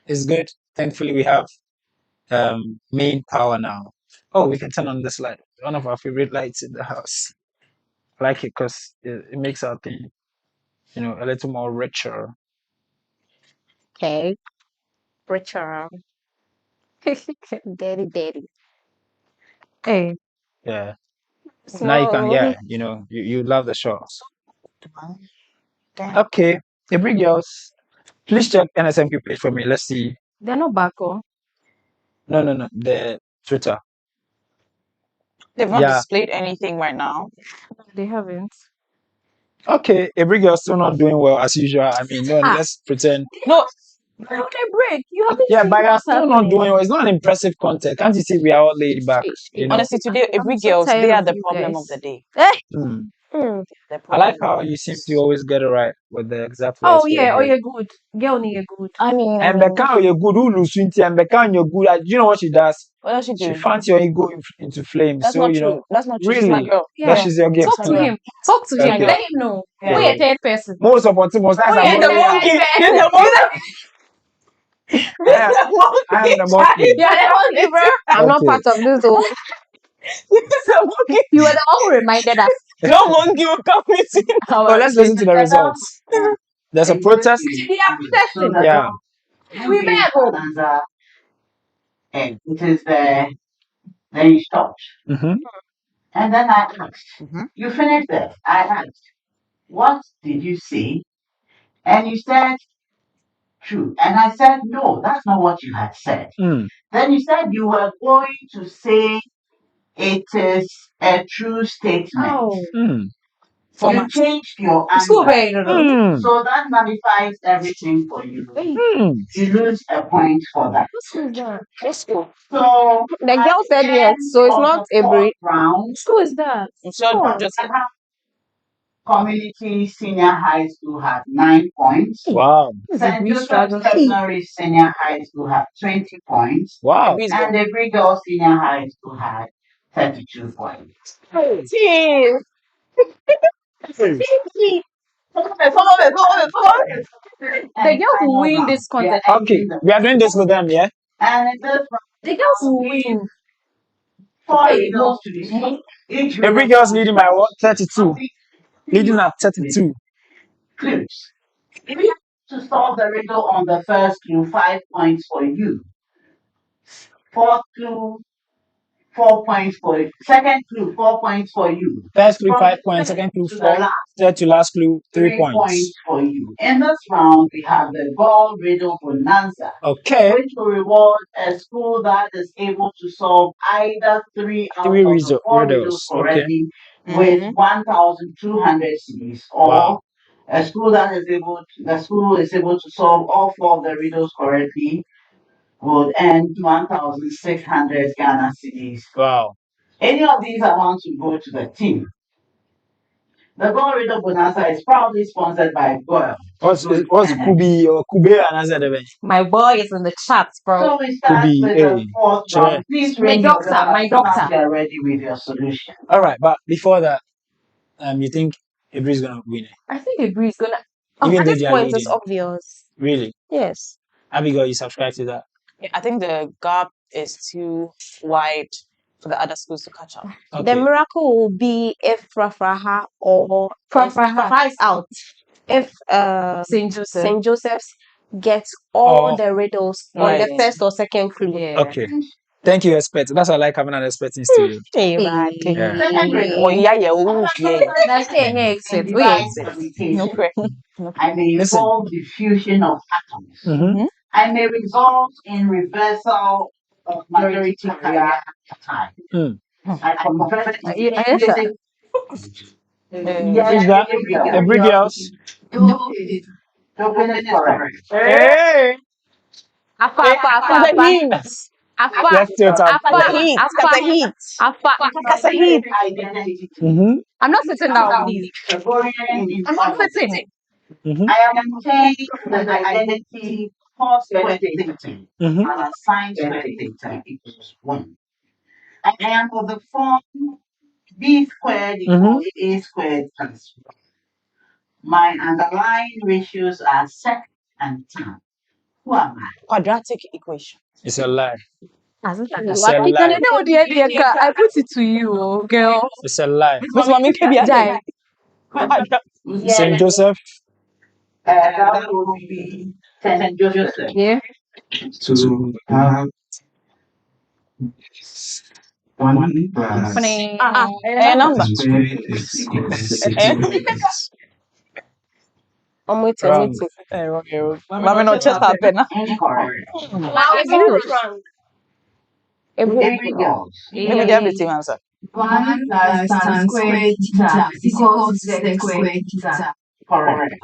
Speaker 1: It's good. Thankfully, we have main power now. Oh, we can turn on this light. One of our favorite lights in the house. I like it because it makes our thing, a little more richer.
Speaker 2: Okay. Richer. Daddy.
Speaker 3: Hey,
Speaker 1: Yeah. Now you can,
Speaker 2: Small.
Speaker 1: yeah, you love the shows.
Speaker 4: Damn.
Speaker 1: Okay, every girls, please check NSMQ page for me. Let's see.
Speaker 3: they're not back on.
Speaker 1: No, the Twitter.
Speaker 4: They've not
Speaker 1: Yeah.
Speaker 4: displayed anything right now.
Speaker 3: They haven't.
Speaker 1: Okay, every girl's still not doing well as usual. I mean, no, let's pretend.
Speaker 4: No,
Speaker 3: They're on a break. You haven't
Speaker 1: Yeah,
Speaker 3: seen
Speaker 1: but you're
Speaker 3: what's
Speaker 1: still not
Speaker 3: happening.
Speaker 1: doing well. It's not an impressive content. Can't you see we are all laid back?
Speaker 4: honestly, today every
Speaker 3: so
Speaker 4: girls
Speaker 3: tired
Speaker 4: they are
Speaker 3: of
Speaker 4: the
Speaker 3: you
Speaker 4: problem
Speaker 3: guys.
Speaker 4: of the day.
Speaker 1: Hmm.
Speaker 2: Mm.
Speaker 4: The
Speaker 1: I like
Speaker 4: problem
Speaker 1: how
Speaker 4: of
Speaker 1: you
Speaker 4: the
Speaker 1: seem
Speaker 4: day.
Speaker 1: to always get it right with the exact
Speaker 3: Oh
Speaker 1: words.
Speaker 3: yeah, oh you're good. Girl, you're good.
Speaker 4: I mean,
Speaker 1: And Becca, you're good. Who lose and Becca, you're good. Do you know what she does?
Speaker 4: what does she
Speaker 1: She
Speaker 4: do?
Speaker 1: fans your ego into flames.
Speaker 4: That's
Speaker 1: So
Speaker 4: not true. That's not true. She's my
Speaker 1: really,
Speaker 4: girl.
Speaker 1: that
Speaker 3: Yeah.
Speaker 1: she's your gift.
Speaker 3: Talk to him. Talk to him.
Speaker 1: Okay.
Speaker 3: Let him know.
Speaker 4: Yeah.
Speaker 3: Who a third person?
Speaker 1: Most of us, most times,
Speaker 3: Oh, yeah,
Speaker 1: I'm
Speaker 3: the
Speaker 1: the
Speaker 3: monkey.
Speaker 1: monkey. I am the monkey.
Speaker 3: Yeah, that one, bro.
Speaker 2: I'm not
Speaker 1: Okay.
Speaker 2: part of this. Oh.
Speaker 3: You were the one who reminded us.
Speaker 4: No monkey will come missing.
Speaker 1: Oh, let's listen to the results. There's a protest.
Speaker 3: We are protesting.
Speaker 1: Yeah.
Speaker 3: We better go.
Speaker 5: And it is there. Then you stopped.
Speaker 1: Mm-hmm.
Speaker 5: And then I asked,
Speaker 4: Mhm.
Speaker 5: you finished there. I asked, what did you see? And you said, true. And I said, no, that's not what you had said.
Speaker 1: Mm.
Speaker 5: Then you said you were going to say it is a true statement.
Speaker 1: Mm.
Speaker 5: You changed your
Speaker 3: So
Speaker 5: answer.
Speaker 1: Mm.
Speaker 5: So that nullifies everything for you.
Speaker 1: Mm.
Speaker 5: You lose a point for that. So
Speaker 2: The
Speaker 5: at
Speaker 2: girl said
Speaker 5: the
Speaker 2: yes,
Speaker 5: end
Speaker 2: so it's
Speaker 5: of
Speaker 2: not
Speaker 5: the
Speaker 2: Aburi.
Speaker 5: fourth round,
Speaker 3: Who is that?
Speaker 4: So just
Speaker 5: Frafraha Community Senior High School had 9 points.
Speaker 1: Wow.
Speaker 5: St. Joseph's Seminary Senior High School had 20 points.
Speaker 1: Wow.
Speaker 5: And the Brig Girls Senior High School had 32 points.
Speaker 4: Jeez.
Speaker 3: The girls will win this contest.
Speaker 1: Okay, we are doing this with them, yeah?
Speaker 5: And in this
Speaker 3: The girls will win.
Speaker 5: 4 riddles to be solved. Each
Speaker 1: Every
Speaker 5: riddle
Speaker 1: girl's leading by what? 32. Leading at 32.
Speaker 5: clues. If you have to solve the riddle on the first clue, 5 points for you. Fourth clue, 4 points for you. Second clue, 4 points for you.
Speaker 1: First clue,
Speaker 5: From
Speaker 1: 5 points.
Speaker 5: second
Speaker 1: Second clue,
Speaker 5: to the
Speaker 1: 4.
Speaker 5: last,
Speaker 1: Third to last clue, 3
Speaker 5: 3
Speaker 1: points.
Speaker 5: points for you. In this round, we have the Ball Riddle Bonanza,
Speaker 1: Okay.
Speaker 5: which will reward a school that is able to solve either 3 out of the 4 riddles
Speaker 1: riddles. Okay.
Speaker 5: correctly with 1,200 cedis, or
Speaker 1: Wow.
Speaker 5: a school that is able to, the school is able to solve all 4 of the riddles correctly would earn 1,600 Ghana cedis.
Speaker 1: Wow.
Speaker 5: Any of these amounts will go to the team. The Gold Riddle Bonanza is proudly sponsored by Goyle.
Speaker 1: What's Kubi or Kube and another?
Speaker 3: My boy is in the chat, bro.
Speaker 5: So we start
Speaker 1: Kubi,
Speaker 5: with
Speaker 1: hey,
Speaker 5: the fourth
Speaker 1: sure.
Speaker 5: round. Please
Speaker 3: My
Speaker 5: ring your
Speaker 3: doctor,
Speaker 5: bell
Speaker 3: my
Speaker 5: as soon as
Speaker 3: doctor.
Speaker 5: you are ready with your solution.
Speaker 1: All right, but before that, you think Aburi is gonna win it?
Speaker 3: I think Aburi is gonna.
Speaker 1: Even
Speaker 2: At
Speaker 1: though
Speaker 2: this
Speaker 1: they are
Speaker 2: point, it's
Speaker 1: leading.
Speaker 2: obvious.
Speaker 1: Really?
Speaker 2: Yes.
Speaker 1: Abigail, you subscribe to that?
Speaker 4: Yeah, I think the gap is too wide for the other schools to catch up.
Speaker 2: The
Speaker 1: Okay.
Speaker 2: miracle will be if Frafraha or
Speaker 3: Frafraha
Speaker 2: is out. If
Speaker 3: St. Joseph.
Speaker 2: St. Joseph's gets all
Speaker 1: Oh.
Speaker 2: the riddles on
Speaker 4: Right.
Speaker 2: the first or second clue.
Speaker 3: Yeah.
Speaker 1: Okay. Thank you, expert. That's why I like having an expert in studio. Yeah.
Speaker 5: Second riddle.
Speaker 4: Oh, yeah, yeah, oh, yeah.
Speaker 3: That's the expert. We
Speaker 5: Divine
Speaker 3: expert.
Speaker 5: communication.
Speaker 4: No prayer.
Speaker 5: I may
Speaker 1: Listen.
Speaker 5: involve the fusion of atoms.
Speaker 1: Mm-hmm.
Speaker 5: I may result in reversal of majority carrier time.
Speaker 1: Mm.
Speaker 5: I convert
Speaker 3: Yes, sir.
Speaker 1: Who's that? Aburi girls.
Speaker 5: Open it correct.
Speaker 1: Hey! Let's tilt up.
Speaker 5: Identity.
Speaker 1: Mm-hmm.
Speaker 3: I'm not sitting down, please.
Speaker 5: Gregorian in
Speaker 3: I'm not sitting.
Speaker 1: Mm-hmm.
Speaker 5: I am obtained the identity for square thinking.
Speaker 1: Mm-hmm.
Speaker 5: And assign square theta equals 1. I am of the form b squared equals a squared plus 1. My underlying ratios are sec and tan. Who am I?
Speaker 4: Quadratic equation.
Speaker 1: It's a lie.
Speaker 3: It's
Speaker 1: It's a lie.
Speaker 3: I put it to you, oh, girl.
Speaker 1: It's a lie.
Speaker 4: Miss Mami Kebia.
Speaker 3: Jai.
Speaker 1: St. Joseph.
Speaker 5: That would be St. Joseph.
Speaker 3: Yeah.
Speaker 8: To have 1 plus
Speaker 4: A number.
Speaker 8: squared is equal to 6.
Speaker 2: I'm waiting.
Speaker 1: Wrong.
Speaker 4: Mami, no, just happen.
Speaker 5: Incorrect.
Speaker 2: Every
Speaker 5: girls.
Speaker 4: Maybe get the team answer.
Speaker 7: 1 plus tan squared theta is equal to sec squared theta.
Speaker 5: Correct.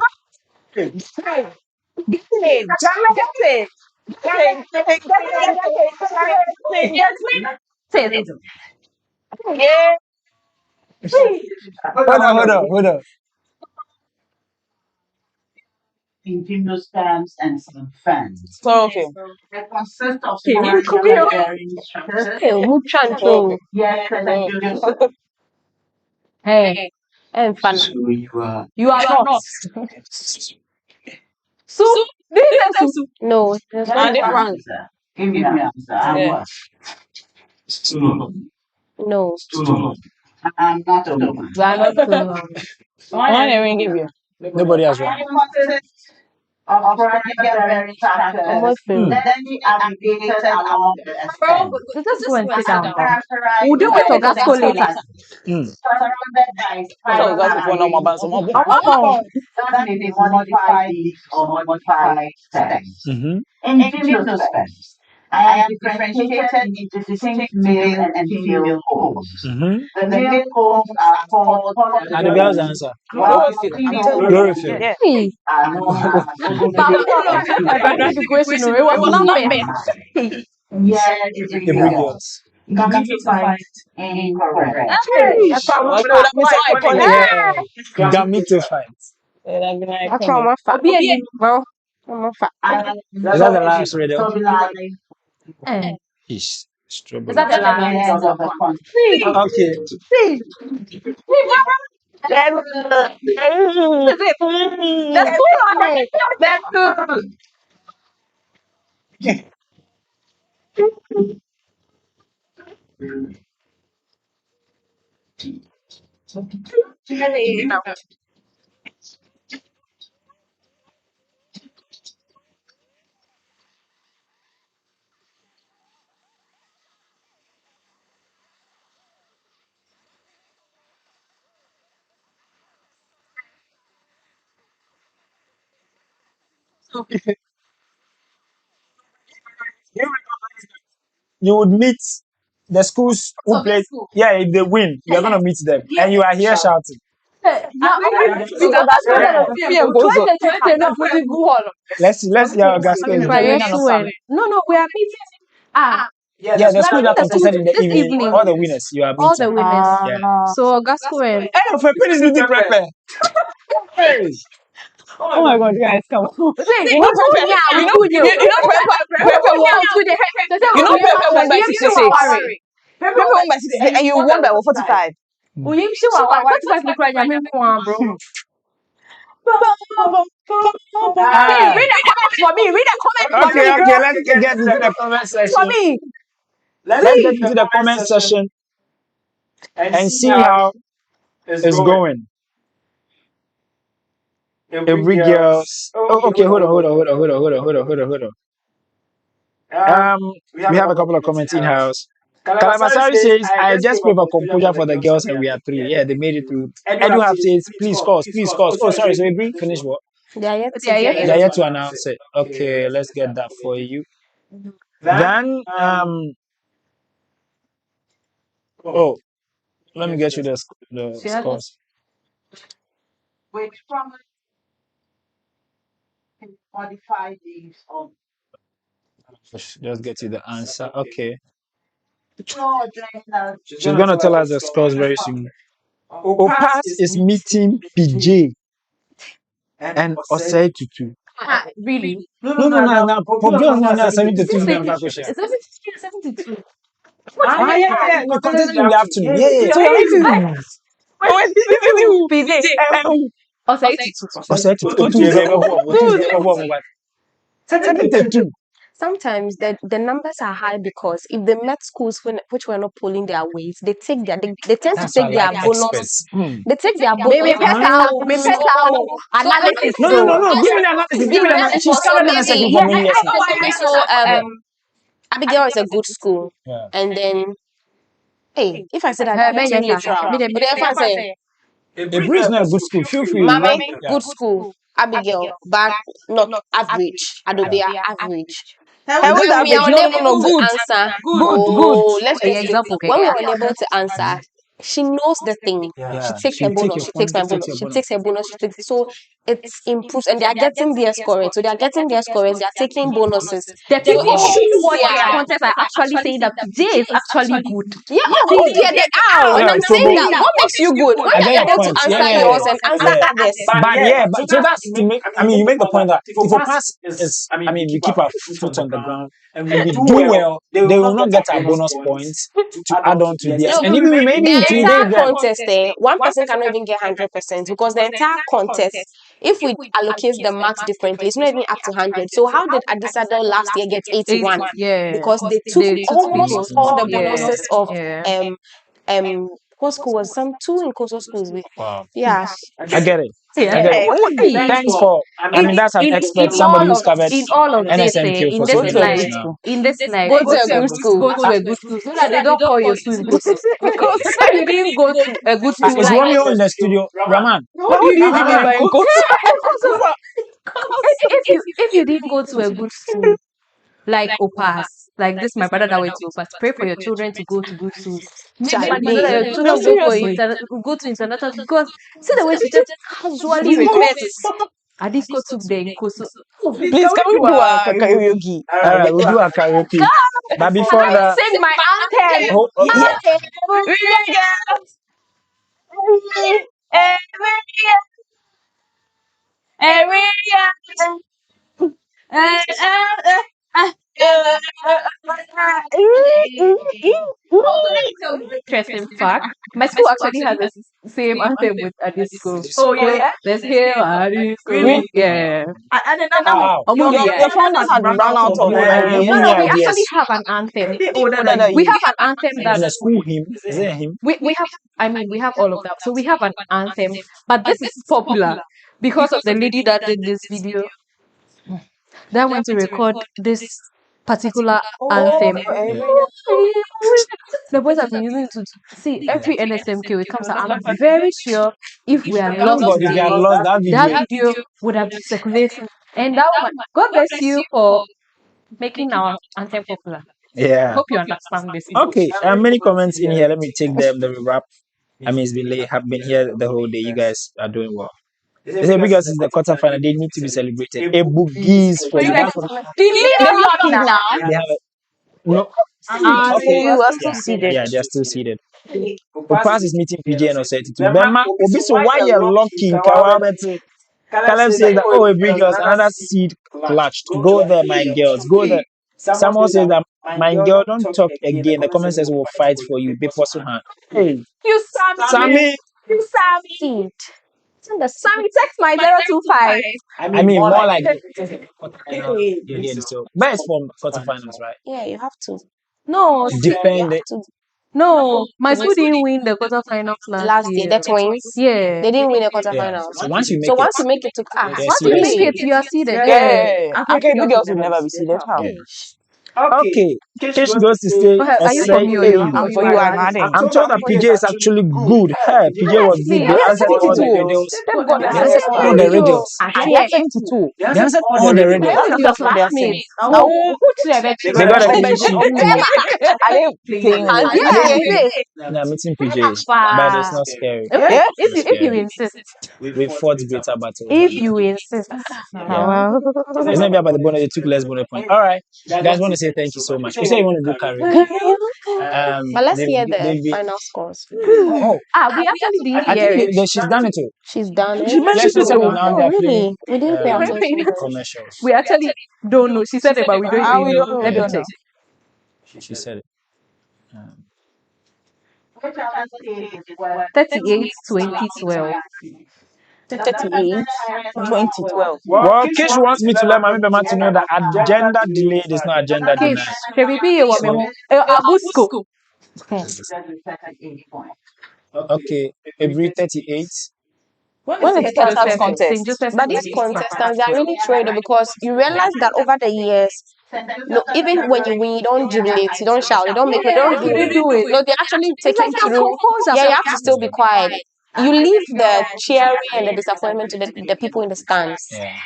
Speaker 1: Hold on.
Speaker 5: In gymnosperms and some fans.
Speaker 4: So, okay.
Speaker 5: They consist of
Speaker 3: you
Speaker 5: smaller
Speaker 3: come here.
Speaker 5: bearing structures.
Speaker 4: Okay.
Speaker 5: Yes, St. Joseph.
Speaker 3: Hey,
Speaker 2: and fun.
Speaker 8: So you are
Speaker 3: you are not. So, this is
Speaker 2: No, there's
Speaker 4: Ah,
Speaker 2: no
Speaker 4: different.
Speaker 5: Answer. Give me an answer.
Speaker 4: Yeah.
Speaker 5: I'm what?
Speaker 8: so
Speaker 2: No.
Speaker 8: Too long.
Speaker 5: I'm not a woman.
Speaker 3: We are not too long.
Speaker 4: Why didn't we give you?
Speaker 1: Nobody has
Speaker 5: I
Speaker 1: run.
Speaker 5: am conscious of running a very
Speaker 2: Almost
Speaker 5: structured, densely aggregated along the extent,
Speaker 3: So just go and sit down, bro.
Speaker 5: characterized
Speaker 3: We'll deal with
Speaker 5: by
Speaker 3: Ogasco later.
Speaker 5: surrounded by
Speaker 4: So we got to go normal
Speaker 5: finite
Speaker 4: bands.
Speaker 5: arrangements that may be modified leaves or modified stems.
Speaker 1: Mm-hmm.
Speaker 5: In gymnosperms, I am differentiated into distinct male and female cones.
Speaker 1: Mm-hmm.
Speaker 5: The male cones are called
Speaker 1: And the girl's answer.
Speaker 5: while the female
Speaker 1: Chlorophyll.
Speaker 4: Yeah.
Speaker 3: Hey.
Speaker 5: are known as
Speaker 3: My biography question, it was not meant.
Speaker 5: Yes,
Speaker 1: The big girls.
Speaker 5: gametophyte incorrect.
Speaker 4: What would have been so iconic?
Speaker 1: Yeah. Gametophytes.
Speaker 4: It would have been
Speaker 2: That's
Speaker 4: iconic.
Speaker 2: from my
Speaker 3: Obi, bro.
Speaker 1: Is that the last riddle?
Speaker 3: Eh.
Speaker 1: Ish.
Speaker 3: Is
Speaker 1: Strawberry.
Speaker 3: that the last?
Speaker 1: Okay.
Speaker 3: That's cool. That's cool.
Speaker 1: You would meet the schools who play. Yeah, if they win, you are gonna meet them, and you are here shouting. Let's hear Augusta.
Speaker 3: No, we are meeting.
Speaker 1: Yeah, the school that
Speaker 3: the school
Speaker 1: contested in the
Speaker 3: this
Speaker 1: evening,
Speaker 3: evening.
Speaker 1: all the winners, you are meeting.
Speaker 3: All the winners.
Speaker 1: Yeah.
Speaker 3: So Gasco and
Speaker 1: Hey, for penis meeting prepare. Hey.
Speaker 4: Oh my god, guys, come on.
Speaker 3: wait,
Speaker 4: You know, Pepe, you know, Pepe won by 66. Pepe won by 66, and you won by 45.
Speaker 3: bro. Read the comments for me. Read the comments for me,
Speaker 1: Okay,
Speaker 3: girl.
Speaker 1: let's get into the comment
Speaker 3: For
Speaker 1: section.
Speaker 3: me.
Speaker 1: Let's get into the comment section and see how it's going. Every girls. Oh, okay. Hold on. We have a couple of comments in house. Kalabasari says, I just pray for composure for the girls and we are 3. Yeah, they made it through. Edu have says, please cause. Oh, sorry. So Every finish what?
Speaker 2: They are yet
Speaker 3: They are yet
Speaker 1: They are yet to announce it. Okay, let's get that for you. Then oh, let me get you the scores.
Speaker 5: Which from modified leaves of
Speaker 1: Just get you the answer. Okay.
Speaker 5: no gender.
Speaker 1: She's gonna tell us the scores very soon. Opas is meeting PJ and Osei Tutu.
Speaker 3: Really?
Speaker 1: No. Pobio no 72.
Speaker 3: It's 72.
Speaker 1: Yeah. No contest in the afternoon. Yeah.
Speaker 4: So
Speaker 1: Osei Tutu. 72.
Speaker 2: Sometimes the numbers are high because if they met schools which were not pulling their weight, they tend to
Speaker 1: That's
Speaker 2: take
Speaker 1: why I
Speaker 2: their
Speaker 1: like
Speaker 2: bonus.
Speaker 1: experts.
Speaker 2: They take their bonus.
Speaker 3: Analysis.
Speaker 1: No. Give me the analysis. She's covered in a second for many years now.
Speaker 2: So Abigail is a good school,
Speaker 1: Yeah.
Speaker 2: and then hey, if I said that,
Speaker 3: Ben,
Speaker 2: I'm
Speaker 3: yes,
Speaker 2: neutral.
Speaker 3: sir.
Speaker 2: But if I say
Speaker 1: Every is not a good school. Feel free.
Speaker 2: Mame,
Speaker 1: Yeah.
Speaker 2: good school, Abigail, but not average. Adobia, average.
Speaker 4: Hey, what's
Speaker 2: When we
Speaker 4: average?
Speaker 2: are
Speaker 4: No,
Speaker 2: unable to
Speaker 4: good.
Speaker 2: answer,
Speaker 4: Good.
Speaker 2: let's
Speaker 3: Okay,
Speaker 2: just
Speaker 3: example, okay.
Speaker 2: when we are unable to answer, she knows the thing.
Speaker 1: Yeah.
Speaker 2: She takes
Speaker 1: She'll
Speaker 2: her
Speaker 1: take
Speaker 2: bonus.
Speaker 1: your
Speaker 2: She takes
Speaker 1: point,
Speaker 2: my
Speaker 1: takes
Speaker 2: bonus.
Speaker 1: your
Speaker 2: She
Speaker 1: bonus.
Speaker 2: takes her bonus. She takes so it improves, and they are getting their scoring. So they are getting their scoring. They are taking bonuses.
Speaker 3: The people who watch
Speaker 2: Yeah.
Speaker 3: their contest are actually saying that J is actually good.
Speaker 2: Yeah, dear, they are. And
Speaker 1: Yeah,
Speaker 2: I'm
Speaker 1: so
Speaker 2: saying
Speaker 1: but-
Speaker 2: that what makes you good? When
Speaker 1: I
Speaker 2: you're
Speaker 1: get your
Speaker 2: able to
Speaker 1: point.
Speaker 2: answer
Speaker 1: Yeah.
Speaker 2: yours and answer
Speaker 1: Yeah.
Speaker 2: others.
Speaker 1: But so that's to make. I mean, you make the point that if we pass is, I mean, we keep our foot on the ground and we do well, they will not get our bonus points to add on to theirs. And even maybe
Speaker 2: The
Speaker 1: to
Speaker 2: entire
Speaker 1: the
Speaker 2: contest, one person cannot even get 100% because the entire contest, if we allocate the marks differently, it's not even up to 100. So how did Adisada last year get 81?
Speaker 3: Yeah.
Speaker 2: Because they took
Speaker 3: They took
Speaker 2: almost
Speaker 3: bonuses.
Speaker 2: all the
Speaker 3: Yeah.
Speaker 2: bonuses of
Speaker 3: Yeah.
Speaker 2: what school was two in coastal schools.
Speaker 1: Wow.
Speaker 2: Yeah.
Speaker 1: I get it.
Speaker 3: Yeah.
Speaker 1: I get it.
Speaker 3: See,
Speaker 1: Thanks for. I mean, that's an expert. Somebody who's covered
Speaker 3: in all of this,
Speaker 1: NSMQ for
Speaker 3: in
Speaker 1: so
Speaker 3: this
Speaker 1: many
Speaker 3: life,
Speaker 1: years now.
Speaker 3: in this life,
Speaker 2: Go to a good school.
Speaker 3: go to a good school so that they don't call your school impossible. Because if you didn't go to a good school,
Speaker 1: Is
Speaker 3: like
Speaker 1: Romeo in the studio? Raman.
Speaker 4: What do you mean by go to?
Speaker 3: if you didn't go to a good school, like Opas, like this, my brother that went to Opas, pray for your children to go to good schools. Make sure that your children go to international schools. Because see the way she just casually requests. Adisco took the Nkoso.
Speaker 4: Please, can we do a karaoke?
Speaker 1: All right, we'll do a karaoke. But before that,
Speaker 3: Sing my anthem.
Speaker 1: oh, yeah.
Speaker 3: Interesting fact. My school actually has the same anthem with Adisco.
Speaker 2: Oh yeah.
Speaker 3: Let's hear Adisco.
Speaker 4: Really?
Speaker 3: Yeah.
Speaker 2: And then
Speaker 1: Wow.
Speaker 4: Your phone had run out of
Speaker 3: No, we actually have an anthem. We have an anthem
Speaker 1: And
Speaker 3: that
Speaker 1: the school hymn. Is it a hymn?
Speaker 3: we have. I mean, we have all of that. So we have an anthem, but this is popular because of the lady that did this video that went to record this particular anthem. The boys have been using it to see every NSMQ. It comes out. I'm very sure if we had lost
Speaker 1: God, if you had lost that video.
Speaker 3: that video would have been circulating. And that woman, God bless you for making our anthem popular.
Speaker 1: Yeah.
Speaker 3: Hope you understand this.
Speaker 1: Okay. Many comments in here. Let me take them. Then we wrap. I mean, it's been late. Have been here the whole day. You guys are doing well. They say because it's the quarterfinal, they need to be celebrated. A boogies for you. That's what
Speaker 3: Delete now.
Speaker 1: they have. No.
Speaker 2: okay.
Speaker 4: You are still seated.
Speaker 1: Yeah, they're still seated. Opas is meeting PJ and Oseti too. Bema, Obi, so why you're lucky? Caleb says that, oh, Aburi girls, another seed clutched. Go there, my girls. Go there. Someone says that, my girl, don't talk again. The comment says we'll fight for you. Be person hand. Hey,
Speaker 3: You
Speaker 1: Sammy.
Speaker 3: You Sammy. Sammy, text my 025.
Speaker 1: I mean, more like so. Best from quarterfinals, right?
Speaker 2: Yeah, you have to.
Speaker 3: No,
Speaker 1: Defend it.
Speaker 3: no. My school didn't win the quarterfinals
Speaker 2: Last year, the twins.
Speaker 3: Yeah.
Speaker 2: They didn't win the
Speaker 1: Yeah.
Speaker 2: quarterfinals.
Speaker 1: So once you make
Speaker 2: So
Speaker 1: it,
Speaker 2: once you make it to
Speaker 1: Yeah,
Speaker 3: Once you
Speaker 1: serious.
Speaker 3: make it, you are seated.
Speaker 4: Yeah. Okay, big girls will never be seated. How?
Speaker 1: Okay, Kish goes to stay.
Speaker 3: Are you for me or you?
Speaker 4: For you, I'm adding.
Speaker 1: I'm told that PJ is actually good. Hey, PJ was good. They answered all the riddles. They answered all the riddles.
Speaker 4: They are 72.
Speaker 1: They answered all the riddles.
Speaker 3: Your classmates.
Speaker 1: They got a clean sheet.
Speaker 4: Are they playing?
Speaker 1: Nah, meeting PJ, but it's not scary.
Speaker 3: Okay, if you insist.
Speaker 1: We fought greater battles.
Speaker 3: If you insist.
Speaker 1: It's not about the bonus. They took less bonus point. All right, guys, want to say thank you so much. You say you want to do karaoke.
Speaker 2: But let's hear the
Speaker 1: they've been-
Speaker 2: final scores.
Speaker 1: Oh,
Speaker 3: We actually didn't
Speaker 1: I
Speaker 3: hear
Speaker 1: think
Speaker 3: it.
Speaker 1: she's done it too.
Speaker 2: She's done
Speaker 1: Yes,
Speaker 2: it.
Speaker 1: she said now they're
Speaker 2: Really?
Speaker 1: playing
Speaker 2: We didn't pay attention.
Speaker 1: commercials.
Speaker 3: We actually don't know. She said it, but we don't
Speaker 4: We
Speaker 3: even
Speaker 4: don't
Speaker 3: know.
Speaker 4: know.
Speaker 3: Let me check.
Speaker 1: She said it.
Speaker 3: 38, 2012.
Speaker 4: 38, 2012.
Speaker 1: Well, Kish wants me to let Mami Bema to know that agenda delayed is not agenda
Speaker 3: Okay,
Speaker 1: denied.
Speaker 3: Shebibi, what me? Abusco.
Speaker 1: Okay, Aburi 38.
Speaker 4: When is the tax contest?
Speaker 3: St. Joseph's
Speaker 2: But these contestants are really trained because you realize that over the years, no, even when you win, you don't jubilate, you don't shout, you don't make, you don't do it. No, they actually take you through. Yeah, you have to still be quiet. You leave the cheering and the disappointment to the people in the stands.
Speaker 1: Yeah.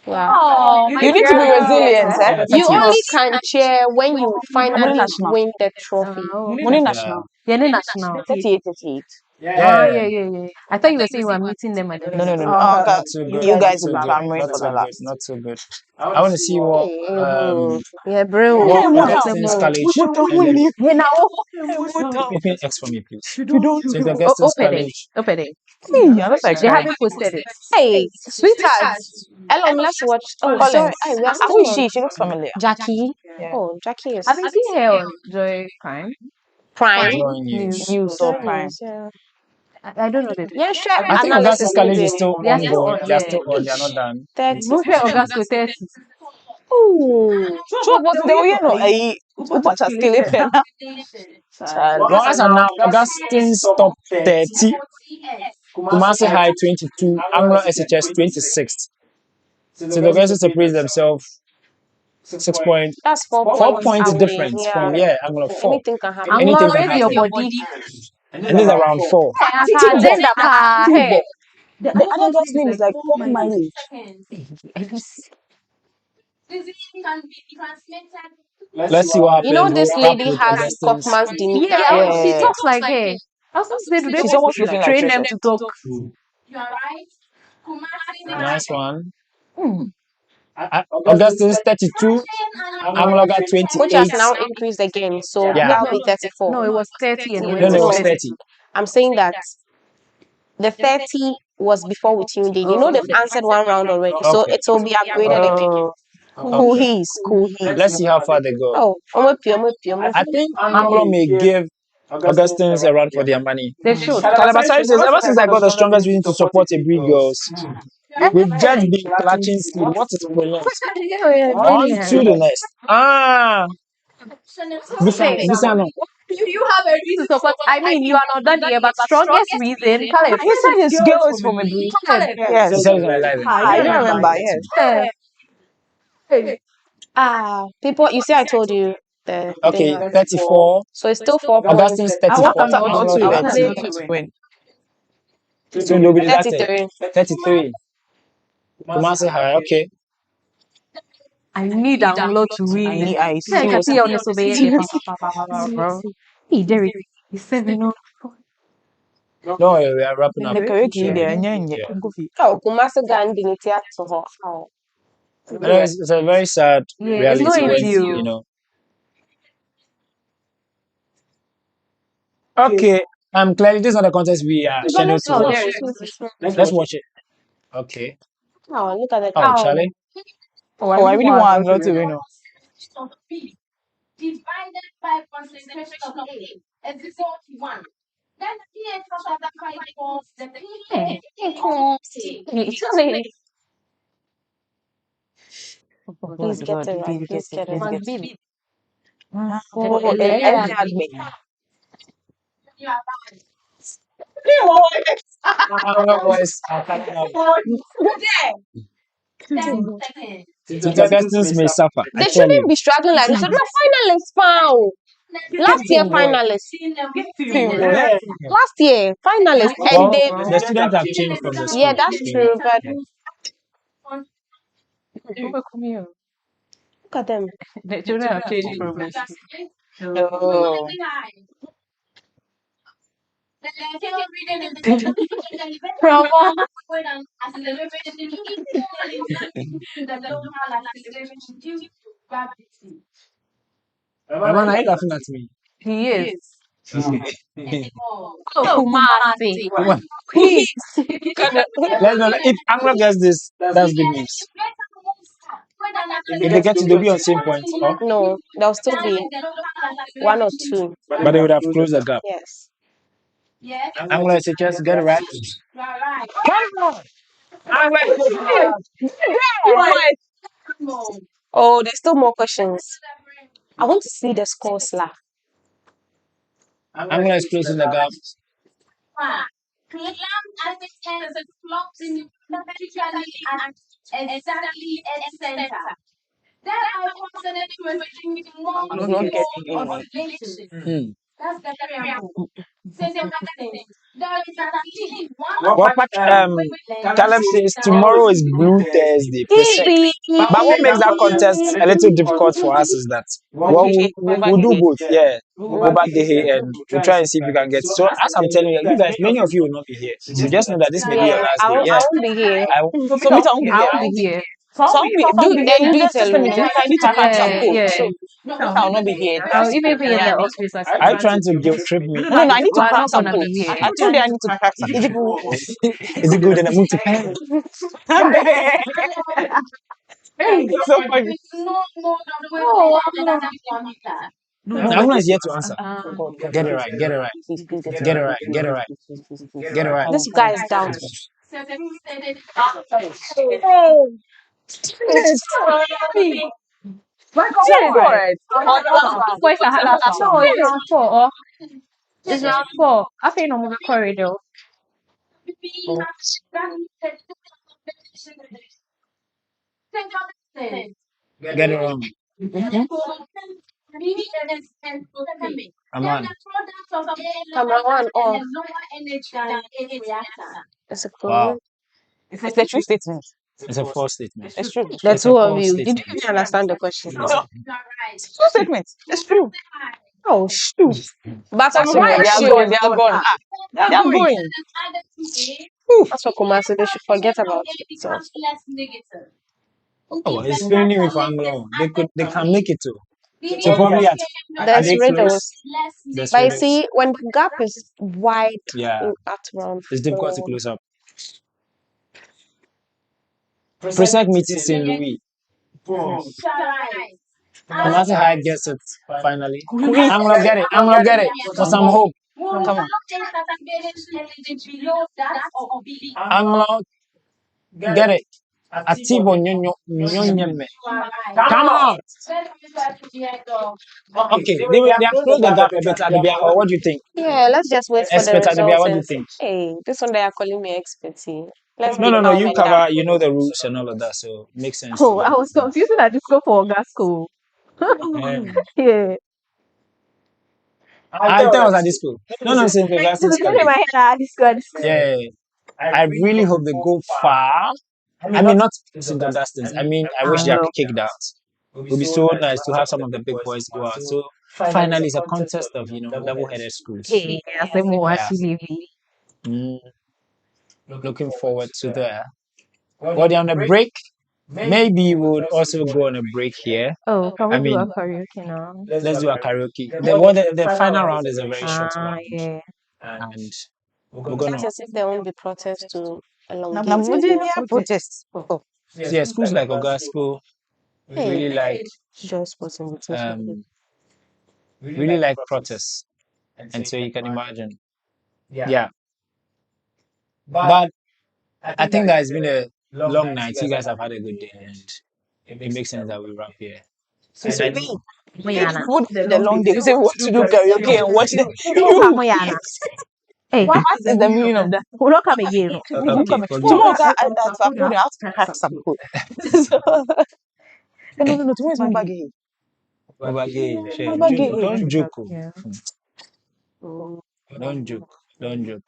Speaker 2: Yeah.
Speaker 4: You need to be resilient, eh?
Speaker 2: You only can cheer when you finally win the trophy.
Speaker 4: Money national.
Speaker 3: Yeah, national.
Speaker 4: 38, 38.
Speaker 3: Yeah. I thought you were saying we were meeting them at the
Speaker 4: No.
Speaker 1: Not too good.
Speaker 4: You guys
Speaker 1: Not
Speaker 4: will
Speaker 1: too
Speaker 4: be clamoring
Speaker 1: good.
Speaker 4: for the
Speaker 1: Not
Speaker 4: last.
Speaker 1: too good. Not too good. I want to see what
Speaker 2: Yeah, bro.
Speaker 1: what Augustine's college. Open X for me, please. So it's Augustine's college.
Speaker 3: Open it.
Speaker 4: Yeah, that's like
Speaker 3: They haven't posted it.
Speaker 2: Hey, sweetheart. Elon, let's watch. Oh, sorry. Hey, we are still
Speaker 4: Who is
Speaker 2: on
Speaker 4: she? She looks familiar.
Speaker 2: Jackie.
Speaker 4: Yeah.
Speaker 2: Oh, Jackie is
Speaker 3: Have you seen her on Joy Prime?
Speaker 2: prime.
Speaker 1: Join news.
Speaker 4: News or Prime.
Speaker 2: Yeah.
Speaker 3: I don't know the
Speaker 2: Yeah, sure.
Speaker 1: I think Augustin's college is still
Speaker 3: They are still
Speaker 1: ongoing.
Speaker 3: on,
Speaker 1: They are
Speaker 3: yeah.
Speaker 1: still on. They are not done.
Speaker 2: 30.
Speaker 3: Move her August 30.
Speaker 2: Ooh.
Speaker 4: So, but they were, Upa cha skele pena. Child.
Speaker 1: No, as of now, Augustine's top 30, Kumasi High 22, Anglo SHS 26. So the guys separate themselves 6 points,
Speaker 2: That's
Speaker 1: 4 points
Speaker 2: away.
Speaker 1: difference from Anglo 4.
Speaker 2: Anything can happen.
Speaker 3: I'm
Speaker 1: Anything
Speaker 3: gonna
Speaker 1: can
Speaker 3: raise your
Speaker 1: happen.
Speaker 3: body.
Speaker 1: And this is around 4.
Speaker 3: Then the car. Hey,
Speaker 4: The other guy's name is like 4 mileage.
Speaker 1: Let's see what happens.
Speaker 2: You know, this
Speaker 1: We'll wrap
Speaker 2: lady
Speaker 1: with
Speaker 2: has
Speaker 1: Augustine's.
Speaker 2: Kaufman's demeanor.
Speaker 3: yeah, she
Speaker 4: Yeah.
Speaker 3: talks like her. I was supposed to say, do they
Speaker 4: She's
Speaker 3: want
Speaker 4: almost
Speaker 3: to
Speaker 4: looking like
Speaker 3: train them
Speaker 4: Trisha.
Speaker 3: to talk?
Speaker 1: Nice one.
Speaker 3: Hmm.
Speaker 1: Augustine's 32, Anglo got
Speaker 2: Which has
Speaker 1: 28.
Speaker 2: now increased again, so
Speaker 1: Yeah.
Speaker 2: that'll be 34.
Speaker 3: No, it was 30 and
Speaker 1: No,
Speaker 3: when
Speaker 1: no, it was
Speaker 3: it
Speaker 1: 30.
Speaker 2: I'm saying that the 30 was before we tuned in. You know, they've answered one round already, so
Speaker 1: Okay.
Speaker 2: it will be upgraded again.
Speaker 4: Cool he's.
Speaker 1: Let's see how far they go.
Speaker 2: Oh,
Speaker 1: I think Anglo may give Augustine's a run for their money.
Speaker 3: they should.
Speaker 1: Calabasari says, ever since I got the strongest reason to support Aburi girls, we've just been clutching seed. What is brilliant? On to the next. Bisano.
Speaker 3: You have a reason to support. I mean, you are not done here, but strongest reason, Caleb.
Speaker 4: He said his girl is from a breed. Yes.
Speaker 1: He said it's on 11.
Speaker 4: I don't remember, yes.
Speaker 2: people, you see, I told you the
Speaker 1: Okay,
Speaker 2: thing.
Speaker 1: 34.
Speaker 2: So it's still 4 points.
Speaker 1: Augustine's 34.
Speaker 4: Not to
Speaker 1: Anglo
Speaker 4: win.
Speaker 1: 30.
Speaker 4: Not to win.
Speaker 1: So they'll be deducted.
Speaker 2: 33.
Speaker 1: 33. Kumasi High, okay.
Speaker 3: I need Anglo to win.
Speaker 4: I see.
Speaker 3: I can see on this obey. Hey, Derick, he's 7.
Speaker 1: No, we are wrapping up.
Speaker 4: The correctly there.
Speaker 2: Oh, Kumasi Gan Dignity to her. Oh.
Speaker 1: I know it's a very sad
Speaker 3: Yeah,
Speaker 1: reality
Speaker 3: it's not
Speaker 1: when,
Speaker 3: easy.
Speaker 1: you know. Okay, clearly this is not a contest we are scheduled to
Speaker 3: Oh,
Speaker 1: watch.
Speaker 3: there is.
Speaker 1: Let's watch it. Okay.
Speaker 2: Oh, look at that.
Speaker 1: Oh, Charlie.
Speaker 4: Oh, I really want Anglo to win.
Speaker 7: Divided by concentration of A is equal to 1. Then the pH of the five equals the pH
Speaker 2: Please get it right. Please get it right.
Speaker 1: Anglo boys are coming up.
Speaker 7: 10 seconds.
Speaker 1: The Augustines may suffer.
Speaker 2: They shouldn't be struggling like this. No, finalists found. Last year, finalists. Last year, finalists.
Speaker 1: Well,
Speaker 2: And they.
Speaker 1: the students have changed from the school.
Speaker 2: Yeah, that's true. But look at them.
Speaker 3: The children have changed from us.
Speaker 4: Oh.
Speaker 3: From
Speaker 1: Man, are you laughing at me?
Speaker 3: he is.
Speaker 1: Okay.
Speaker 3: Oh, Kumasi.
Speaker 2: Please.
Speaker 1: Let's know if Anglo gets this, that's good news. If they get to, they'll be on same point. Oh?
Speaker 2: No, there'll still be 1 or 2.
Speaker 1: But they would have closed the gap.
Speaker 2: Yes.
Speaker 1: Anglo SHS, get it right. Come on!
Speaker 2: Oh, there's still more questions. I want to see the scores slap.
Speaker 1: Anglo is closing the gap.
Speaker 7: Cleveland as it ends the clocks in vertically at exactly its center. Then I consider restricting more people oscillation. That's the preamble. Since there is at least one
Speaker 1: What Caleb says tomorrow is Blue Thursday. Presec. But what makes that contest a little difficult for us is that we'll do both. Yeah, we'll go back there and we'll try and see if we can get. So as I'm telling you, you guys, many of you will not be here. So just know that this may be your last day. Yeah,
Speaker 2: I won't be here.
Speaker 4: So me too,
Speaker 3: I'll be here.
Speaker 2: Do it alone.
Speaker 4: I need to pack some food.
Speaker 3: Yeah.
Speaker 4: So I will not be here.
Speaker 3: I'll even be in the office.
Speaker 1: Are you trying to guilt trip me?
Speaker 4: No, I need to
Speaker 3: We're
Speaker 4: pack
Speaker 3: not
Speaker 4: some
Speaker 3: gonna
Speaker 4: food.
Speaker 3: be here.
Speaker 4: I told you I need to pack some.
Speaker 1: Is it good in a mood to pay?
Speaker 4: So funny.
Speaker 1: Anglo is yet to answer. Get it right. Get it right. Get it right. Get it right. Get it right.
Speaker 2: This guy is down.
Speaker 3: Yes.
Speaker 4: Alright.
Speaker 3: Boys are hard. No, it's round 4. Or it's round 4. I think no more corridor.
Speaker 1: Get it wrong. Come on.
Speaker 2: Camera one off. It's a
Speaker 1: Wow.
Speaker 4: It's a true statement.
Speaker 1: It's a false statement.
Speaker 4: It's true.
Speaker 2: The
Speaker 1: It's a
Speaker 2: two of
Speaker 1: false
Speaker 2: you. Did
Speaker 1: statement.
Speaker 2: you even understand the question?
Speaker 4: It's a true statement. It's true.
Speaker 2: Oh shoot. But
Speaker 4: That's
Speaker 2: why
Speaker 4: okay. They
Speaker 2: is
Speaker 4: are
Speaker 2: she
Speaker 4: going. They
Speaker 2: on
Speaker 4: are going.
Speaker 2: ah,
Speaker 4: They are going.
Speaker 2: that's for Kumasi. They should forget about it.
Speaker 1: Oh, it's failing with Anglo. They can make it too. So probably are
Speaker 2: There's
Speaker 1: they close?
Speaker 2: riddles.
Speaker 1: There's
Speaker 2: But you
Speaker 1: riddles.
Speaker 2: see, when the gap is wide
Speaker 1: Yeah,
Speaker 2: at round
Speaker 1: it's difficult to
Speaker 2: 4,
Speaker 1: close up. Presec meets St. Louis. Kumasi High gets it finally. Anglo get it. Anglo get it. For some hope.
Speaker 4: Come on.
Speaker 1: Anglo get it. Atibo nyonyeme. Come on. Okay, they have closed the gap a bit at the BIA. What do you think?
Speaker 2: yeah, let's just wait for the
Speaker 1: Expert at the BIA.
Speaker 2: results
Speaker 1: What do you
Speaker 2: and see.
Speaker 1: think?
Speaker 2: Hey, this one they are calling me expert. Let's
Speaker 1: No,
Speaker 2: be
Speaker 1: no, no.
Speaker 2: calm
Speaker 1: You
Speaker 2: and down.
Speaker 1: cover. You know the rules and all of that, so it makes sense to
Speaker 3: Oh, I
Speaker 1: you.
Speaker 3: was confused when I just go for gas school.
Speaker 1: Yeah.
Speaker 3: Yeah.
Speaker 1: I thought I was at this school. No, no, same thing. That's
Speaker 3: This is
Speaker 1: school.
Speaker 3: in my head. This good.
Speaker 1: Yeah. I really hope they go far. I mean, not St. Augustine's. I mean, I wish they are
Speaker 3: Anglo.
Speaker 1: kicked out. It would be so nice to have some of the big boys go out. So finally, it's a contest of level-headed schools.
Speaker 3: Hey, I say more
Speaker 1: Yeah.
Speaker 3: actually.
Speaker 1: Mm, looking forward to that. Well, they're on a break. Maybe we would also go on a break here.
Speaker 3: Oh, can we
Speaker 1: I
Speaker 3: do
Speaker 1: mean,
Speaker 3: a karaoke now?
Speaker 1: let's do a karaoke. The final round is a very short
Speaker 3: Ah,
Speaker 1: round,
Speaker 3: yeah.
Speaker 1: and we're gonna.
Speaker 2: Just as if there won't be protests to elongate
Speaker 4: Now,
Speaker 2: it.
Speaker 4: Virginia protests. Oh,
Speaker 1: So yeah, schools like Ogasco really like
Speaker 2: Joy Sports invitation.
Speaker 1: really like protests, and so you can imagine. Yeah, but I think that it's been a long night. You guys have had a good day, and it makes sense that we wrap here. And I,
Speaker 3: Moyana.
Speaker 4: what the long day? We say we want to do karaoke and watch the.
Speaker 3: Oh, Moyana. Hey,
Speaker 4: What is the meaning of that?
Speaker 3: who don't come again?
Speaker 1: okay, forgive
Speaker 4: Tomorrow,
Speaker 1: us.
Speaker 4: I have to crack some code. No, tomorrow is my bag.
Speaker 1: Obage, share.
Speaker 4: Obage.
Speaker 1: Don't joke. Oh.
Speaker 3: Yeah.
Speaker 1: Don't joke. Don't joke.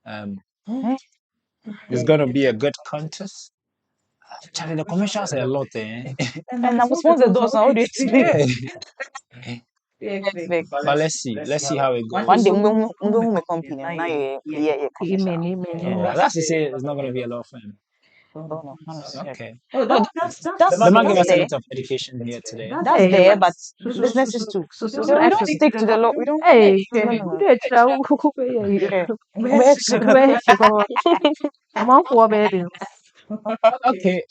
Speaker 1: Um,
Speaker 4: Eh?
Speaker 1: it's gonna be a good contest. Charlie, the commercials are a lot, eh?
Speaker 4: And I was once the doors now. How do you explain?
Speaker 1: Yeah. But let's see. Let's see how it goes.
Speaker 4: One day, we company. Now, yeah.
Speaker 3: Amen.
Speaker 1: Yeah, that's to say it's not gonna be a lot of fun.
Speaker 4: Oh no, not necessarily.
Speaker 1: Okay.
Speaker 4: No, that's
Speaker 1: The man gave us a
Speaker 4: there.
Speaker 1: lot of education here today.
Speaker 4: That's there, but businesses too. So we don't stick to the law. We don't.
Speaker 3: Hey,
Speaker 4: No.
Speaker 3: who did you
Speaker 4: Okay.
Speaker 3: I'm on for baby.
Speaker 1: Okay.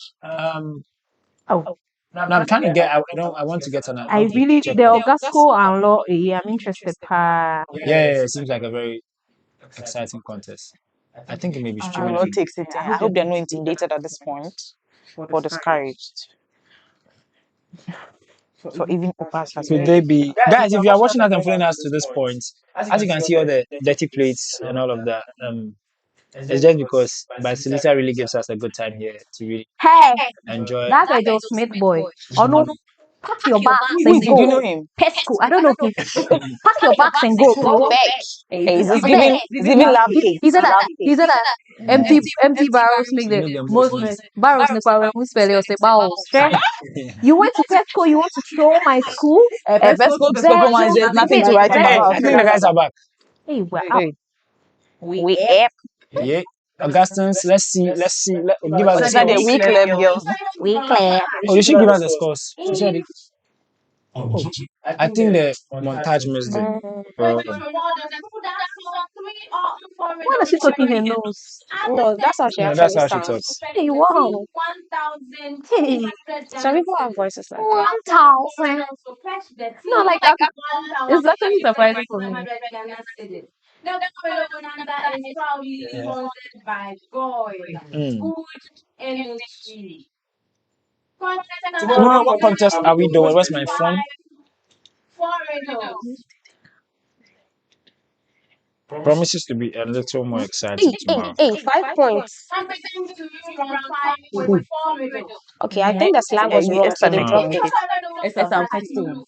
Speaker 3: Oh,
Speaker 1: Now I'm trying to get. I don't. I want to get on.
Speaker 3: I really the Ogasco and law. I'm interested. Pa.
Speaker 1: Yeah, it seems like a very exciting contest. I think it may be
Speaker 4: I will
Speaker 1: strange.
Speaker 4: not take it. I hope they're not intimidated at this point or discouraged. So even Opas has
Speaker 1: Could they be guys? If you are watching us and following us to this point, as you can see all the dirty plates and all of that, it's just because Basilissa really gives us a good time here to really
Speaker 3: Hey,
Speaker 1: enjoy.
Speaker 3: that's a Joe Smith boy. Oh no, pack your bags
Speaker 4: Who
Speaker 3: and
Speaker 4: is he? Do you know
Speaker 3: go.
Speaker 4: him?
Speaker 3: Pesco. I don't know if you pack your bags and go.
Speaker 2: Go back.
Speaker 4: Hey, he's giving love cake.
Speaker 3: He said that empty barrels make the
Speaker 1: Make them
Speaker 3: most
Speaker 1: most
Speaker 3: barrels make power who spell it say barrels. You went to Pesco, you want to show my school?
Speaker 4: Pesco performance. There's nothing to write
Speaker 1: Hey,
Speaker 4: about.
Speaker 1: I think the guys are back.
Speaker 3: Hey, we're up.
Speaker 4: Hey, we app.
Speaker 1: Yeah, Augustins. Let's see. Give us the
Speaker 4: Is that the
Speaker 1: scores.
Speaker 4: weak left girls?
Speaker 3: We clap.
Speaker 1: Oh, they should give us the scores. She said it. Oh, I think the montage missed it. Oh.
Speaker 3: Why is she talking her nose?
Speaker 2: No, that's how she
Speaker 1: No,
Speaker 2: actually
Speaker 1: that's how she
Speaker 2: sounds.
Speaker 1: talks.
Speaker 3: Hey, wow. Hey,
Speaker 2: Some people have voices like that.
Speaker 3: 1,000. No, like that. It's actually surprising for me.
Speaker 1: Mm. Tomorrow, what contest are we doing? Where's my phone?
Speaker 7: 4 riddles.
Speaker 1: Promises to be a little more exciting tomorrow.
Speaker 2: 5 points.
Speaker 7: I'm presenting to you round 5 with 4 riddles.
Speaker 2: Okay, I think the slang was wrong. So they
Speaker 3: Yesterday
Speaker 2: dropped
Speaker 3: dropped
Speaker 2: it.
Speaker 3: it. It's I'm texting.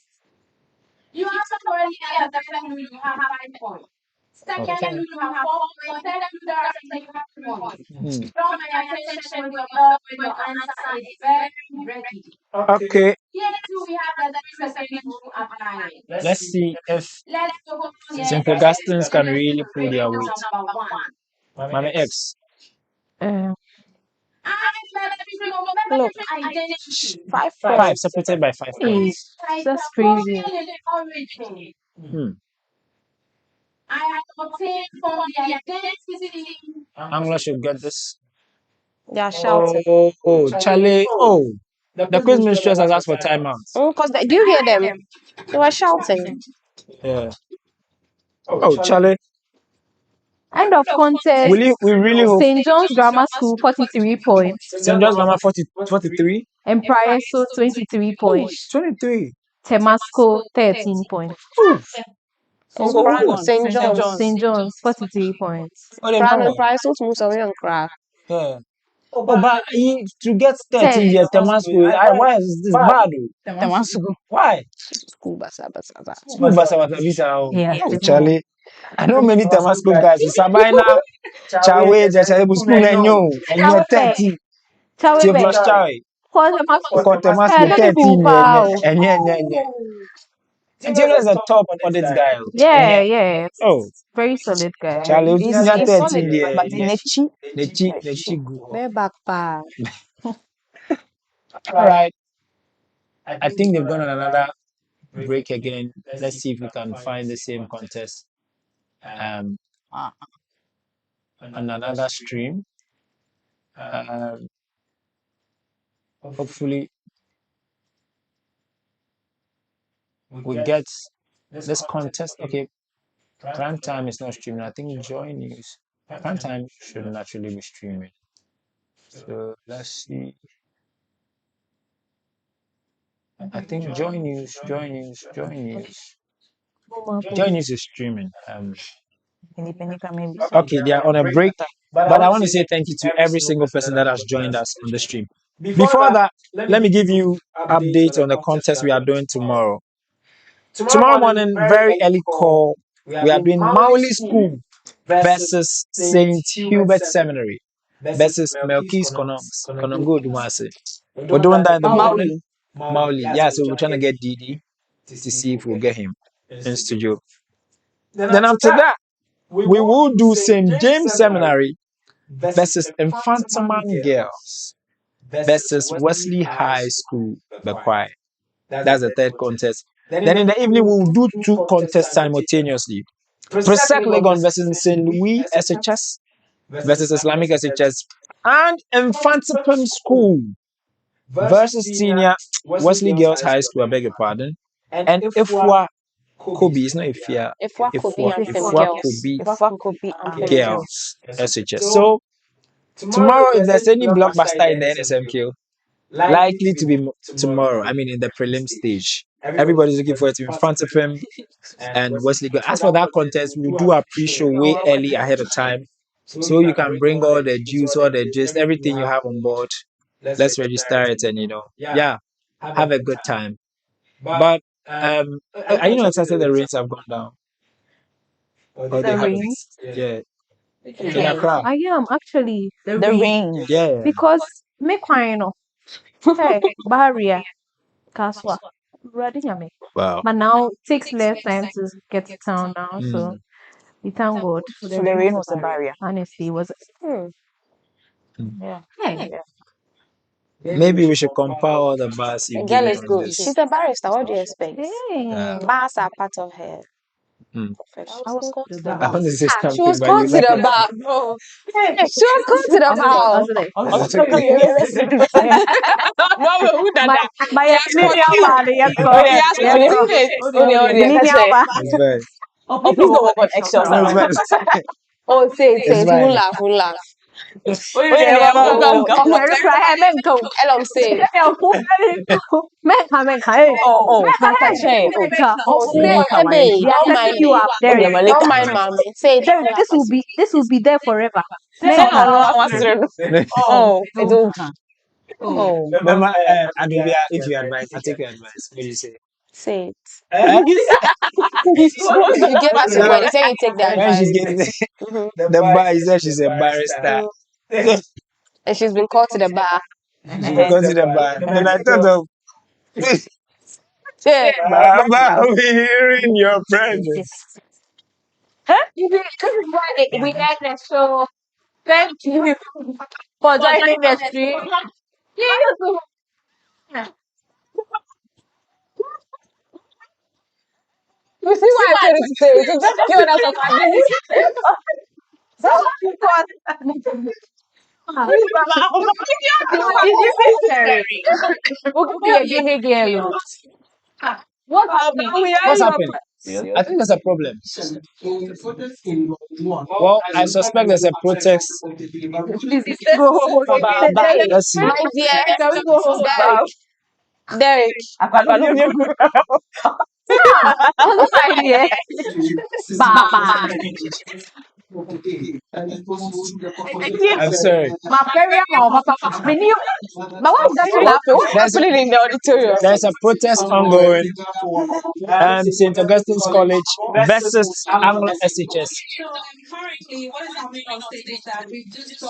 Speaker 7: You answer correctly at the first rule, you have 5 points. Second rule, you have 4 points. Third rule, you have 3 points. Draw my attention when your answer is very ready.
Speaker 1: Okay,
Speaker 7: Here too, we have the 3 second rule applying.
Speaker 1: let's see if
Speaker 7: Let's go to
Speaker 1: Simple Gastons can really pull their
Speaker 7: riddle
Speaker 1: weight.
Speaker 7: number 1.
Speaker 1: Mama X.
Speaker 7: Arithmetic identity.
Speaker 2: 5
Speaker 1: 5
Speaker 2: points.
Speaker 1: separated by 5 points.
Speaker 3: That's crazy.
Speaker 7: Origin. I have obtained from the identity.
Speaker 1: Anglo should get this.
Speaker 2: They are shouting.
Speaker 1: Oh, Charlie. Oh, the quiz mistress has asked for timeouts.
Speaker 2: Because do you hear them? They were shouting.
Speaker 1: Yeah. Oh, Charlie.
Speaker 3: End of contest.
Speaker 1: We really hope
Speaker 3: St. John's Grammar School 43 points.
Speaker 1: St. John's Grammar 43.
Speaker 3: And Prioso 23 points.
Speaker 1: 23.
Speaker 3: Temasco 13 points.
Speaker 2: St. John's.
Speaker 3: St. John's 43 points.
Speaker 1: Oh, they
Speaker 2: Crown and
Speaker 1: know.
Speaker 2: price to move away and cry.
Speaker 1: Yeah. Oh, but to get 13 years, Temasco, why is this bad? Why?
Speaker 2: School basa.
Speaker 1: School bus was a visa.
Speaker 3: Yeah.
Speaker 1: Oh, Charlie. I know many Temasco guys. Sabina, Chawe, Jachabu school, and you're 30. Till plus Chawe. Because Temasco 13, and Tino is a top audit guy.
Speaker 3: Yeah.
Speaker 1: Oh,
Speaker 3: Very solid guy.
Speaker 1: Charlie,
Speaker 2: He's
Speaker 1: he's not
Speaker 2: solid,
Speaker 1: 13 there.
Speaker 2: but Nechi.
Speaker 1: Nechi go.
Speaker 2: We're back pa.
Speaker 1: All right. I think they've gone on another break again. Let's see if we can find the same contest on another stream. Hopefully we get this contest. Okay, prime time is not streaming. I think Joy News. Prime time should naturally be streaming. So let's see. I think Joy News is streaming. Okay, they are on a break, but I want to say thank you to every single person that has joined us on the stream. Before that, let me give you updates on the contest we are doing tomorrow. Tomorrow morning, very early call, we are doing Mauli School versus St. Hubert Seminary versus Melkis Konongo Dumase. We're doing that in the morning. Mauli. Yeah, so we're trying to get Didi to see if we'll get him in studio. Then after that, we will do St. James Seminary versus Infantaman Girls versus Wesley High School, Bekwai. That's the third contest. Then in the evening, we will do 2 contests simultaneously. Presec Legon versus St. Louis SHS versus Islamic SHS and Infantapim School versus Senior Wesley Girls High School, I beg your pardon. And Ifwa Kobe, it's not Ifya. Ifwa Kobe Girls SHS. So tomorrow, if there's any blockbuster in the NSMQ, likely to be tomorrow. I mean, in the prelim stage, everybody's looking forward to in front of him and Wesley. As for that contest, we'll do our pre-show way early ahead of time, so you can bring all the juice, all the gist, everything you have on board. Let's register it and have a good time. But are you not excited the rates have gone down? Or they haven't? Yeah. In Accra.
Speaker 3: I am actually
Speaker 2: The rain.
Speaker 1: Yeah.
Speaker 3: because me crying off. Hey, barrier, Kaswa, Radiname.
Speaker 1: Wow.
Speaker 3: But now it takes less time to get to town now, so we thank God.
Speaker 4: So the rain was a barrier.
Speaker 3: Honestly, it was
Speaker 1: Maybe we should compile all the bars you
Speaker 2: The girl
Speaker 1: give
Speaker 2: is
Speaker 1: on
Speaker 2: good.
Speaker 1: this.
Speaker 2: She's a barrister. What do you expect?
Speaker 1: Yeah.
Speaker 2: Bars are part of her profession.
Speaker 3: I was called to the
Speaker 1: I want to say something,
Speaker 2: She was
Speaker 1: but
Speaker 2: called
Speaker 1: you
Speaker 2: to the
Speaker 1: like
Speaker 2: bar, bro. She was called to the bar.
Speaker 3: My
Speaker 1: It's right.
Speaker 4: Oh, please don't work on eggshells.
Speaker 1: No, it's right.
Speaker 2: Oh, say it.
Speaker 1: It's fine.
Speaker 2: We'll laugh.
Speaker 4: Oh, yeah,
Speaker 2: Elom say.
Speaker 3: Say,
Speaker 2: Ebe,
Speaker 3: they are
Speaker 2: don't mind
Speaker 3: setting you
Speaker 2: me.
Speaker 3: up, Derek.
Speaker 2: Don't mind mommy. Say it.
Speaker 3: Derek, this will be there forever.
Speaker 4: So, oh, I don't. Oh,
Speaker 1: Mama, Adubia, if you advise, I take your advice. What do you say?
Speaker 2: Say it.
Speaker 1: Eh?
Speaker 2: You gave us your word. You say you take the
Speaker 1: When she's
Speaker 2: advice.
Speaker 1: getting
Speaker 2: Mhm.
Speaker 1: the bar, is that she's a barrister.
Speaker 2: And she's been called to the bar.
Speaker 1: She goes to the bar. Then I thought of
Speaker 2: Yeah.
Speaker 1: Baba, we hearing your presence.
Speaker 3: This is why we end the show. Thank you for joining the stream.
Speaker 2: You see why I told you to say it? You just killed us of
Speaker 3: What happened?
Speaker 1: What's happened? I think there's a problem. Well, I suspect there's a protest.
Speaker 3: Please go home.
Speaker 1: Let's see.
Speaker 2: My dear,
Speaker 3: Can we go home?
Speaker 2: Derek.
Speaker 3: Baba.
Speaker 1: I'm sorry.
Speaker 3: My very papa. But what's that you laughing? What's
Speaker 1: There's,
Speaker 2: Happening in the auditorium.
Speaker 1: there's a protest ongoing. St. Augustine's College versus Anglo SHS.
Speaker 7: Currently, what is happening on stage is that we've just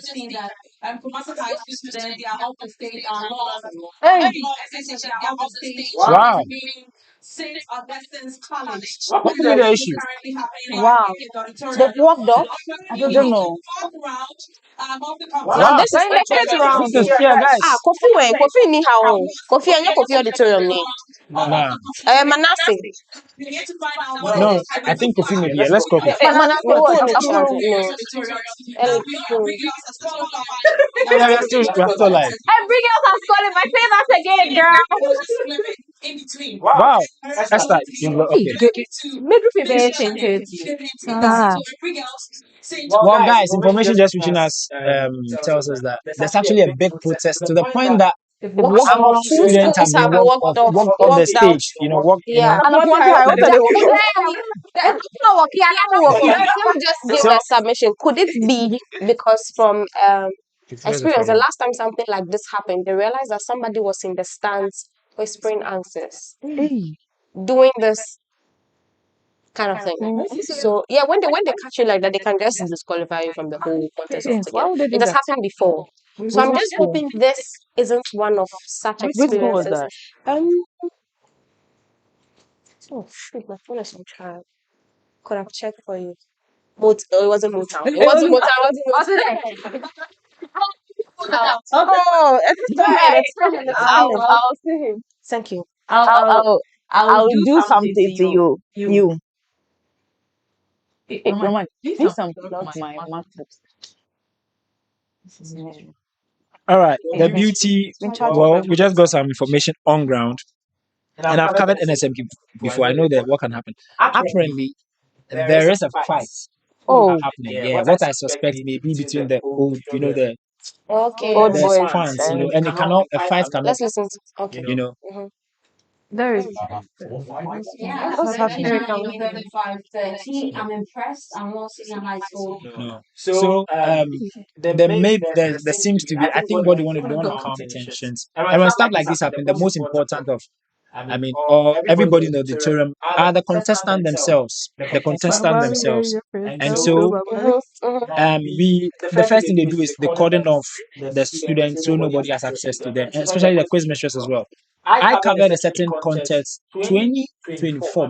Speaker 7: seen that Kumasi High School students, they are off the stage, our laws,
Speaker 3: Hey,
Speaker 7: SHS, they are off the stage,
Speaker 1: Wow.
Speaker 7: meaning St. Augustine's College.
Speaker 1: What could be the issue?
Speaker 7: Currently happening
Speaker 3: wow.
Speaker 7: in the auditorium.
Speaker 2: They've walked off.
Speaker 3: I don't know.
Speaker 7: Fourth round of the
Speaker 2: Now
Speaker 1: Wow.
Speaker 2: this is the first round.
Speaker 1: This is here, guys.
Speaker 2: Kofi ni how? Kofi and Kofi auditorium ni.
Speaker 1: Nah.
Speaker 2: Manasseh.
Speaker 7: We need to find out what
Speaker 1: No, I think Kofi may be here. Let's call Kofi.
Speaker 2: Manasseh what? No.
Speaker 1: Yeah, we're still live.
Speaker 3: Every girl has calling my say that again, girl.
Speaker 7: in between.
Speaker 1: Wow. Esther, okay.
Speaker 3: Midwife be changed.
Speaker 1: Well, guys, information just reaching us tells us that there's actually a big protest to the point that some students have been walked off the stage. Walked.
Speaker 2: Yeah.
Speaker 3: Let
Speaker 2: me just give a submission. Could it be because from experience, the last time something like this happened, they realized that somebody was in the stands whispering answers, doing this kind of thing. So yeah, when they catch you like that, they can just disqualify you from the whole contest altogether. It has happened before. So I'm just hoping this isn't one of such experiences. Oh shoot, my phone is on charge. Could have checked for you. It wasn't Motown. It wasn't Motown. Oh,
Speaker 4: I'll see him.
Speaker 2: thank you.
Speaker 4: I'll do something to you. You. Hey, Roman, do something about my laptop.
Speaker 1: All right. The beauty. Well, we just got some information on ground, and I've covered NSMQ before. I know that what can happen. Apparently, there is a fight happening. Yeah, what I suspect may be between the old, the
Speaker 2: Okay.
Speaker 4: Old
Speaker 1: there's
Speaker 4: boys.
Speaker 1: fans, and a fight cannot,
Speaker 2: Let's listen to okay.
Speaker 3: There is.
Speaker 7: Yeah,
Speaker 3: What's happening?
Speaker 7: 5:30. I'm impressed. I'm not senior high school.
Speaker 1: No. So there seems to be. I think what they want to do, they want to calm tensions. And when stuff like this happen, the most important of, or everybody in the auditorium are the contestants themselves. And so the first thing they do is they cordon off the students so nobody has access to them, and especially the quiz mistress as well. I covered a certain contest 2024. I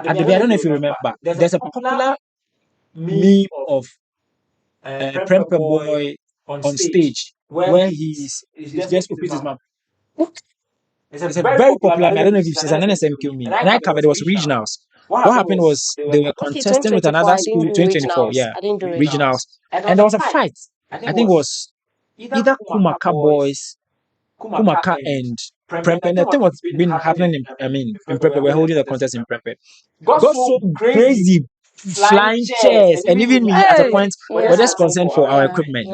Speaker 1: don't know if you remember. There's a popular meme of Premper boy on stage where he's just opens his mouth. It's a very popular meme. I don't know if it's an NSMQ meme. And I covered it was regionals. What happened was they were contesting with another school 2024. Yeah, regionals. And there was a fight. I think it was either Kumaka boys, Kumaka and Premper. And the thing what's been happening in Premper, we're holding the contest in Premper. Got so crazy flying chairs, and even me at a
Speaker 3: Hey.
Speaker 1: point we're just concerned for our equipment,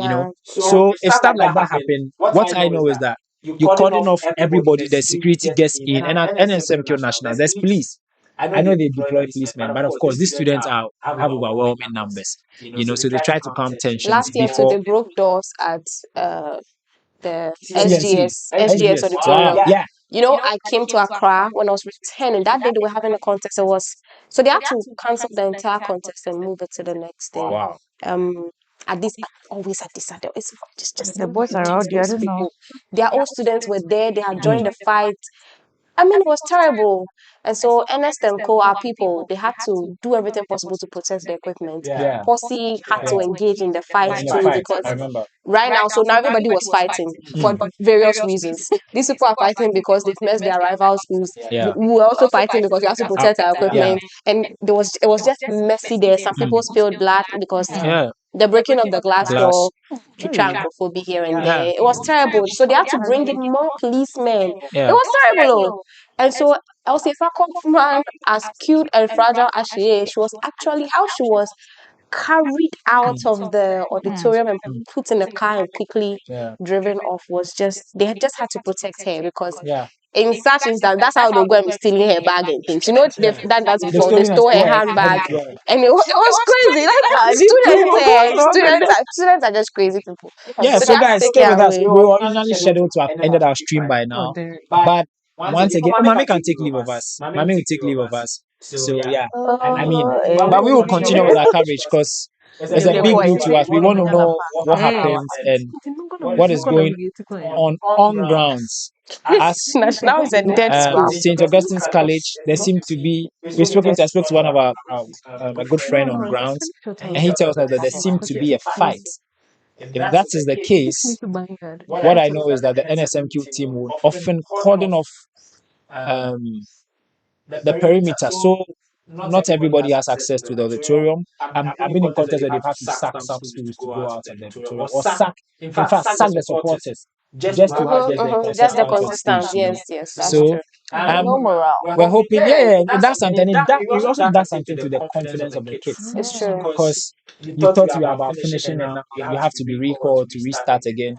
Speaker 1: So if stuff like that happen, what I know is that you cordon off everybody, the security gets in, and at NSMQ National, there's police. I know they deploy policemen, but of course these students have overwhelming numbers, so they try to calm tensions
Speaker 2: Last year too,
Speaker 1: before
Speaker 2: they broke doors at the
Speaker 1: CNC.
Speaker 2: SGS auditorium.
Speaker 1: Yeah.
Speaker 2: I came to Accra when I was returning. That day they were having a contest. So they had to cancel the entire contest and move it to the next day.
Speaker 1: Wow.
Speaker 2: At this always at this it's just
Speaker 4: The boys are out there, I don't know.
Speaker 2: people. Their old students were there. They had joined the fight. I mean, it was terrible. And so NS and Co, our people, they had to do everything possible to protect the equipment.
Speaker 1: Yeah.
Speaker 2: Posse had to engage in the fight
Speaker 1: In the
Speaker 2: too,
Speaker 1: fight,
Speaker 2: because
Speaker 1: I remember.
Speaker 2: right now, so now everybody was fighting for various reasons. These people are fighting because they've messed their rival schools.
Speaker 1: Yeah.
Speaker 2: We were also fighting because we have to protect our equipment. And it was just messy there. Some people spilled blood because
Speaker 1: Yeah.
Speaker 2: the breaking of the glass
Speaker 1: Glass.
Speaker 2: door to try and here and
Speaker 1: Yeah.
Speaker 2: there. It was terrible. So they had to bring in more policemen.
Speaker 1: Yeah.
Speaker 2: It was terrible. And so Elsefa Kaufman, as cute and fragile as she was actually how she was carried out of the auditorium and put in a car and quickly
Speaker 1: Yeah.
Speaker 2: driven off was just they had just had to protect her because
Speaker 1: Yeah.
Speaker 2: in such instance that's how they'll go and be stealing her bag and things. They've done that before. They stole her handbag and it was crazy. Students are just crazy people.
Speaker 1: Yeah, so
Speaker 2: that's
Speaker 1: guys,
Speaker 2: take
Speaker 1: stay
Speaker 2: it
Speaker 1: with us.
Speaker 2: away.
Speaker 1: We were originally scheduled to have ended our stream by now. But once again, Mami can take leave of us. Mami will take leave of us. So yeah. I mean, but we will continue with our coverage because it's a big deal to us. We want to know what happens and what is going on grounds. As
Speaker 2: National is a dead school.
Speaker 1: St. Augustine's College, there seems to be. I spoke to one of our a good friend on grounds, and he tells us that there seems to be a fight. If that is the case, what I know is that the NSMQ team would often cordon off the perimeter, so not everybody has access to the auditorium. I've been in contests where they've had to sack some schools to go out of the auditorium, or sack the supporters just to have
Speaker 2: Just the
Speaker 1: out of
Speaker 2: consistent.
Speaker 1: schools,
Speaker 2: Yes. That's
Speaker 1: So
Speaker 2: true.
Speaker 4: No morale.
Speaker 1: we're hoping, it does something. It also does something to the confidence of the kids,
Speaker 2: It's true.
Speaker 1: because you thought you were about finishing and now you have to be recalled to restart again.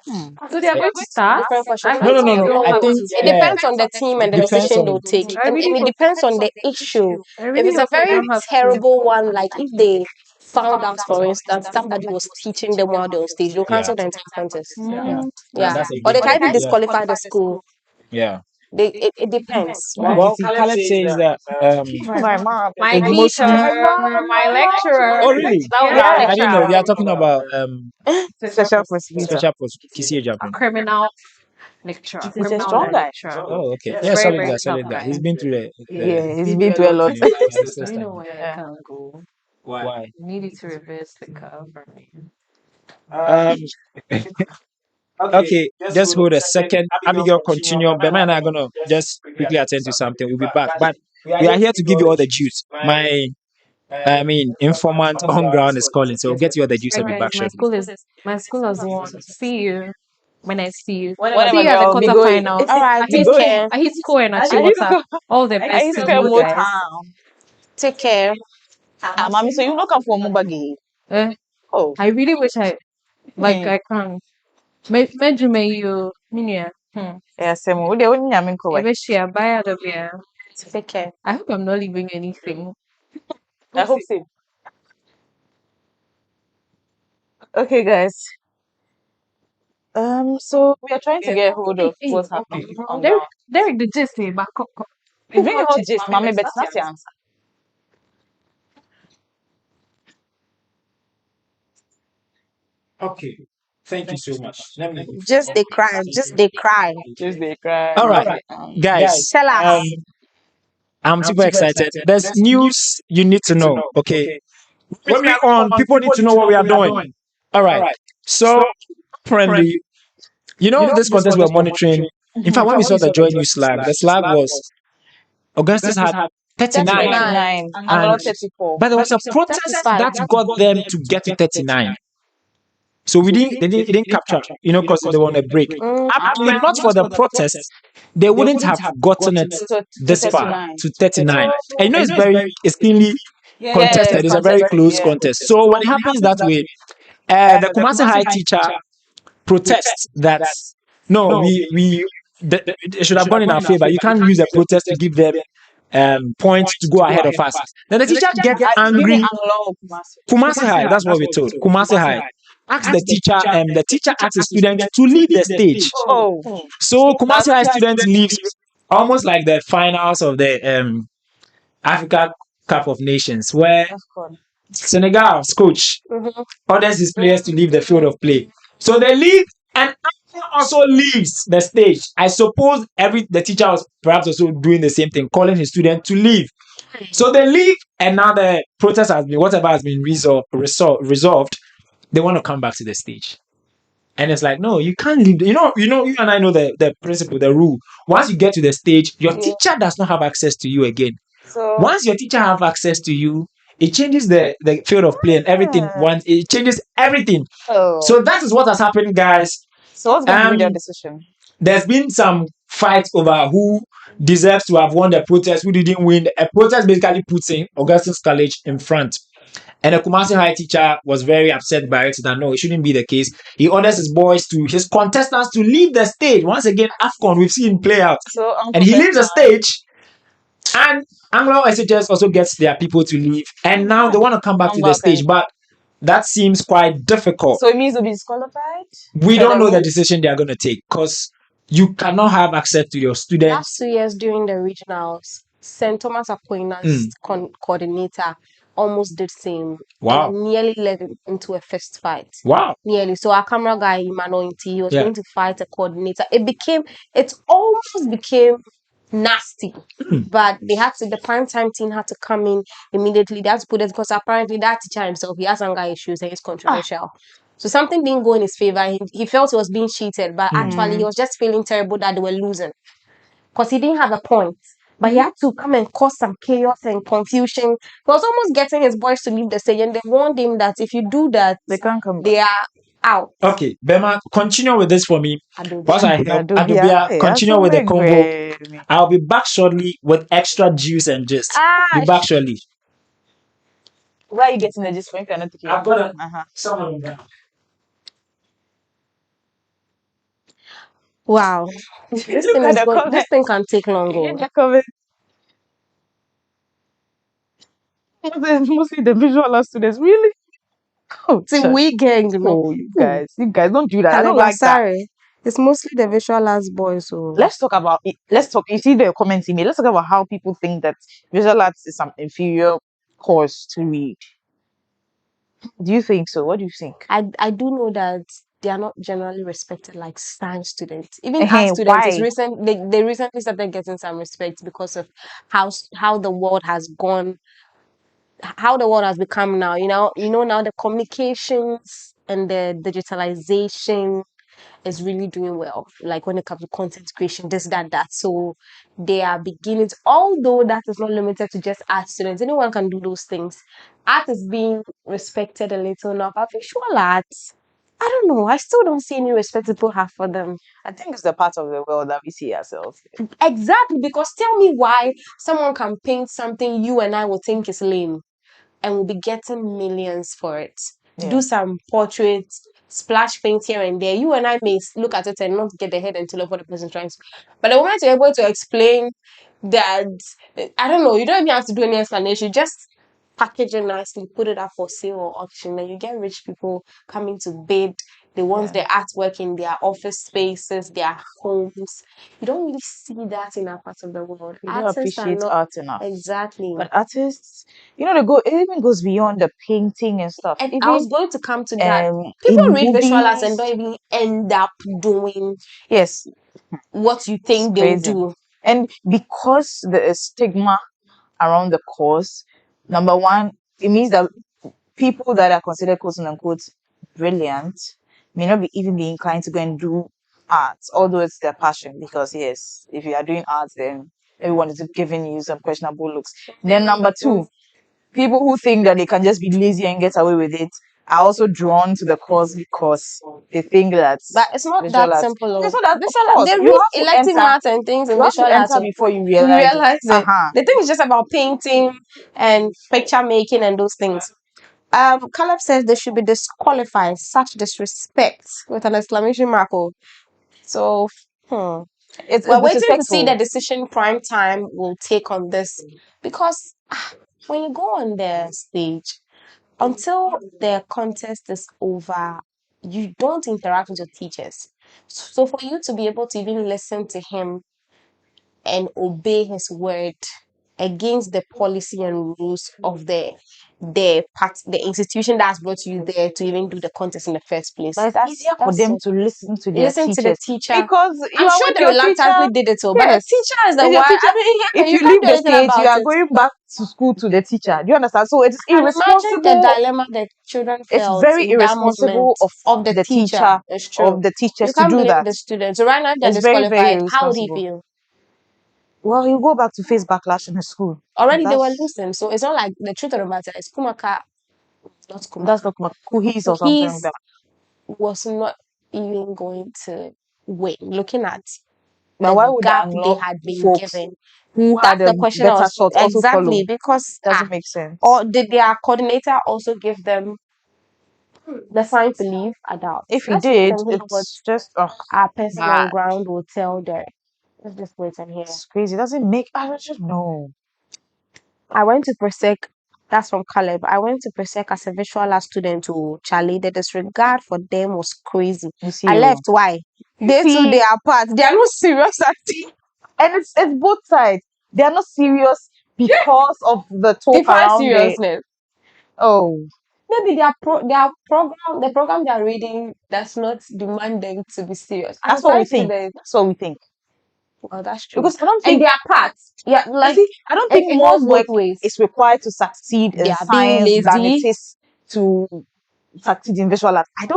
Speaker 3: So they are going to start?
Speaker 2: Different question.
Speaker 1: No. I think
Speaker 2: It depends on the team and the
Speaker 1: Depends
Speaker 2: decision
Speaker 1: on-
Speaker 2: they'll take.
Speaker 3: I
Speaker 2: And
Speaker 3: really
Speaker 2: it depends on the issue.
Speaker 3: I
Speaker 2: If
Speaker 3: really
Speaker 2: it's a
Speaker 3: hope they
Speaker 2: very
Speaker 3: don't have to-
Speaker 2: terrible one, like if they found out, for instance, somebody was teaching them while they're on stage, they'll cancel the entire contest. Yeah.
Speaker 1: That's a
Speaker 2: Or they
Speaker 1: big
Speaker 2: can even
Speaker 1: deal.
Speaker 2: disqualify the school.
Speaker 1: Yeah.
Speaker 2: It depends. Right?
Speaker 1: Well, Khaled says that.
Speaker 4: My mom.
Speaker 3: My
Speaker 1: It's mostly-
Speaker 3: teacher, my lecturer.
Speaker 1: Oh really?
Speaker 3: That was
Speaker 2: Yeah.
Speaker 3: our
Speaker 1: I didn't know. They
Speaker 3: lecturer.
Speaker 1: are talking about
Speaker 4: Special prosecutor.
Speaker 1: special Kisi
Speaker 3: A
Speaker 1: Japan.
Speaker 3: criminal lecturer.
Speaker 4: He's a
Speaker 3: criminal
Speaker 4: strong guy.
Speaker 3: lecturer.
Speaker 1: Oh, okay.
Speaker 3: Yes,
Speaker 1: Yeah,
Speaker 3: very,
Speaker 1: solid
Speaker 3: very
Speaker 1: guy, solid
Speaker 3: tough
Speaker 1: guy.
Speaker 3: guy.
Speaker 1: He's been through the
Speaker 4: Yeah, he's been through a lot.
Speaker 3: I know why I can't go.
Speaker 1: Why?
Speaker 3: You needed to reverse the curve for me.
Speaker 1: Okay, just hold a second. Abigail, continue. Bema and I are gonna just quickly attend to something. We'll be back, but we are here to give you all the juice. My informant on ground is calling, so we'll get you all the juice and be
Speaker 3: Guys,
Speaker 1: back shortly.
Speaker 3: my school has won. See you when I see you.
Speaker 4: Whenever
Speaker 3: See you at the
Speaker 4: I'll be going.
Speaker 3: quarterfinals.
Speaker 2: All right.
Speaker 3: I
Speaker 2: Take
Speaker 3: hit
Speaker 2: care.
Speaker 3: I hit score and achieve water. All the
Speaker 4: I
Speaker 3: best
Speaker 4: used
Speaker 3: to
Speaker 4: to spend
Speaker 3: you
Speaker 4: more
Speaker 3: guys.
Speaker 4: time.
Speaker 2: Take care.
Speaker 4: Mommy, so you not come for Mubagi?
Speaker 3: Eh,
Speaker 4: Oh,
Speaker 3: I really wish I I can. Mejume you minya.
Speaker 4: yeah, Sam. What do you mean?
Speaker 3: Ebe share buy the beer.
Speaker 2: Take care.
Speaker 3: I hope I'm not leaving anything.
Speaker 4: I hope so. Okay, guys. So we are trying to get hold of what's happening on
Speaker 3: Derek,
Speaker 4: ground.
Speaker 3: Derek, the gist say back up.
Speaker 4: You bring your whole gist, mommy, but that's the answer.
Speaker 1: Okay, thank you so much. Let me.
Speaker 2: Just they cry. Just they cry.
Speaker 4: Just they cry.
Speaker 1: All right, guys.
Speaker 2: Tell us.
Speaker 1: I'm super excited. There's news you need to know. Okay, when we are on, people need to know what we are doing. All right. So, apparently, this contest we're monitoring. In fact, when we saw the Joy News slab, the slab was Augustus had 39,
Speaker 4: 39 and not 34.
Speaker 1: but there was a protest that got them to get to 39. So it didn't capture, because they were on a break. Actually, not for the protest, they wouldn't have gotten it this far to 39. And it's cleanly contested. It's a very close
Speaker 4: yeah.
Speaker 1: contest. So when it happens that way, the Kumasi High teacher protests that no, it should have gone in our favor. You can't use a protest to give them points to go ahead of us. Then the teacher gets angry. Kumasi High, that's what we're told. Kumasi High. Ask the teacher asks the student to leave the stage.
Speaker 4: Oh,
Speaker 1: So Kumasi High student leaves almost like the finals of the Africa Cup of Nations, where
Speaker 4: that's good.
Speaker 1: Senegal's coach
Speaker 2: Mhm.
Speaker 1: orders his players to leave the field of play. So they leave, and Anglo also leaves the stage. I suppose the teacher was perhaps also doing the same thing, calling his student to leave. So they leave, and now the protest has been whatever has been resolved. They want to come back to the stage. And it's like, no, you can't leave. You and I know the principle, the rule. Once you get to the stage, your teacher does not have access to you again.
Speaker 4: So
Speaker 1: Once your teacher have access to you, it changes the field of play and everything. Once it changes everything. So that is what has happened, guys.
Speaker 4: so what's going to be their
Speaker 1: Um,
Speaker 4: decision?
Speaker 1: There's been some fights over who deserves to have won the protest, who didn't win. A protest basically puts in Augustine's College in front. And the Kumasi High teacher was very upset by it, that no, it shouldn't be the case. He orders his contestants to leave the stage. Once again, AFCON, we've seen play out.
Speaker 4: So
Speaker 1: And he leaves the stage, and Anglo SHS also gets their people to leave. And now they want to come back to the stage, but that seems quite difficult.
Speaker 4: So it means to be disqualified?
Speaker 1: We don't know the decision they are going to take, because you cannot have access to your
Speaker 2: Last
Speaker 1: students.
Speaker 2: 2 years during the regionals, St. Thomas Aquinas coordinator almost did same.
Speaker 1: Wow.
Speaker 2: And nearly led into a fist fight.
Speaker 1: Wow.
Speaker 2: Nearly. So our camera guy, Emmanuel, he was
Speaker 1: Yeah.
Speaker 2: going to fight a coordinator. It almost became nasty. But the prime time team had to come in immediately. They had to put it, because apparently that teacher himself, he has anger issues and it's controversial. So something didn't go in his favor. He felt he was being cheated, but actually he was just feeling terrible that they were losing, because he didn't have a point. But he had to come and cause some chaos and confusion. He was almost getting his boys to leave the stage, and they warned him that if you do that,
Speaker 4: They can't come back.
Speaker 2: they are out.
Speaker 1: Okay, Bema, continue with this for me.
Speaker 2: Adobe.
Speaker 1: Once I help Adobia continue with the convo, I'll be back shortly with extra juice and gist. Be back shortly.
Speaker 4: Where are you getting the gist from if you're not taking
Speaker 1: I've got
Speaker 4: Uh-huh.
Speaker 1: some of them.
Speaker 2: Wow. This thing can take long. Oh.
Speaker 4: It's mostly the visual art students, really? Oh,
Speaker 2: It's a weekend.
Speaker 4: oh, you guys don't do that. I don't like that.
Speaker 2: Sorry. It's mostly the visual arts boys. So
Speaker 4: Let's talk about it. You see the comments in me. Let's talk about how people think that visual arts is some inferior course to read. Do you think so? What do you think?
Speaker 2: I do know that they are not generally respected like science students. Even
Speaker 4: Hey,
Speaker 2: art students,
Speaker 4: why?
Speaker 2: they recently started getting some respect because of how the world has gone, how the world has become now. Now the communications and the digitalization is really doing well. Like when it comes to content creation, this, that. So they are beginning to, although that is not limited to just art students, anyone can do those things. Art is being respected a little now, but visual arts, I don't know. I still don't see any respect people have for them.
Speaker 4: I think it's the part of the world that we see ourselves.
Speaker 2: Exactly, because tell me why someone can paint something you and I will think is lame, and we'll be getting millions for it.
Speaker 4: Yeah.
Speaker 2: Do some portraits, splash paint here and there. You and I may look at it and not get the head until what the person trying to. But the moment you're able to explain that, I don't know, you don't even have to do any explanation. Just package it nicely, put it up for sale or auction, and you get rich people coming to bid. They want their artwork in their office spaces, their homes. You don't really see that in our part of the world.
Speaker 4: We don't
Speaker 2: Artists are
Speaker 4: appreciate
Speaker 2: not
Speaker 4: art enough.
Speaker 2: exactly.
Speaker 4: But artists, it even goes beyond the painting and stuff.
Speaker 2: And
Speaker 4: Even,
Speaker 2: I was going to come to that.
Speaker 4: in
Speaker 2: People read visual arts and
Speaker 4: movies-
Speaker 2: don't even end up doing
Speaker 4: Yes,
Speaker 2: what you think
Speaker 4: It's
Speaker 2: they'll
Speaker 4: crazy.
Speaker 2: do.
Speaker 4: and because there is stigma around the course, number one, it means that people that are considered quote unquote brilliant may not even be inclined to go and do art, although it's their passion. Because yes, if you are doing art, then everyone is giving you some questionable looks. Then number two, people who think that they can just be lazy and get away with it are also drawn to the course because they think that
Speaker 2: But it's not
Speaker 4: visual
Speaker 2: that
Speaker 4: arts.
Speaker 2: simple.
Speaker 4: It's
Speaker 2: Oh.
Speaker 4: not that, of
Speaker 2: Visual,
Speaker 4: course,
Speaker 2: they
Speaker 4: you
Speaker 2: read
Speaker 4: have to
Speaker 2: elective
Speaker 4: enter.
Speaker 2: maths and things in
Speaker 4: You have to
Speaker 2: visual arts.
Speaker 4: enter before you
Speaker 2: You
Speaker 4: realize.
Speaker 2: realize it.
Speaker 4: Uh-huh.
Speaker 2: The thing is just about painting and picture making and those things. Caleb says they should be disqualified. Such disrespect with an exclamation mark. Oh. So,
Speaker 4: It's
Speaker 2: we're waiting to see the
Speaker 4: disrespectful.
Speaker 2: decision prime time will take on this, because when you go on the stage, until the contest is over, you don't interact with your teachers. So for you to be able to even listen to him and obey his word against the policy and rules of the institution that's brought you there to even do the contest in the first place.
Speaker 4: But it's easier for them to listen to their
Speaker 2: listen to the
Speaker 4: teachers
Speaker 2: teacher.
Speaker 4: because you
Speaker 2: I'm
Speaker 4: are
Speaker 2: sure
Speaker 4: with
Speaker 2: they
Speaker 4: your teacher.
Speaker 2: reluctantly did it all, but the
Speaker 4: Yes.
Speaker 2: teacher is the
Speaker 4: With your
Speaker 2: one.
Speaker 4: teacher,
Speaker 2: I mean,
Speaker 4: if
Speaker 2: you
Speaker 4: you
Speaker 2: can't
Speaker 4: leave
Speaker 2: do
Speaker 4: the
Speaker 2: anything
Speaker 4: stage, you
Speaker 2: about
Speaker 4: are
Speaker 2: it.
Speaker 4: going back to school to the teacher. Do you understand? So it's
Speaker 2: And imagine the
Speaker 4: irresponsible.
Speaker 2: dilemma the children
Speaker 4: It's
Speaker 2: felt
Speaker 4: very
Speaker 2: in that moment
Speaker 4: irresponsible
Speaker 2: of the teacher. It's true.
Speaker 4: of the teachers
Speaker 2: You
Speaker 4: to
Speaker 2: can't
Speaker 4: do
Speaker 2: blame
Speaker 4: that.
Speaker 2: the students. So right now they're
Speaker 4: It's very, very
Speaker 2: disqualified. How would he
Speaker 4: irresponsible.
Speaker 2: feel?
Speaker 4: Well, you go back to face backlash in the school.
Speaker 2: Already they were
Speaker 4: That's
Speaker 2: losing, so it's not like the truth of the matter is Kumaka, not Kumaka.
Speaker 4: that's not Kuhis or something like
Speaker 2: He's
Speaker 4: that.
Speaker 2: was not even going to win. Looking at
Speaker 4: But why
Speaker 2: the
Speaker 4: would the
Speaker 2: gap they
Speaker 4: Anglo
Speaker 2: had been
Speaker 4: folks
Speaker 2: given.
Speaker 4: who had
Speaker 2: That's
Speaker 4: a
Speaker 2: the question I
Speaker 4: better
Speaker 2: was
Speaker 4: shot also follow?
Speaker 2: exactly, because
Speaker 4: Doesn't make sense.
Speaker 2: or did their coordinator also give them the sign to leave? I doubt.
Speaker 4: If he
Speaker 2: Let's wait
Speaker 4: did,
Speaker 2: and hear what
Speaker 4: it's just
Speaker 2: our person on
Speaker 4: bad.
Speaker 2: ground will tell Derek. Let's just wait and hear.
Speaker 4: It's crazy. It doesn't make. I don't just know.
Speaker 2: I went to Presec. That's from Caleb. I went to Presec as a visual art student to Charlie. The disregard for them was crazy.
Speaker 4: You see,
Speaker 2: I left. Why? They too,
Speaker 4: see,
Speaker 2: they are part. They are not serious at it.
Speaker 4: and it's both sides. They are not serious because of the talk
Speaker 2: Define
Speaker 4: around it.
Speaker 2: seriousness.
Speaker 4: Oh,
Speaker 2: Maybe the program they are reading does not demand them to be serious.
Speaker 4: that's what we think. That's what we think.
Speaker 2: Well, that's true.
Speaker 4: Because I don't
Speaker 2: And
Speaker 4: think
Speaker 2: they are parts. Yeah,
Speaker 4: you
Speaker 2: like
Speaker 4: see, I don't think
Speaker 2: it
Speaker 4: more
Speaker 2: goes both
Speaker 4: work
Speaker 2: ways.
Speaker 4: is required to succeed
Speaker 2: They
Speaker 4: in
Speaker 2: are being
Speaker 4: science than it
Speaker 2: lazy.
Speaker 4: is to succeed in visual arts. I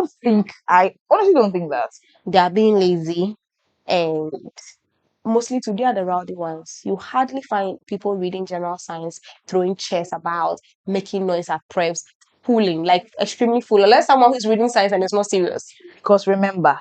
Speaker 4: honestly don't think that.
Speaker 2: They are being lazy, and mostly today are the rowdy ones. You hardly find people reading general science, throwing chairs about, making noise at preps, fooling, like extremely full. Unless someone who's reading science and is not serious.
Speaker 4: Because remember,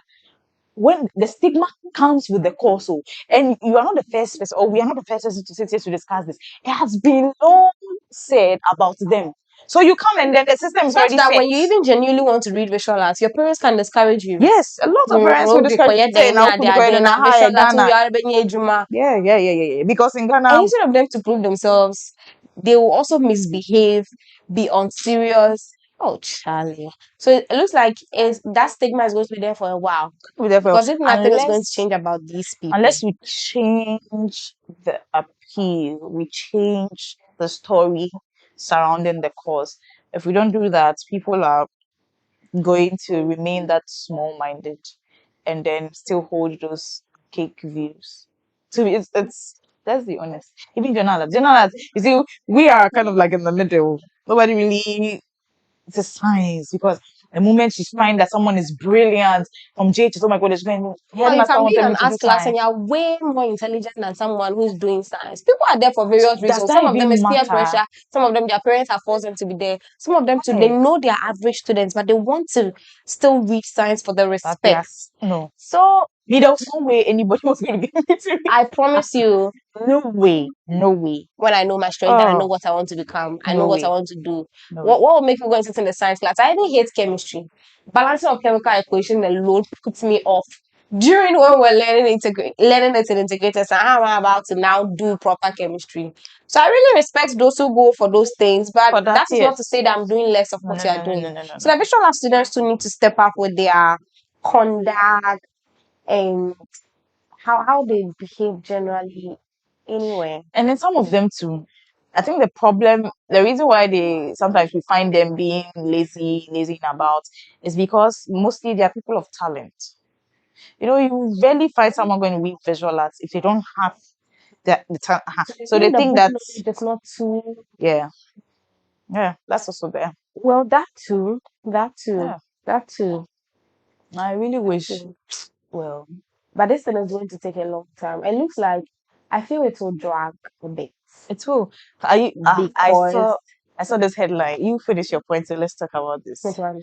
Speaker 4: when the stigma comes with the course, and you are not the first person, or we are not the first person to sit here to discuss this. It has been long said about them. So you come and then the system is
Speaker 2: Such
Speaker 4: already
Speaker 2: that
Speaker 4: set.
Speaker 2: when you even genuinely want to read visual arts, your parents can discourage you.
Speaker 4: Yes, a lot of parents will discourage you. Say, now
Speaker 2: they are doing
Speaker 4: Ghana. Yeah. Because in Ghana,
Speaker 2: and instead of them to prove themselves, they will also misbehave, be unserious. Oh, Charlie. So it looks like that stigma is going to be there for a while. Because if nothing is going to change about these people.
Speaker 4: Unless we change the appeal, we change the story surrounding the cause. If we don't do that, people are going to remain that small-minded and then still hold those cake views. So it's that's the honest. Even journalists, you see, we are kind of like in the middle. Nobody really it's a science because the moment you find that someone is brilliant from JHS, oh my god, it's going
Speaker 2: Well, you can be in an art class and you're way more intelligent than someone who's doing science. People are there for various reasons. Some of them is peer pressure. Some of them, their parents have forced them to be there. Some of them too, they know they are average students, but they want to still read science for the respect.
Speaker 4: No.
Speaker 2: So
Speaker 4: there was no way anybody was going to get me to read.
Speaker 2: I promise you,
Speaker 4: no way.
Speaker 2: When I know my strength and I know what I want to become, I know what I want to do. What will make me go and sit in the science class? I even hate chemistry. Balancing of chemical equation alone puts me off. During when we're learning it in integrators, and how am I about to now do proper chemistry? So I really respect those who go for those things, but that is not to say that I'm doing less of what you are doing. So the visual art students too need to step up with their conduct and how they behave generally anyway.
Speaker 4: And then some of them too. I think the reason why sometimes we find them being lazy about is because mostly they are people of talent. You know, you rarely find someone going to read visual arts if they don't have the talent. So they think that
Speaker 2: it's not too.
Speaker 4: Yeah, that's also there.
Speaker 2: Well, that too.
Speaker 4: I really wish. Well,
Speaker 2: but this thing is going to take a long time. It looks like I feel it will drag a bit.
Speaker 4: It will. I I saw this headline. You finish your point, so let's talk about this.
Speaker 2: Which one?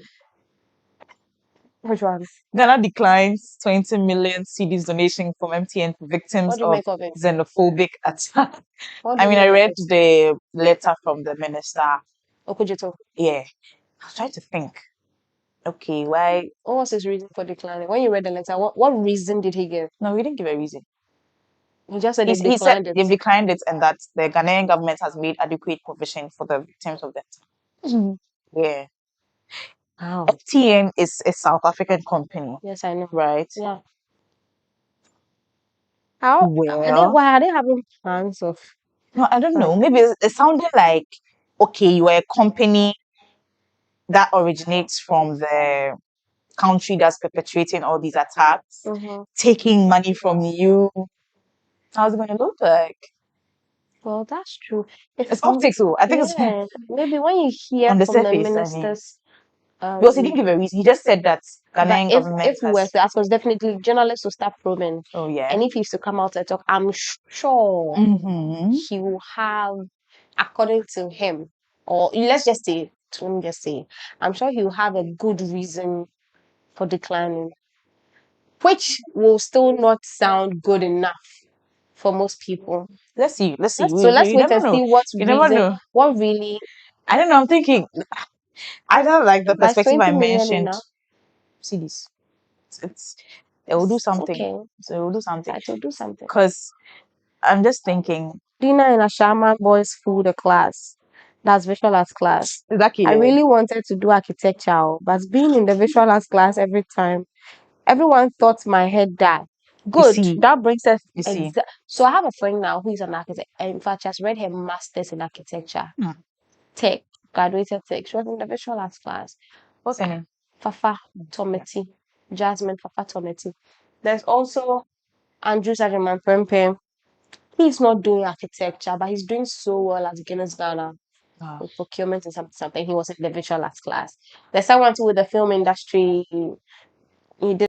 Speaker 2: Which one?
Speaker 4: Ghana declines 20 million cedis donation from MTN to victims
Speaker 2: What do you
Speaker 4: of
Speaker 2: make of it?
Speaker 4: xenophobic attack.
Speaker 2: What do
Speaker 4: I
Speaker 2: you
Speaker 4: mean,
Speaker 2: make
Speaker 4: I
Speaker 2: of
Speaker 4: read
Speaker 2: it?
Speaker 4: the letter from the minister.
Speaker 2: Okujito.
Speaker 4: Yeah. I was trying to think. Okay, why?
Speaker 2: What was his reason for declining? When you read the letter, what reason did he give?
Speaker 4: No, he didn't give a reason.
Speaker 2: He just said
Speaker 4: He
Speaker 2: they
Speaker 4: said
Speaker 2: declined it.
Speaker 4: they've declined it and that the Ghanaian government has made adequate provision for the victims of that. Yeah.
Speaker 2: Wow.
Speaker 4: FTN is a South African company,
Speaker 2: Yes, I know.
Speaker 4: right?
Speaker 2: Yeah. How?
Speaker 4: Well,
Speaker 2: Why are they having plans of?
Speaker 4: no, I don't know. Maybe it sounded like, okay, you are a company that originates from the country that's perpetrating all these attacks, taking money from you. How's it going to look like?
Speaker 2: Well, that's true.
Speaker 4: It's optics, though. I think it's
Speaker 2: Yeah, maybe when you hear
Speaker 4: on the
Speaker 2: from the
Speaker 4: surface. I mean,
Speaker 2: ministers,
Speaker 4: because he didn't give a reason. He just said that
Speaker 2: but
Speaker 4: Ghanaian government
Speaker 2: if we were
Speaker 4: has.
Speaker 2: to ask, because definitely journalists will start probing.
Speaker 4: Oh yeah.
Speaker 2: And if he used to come out and talk, I'm sure he will have, according to him, or let's just say, let me just say, I'm sure he will have a good reason for declining, which will still not sound good enough for most people.
Speaker 4: Let's see.
Speaker 2: So let's
Speaker 4: You
Speaker 2: wait
Speaker 4: never
Speaker 2: and
Speaker 4: know.
Speaker 2: see what
Speaker 4: You never
Speaker 2: reason,
Speaker 4: know.
Speaker 2: what really.
Speaker 4: I don't know. I'm thinking. I don't like the
Speaker 2: But
Speaker 4: perspective I
Speaker 2: 20 million
Speaker 4: mentioned.
Speaker 2: enough?
Speaker 4: See this. It's it will do something.
Speaker 2: Okay.
Speaker 4: So it will do something.
Speaker 2: It will do something.
Speaker 4: Because I'm just thinking.
Speaker 2: Dinner in a Shaman boys food class. That's visual arts class.
Speaker 4: Exactly.
Speaker 2: I really wanted to do architecture, but being in the visual arts class every time, everyone thought my head died. Good.
Speaker 4: see.
Speaker 2: That brings us.
Speaker 4: You see.
Speaker 2: So I have a friend now who is an architect. In fact, she has read her master's in architecture. Tech. Graduated tech. She was in the visual arts class.
Speaker 4: What's her name?
Speaker 2: Fafa Tometi. Jasmine Fafa Tometi. There's also Andrew Sajaman Prempe. He's not doing architecture, but he's doing so well at Guinness Ghana with procurement and something. He was in the visual arts class. There's someone too with the film industry. He did.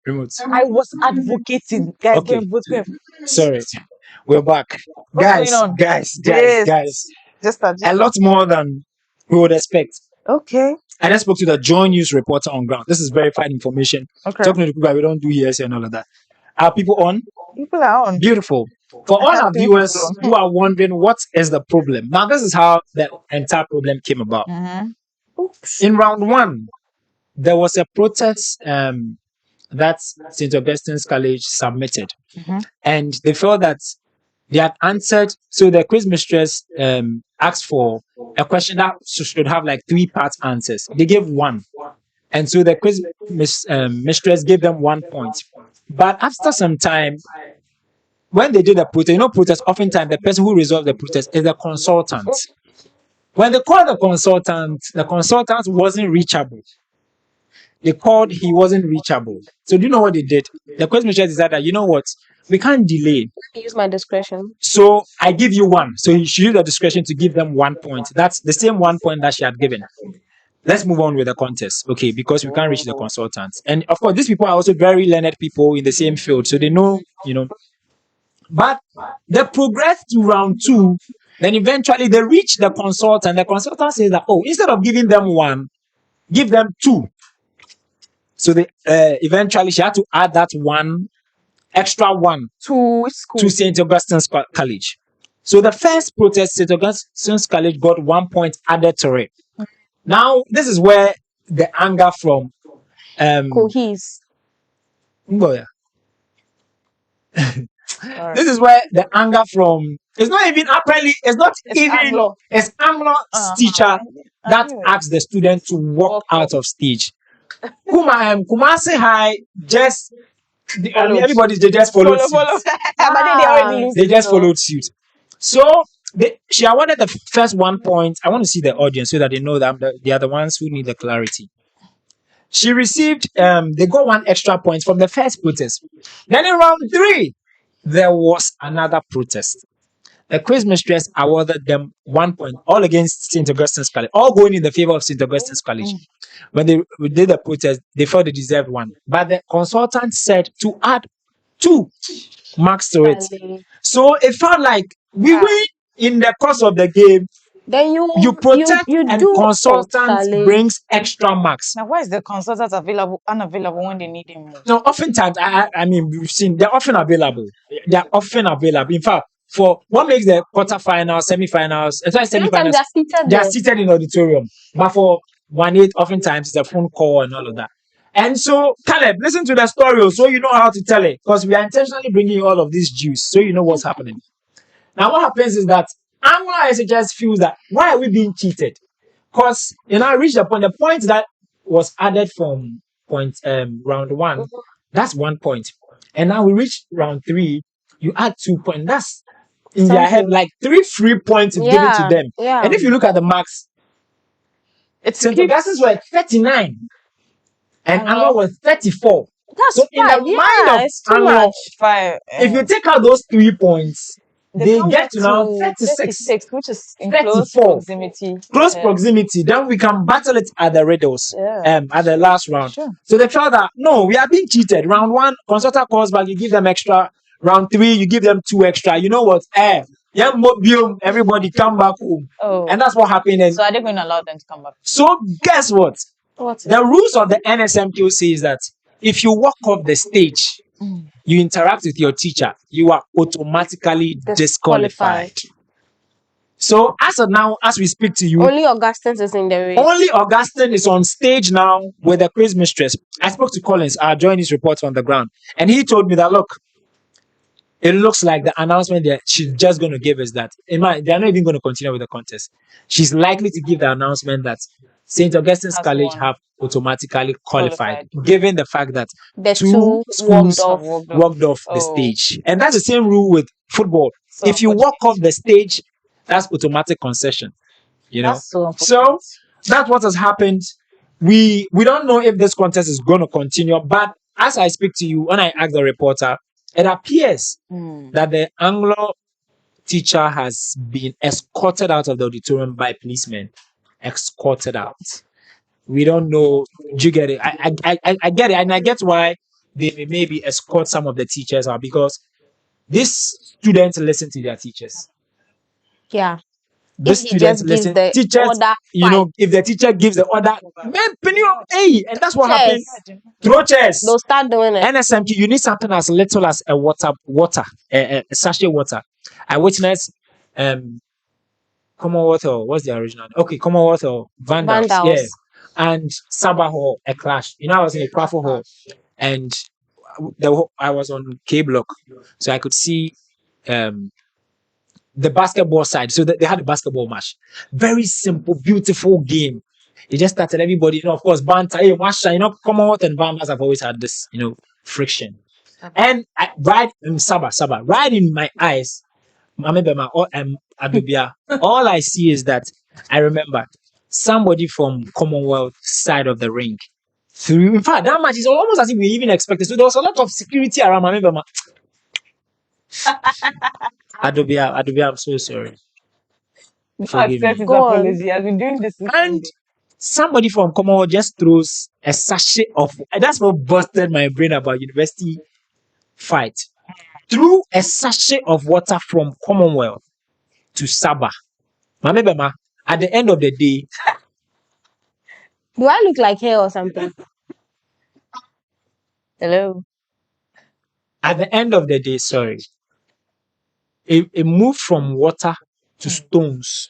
Speaker 1: Remote.
Speaker 4: I was advocating, guys.
Speaker 1: Okay.
Speaker 4: Go and vote.
Speaker 1: Sorry. We're back.
Speaker 4: What's going on?
Speaker 1: Guys.
Speaker 4: Just
Speaker 1: A lot more than we would expect.
Speaker 4: Okay.
Speaker 1: I just spoke to the joint news reporter on ground. This is verified information.
Speaker 4: Okay.
Speaker 1: Talking to the people that we don't do here and all of that. Are people on?
Speaker 4: People are on.
Speaker 1: Beautiful. For all our viewers who are wondering what is the problem, now this is how the entire problem came about. In round one, there was a protest that St. Augustine's College submitted, and they felt that they had answered. So the quiz mistress asked for a question that should have like 3-part answers. They gave one, and so the quiz mistress gave them 1 point. But after some time, when they did the protest, protest, oftentimes the person who resolved the protest is the consultant. When they called the consultant wasn't reachable. They called, he wasn't reachable. So do you know what they did? The quiz mistress decided, you know what? We can't delay.
Speaker 2: Use my discretion.
Speaker 1: So I give you one. So she used the discretion to give them 1 point. That's the same 1 point that she had given. Let's move on with the contest, okay? Because we can't reach the consultants. And of course, these people are also very learned people in the same field. So they know, But they progressed to round 2. Then eventually they reached the consultant. The consultant says that, instead of giving them 1, give them 2. So they eventually she had to add that extra 1
Speaker 4: To school.
Speaker 1: to St. Augustine's College. So the first protest, St. Augustine's College got 1 point added to it. Now, this is where the anger from
Speaker 2: Cohese.
Speaker 1: This is where the anger from, it's not even apparently, it's Anglo's teacher that asked the student to walk out of stage. Kumasi High just everybody they just followed suit. They just followed suit. So she awarded the first 1 point. I want to see the audience so that they know that they are the ones who need the clarity. She received they got 1 extra point from the first protest. Then in round 3, there was another protest. The quiz mistress awarded them 1 point, all against St. Augustine's College, all going in the favor of St. Augustine's College. When they did the protest, they felt they deserved 1. But the consultant said to add 2 marks to it. So it felt like we win in the course of the game.
Speaker 2: Then
Speaker 1: You protect and consultant brings extra marks.
Speaker 4: Now, why is the consultant unavailable when they need him more?
Speaker 1: No, oftentimes, I mean, we've seen they're often available. They're often available. In fact, for what makes the quarterfinals, semi-finals, semi-finals, they are seated in auditorium. But for 1-8, oftentimes it's a phone call and all of that. And so, Caleb, listen to the story so you know how to tell it, because we are intentionally bringing you all of this juice so you know what's happening. Now, what happens is that Anglo SHS feels that why are we being cheated? Because I reached the point that was added from round 1, that's 1 point. And now we reach round 3, you add 2 points. That's in their head like 3 free points given to them.
Speaker 2: Yeah.
Speaker 1: And if you look at the marks, St. Augustine's were 39 and Anglo was 34.
Speaker 2: That's
Speaker 1: so in the mind of Anglo, if you take out those 3 points, they get to now 36,
Speaker 4: which is in
Speaker 1: 34.
Speaker 4: close proximity.
Speaker 1: Close proximity. Then we can battle it at the riddles at the last round.
Speaker 4: Sure.
Speaker 1: So they felt that no, we are being cheated. Round 1, consultant calls back, you give them extra. Round 3, you give them 2 extra. You know what? Everybody come back home. And that's what happened. And
Speaker 4: so are they going to allow them to come back?
Speaker 1: so guess what? The rules of the NSMQ says that if you walk off the stage, you interact with your teacher, you are automatically disqualified. So as of now, as we speak to you,
Speaker 2: only Augustine is in the race.
Speaker 1: Only Augustine is on stage now with the quiz mistress. I spoke to Collins, our joinees reporter on the ground, and he told me that look, it looks like the announcement that she's just going to give is that they're not even going to continue with the contest. She's likely to give the announcement that St. Augustine's College have automatically qualified, given the fact that
Speaker 2: the
Speaker 1: 2 schools walked off the stage. And that's the same rule with football. So if you walk off the stage, that's automatic concession. So that's what has happened. We don't know if this contest is going to continue, but as I speak to you, when I ask the reporter, it appears that the Anglo teacher has been escorted out of the auditorium by policemen. Escorted out. We don't know. Do you get it? I get it, and I get why they may maybe escort some of the teachers out, because these students listen to their teachers.
Speaker 2: Yeah.
Speaker 1: the
Speaker 2: If he
Speaker 1: students
Speaker 2: just gives
Speaker 1: listen.
Speaker 2: the
Speaker 1: Teachers,
Speaker 2: order,
Speaker 1: you know, if the teacher gives the order, man, hey, and that's what happened.
Speaker 2: chairs,
Speaker 1: Throw chairs.
Speaker 2: they'll start doing it.
Speaker 1: NSMT, you need something as little as a a sachet water. I witnessed Commonwealth or what's the original? Okay, Commonwealth or Vandals, yeah,
Speaker 2: Vandals.
Speaker 1: and Sabah Hall, a clash. You know, I was in a Frafraha hall, and I was on K block, so I could see um the basketball side. So they had a basketball match. Very simple, beautiful game. It just started everybody, you know, of course, banter, hey, Masha, you know, Commonwealth and Vandals have always had this, you know, friction. And right in Sabah, right in my eyes, Mame Bema, Adubia, all I see is that I remember somebody from Commonwealth side of the ring through. In fact, that match is almost as if we even expected. So there was a lot of security around Mame Bema. Adubia, I'm so sorry. Forgive me.
Speaker 2: Go on.
Speaker 4: apology. I've been doing this since
Speaker 1: And somebody from Commonwealth just throws a sachet of. And that's what busted my brain about university fight. Threw a sachet of water from Commonwealth to Sabah. Mame Bema, at the end of the day,
Speaker 2: Do I look like hair or something?
Speaker 4: Hello.
Speaker 1: at the end of the day, sorry, it moved from water to stones.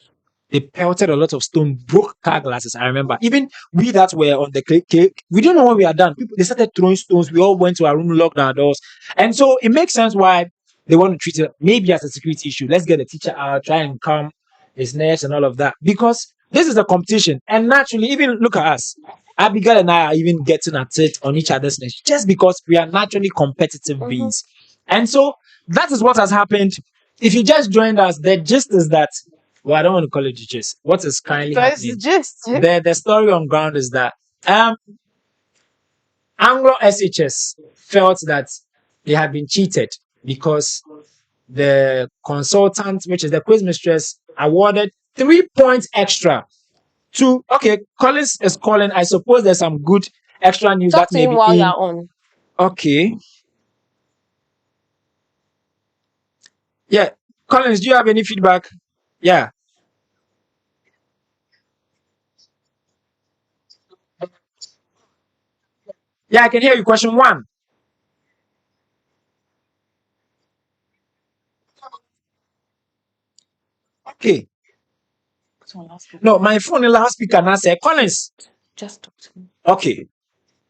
Speaker 1: They pelted a lot of stone, broke car glasses. I remember. Even we that were on the cake, we didn't know what we had done. People, they started throwing stones. We all went to our room, locked our doors. And so it makes sense why they want to treat it maybe as a security issue. Let's get the teacher out, try and calm his nerves and all of that. Because this is a competition. And naturally, even look at us. Abigail and I are even getting at it on each other's necks just because we are naturally competitive beings. And so that is what has happened. If you just joined us, the gist is that, well, I don't want to call it the gist. What is currently
Speaker 4: So
Speaker 1: happening?
Speaker 4: it's just
Speaker 1: The story on ground is that Anglo SHS felt that they had been cheated because the consultant, which is the quiz mistress, awarded 3 points extra to. Okay, Collins is calling. I suppose there's some good extra news
Speaker 2: Talk
Speaker 1: that
Speaker 2: to
Speaker 1: may
Speaker 2: him
Speaker 1: be
Speaker 2: while
Speaker 1: in.
Speaker 2: you're on.
Speaker 1: Okay. Yeah. Collins, do you have any feedback? Yeah. Yeah, I can hear you. Question one. Okay. No, my phone in loudspeaker now say Collins.
Speaker 2: Just talk to me.
Speaker 1: Okay.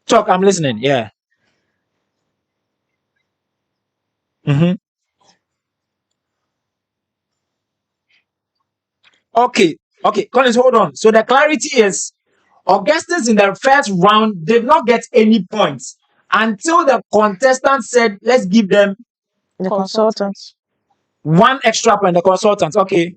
Speaker 1: Talk, I'm listening. Yeah. Mm-hmm. Okay. Okay. Collins, hold on. So the clarity is Augustins in the first round did not get any points until the contestant said, let's give them
Speaker 4: the consultants.
Speaker 1: one extra point, the consultant. Okay.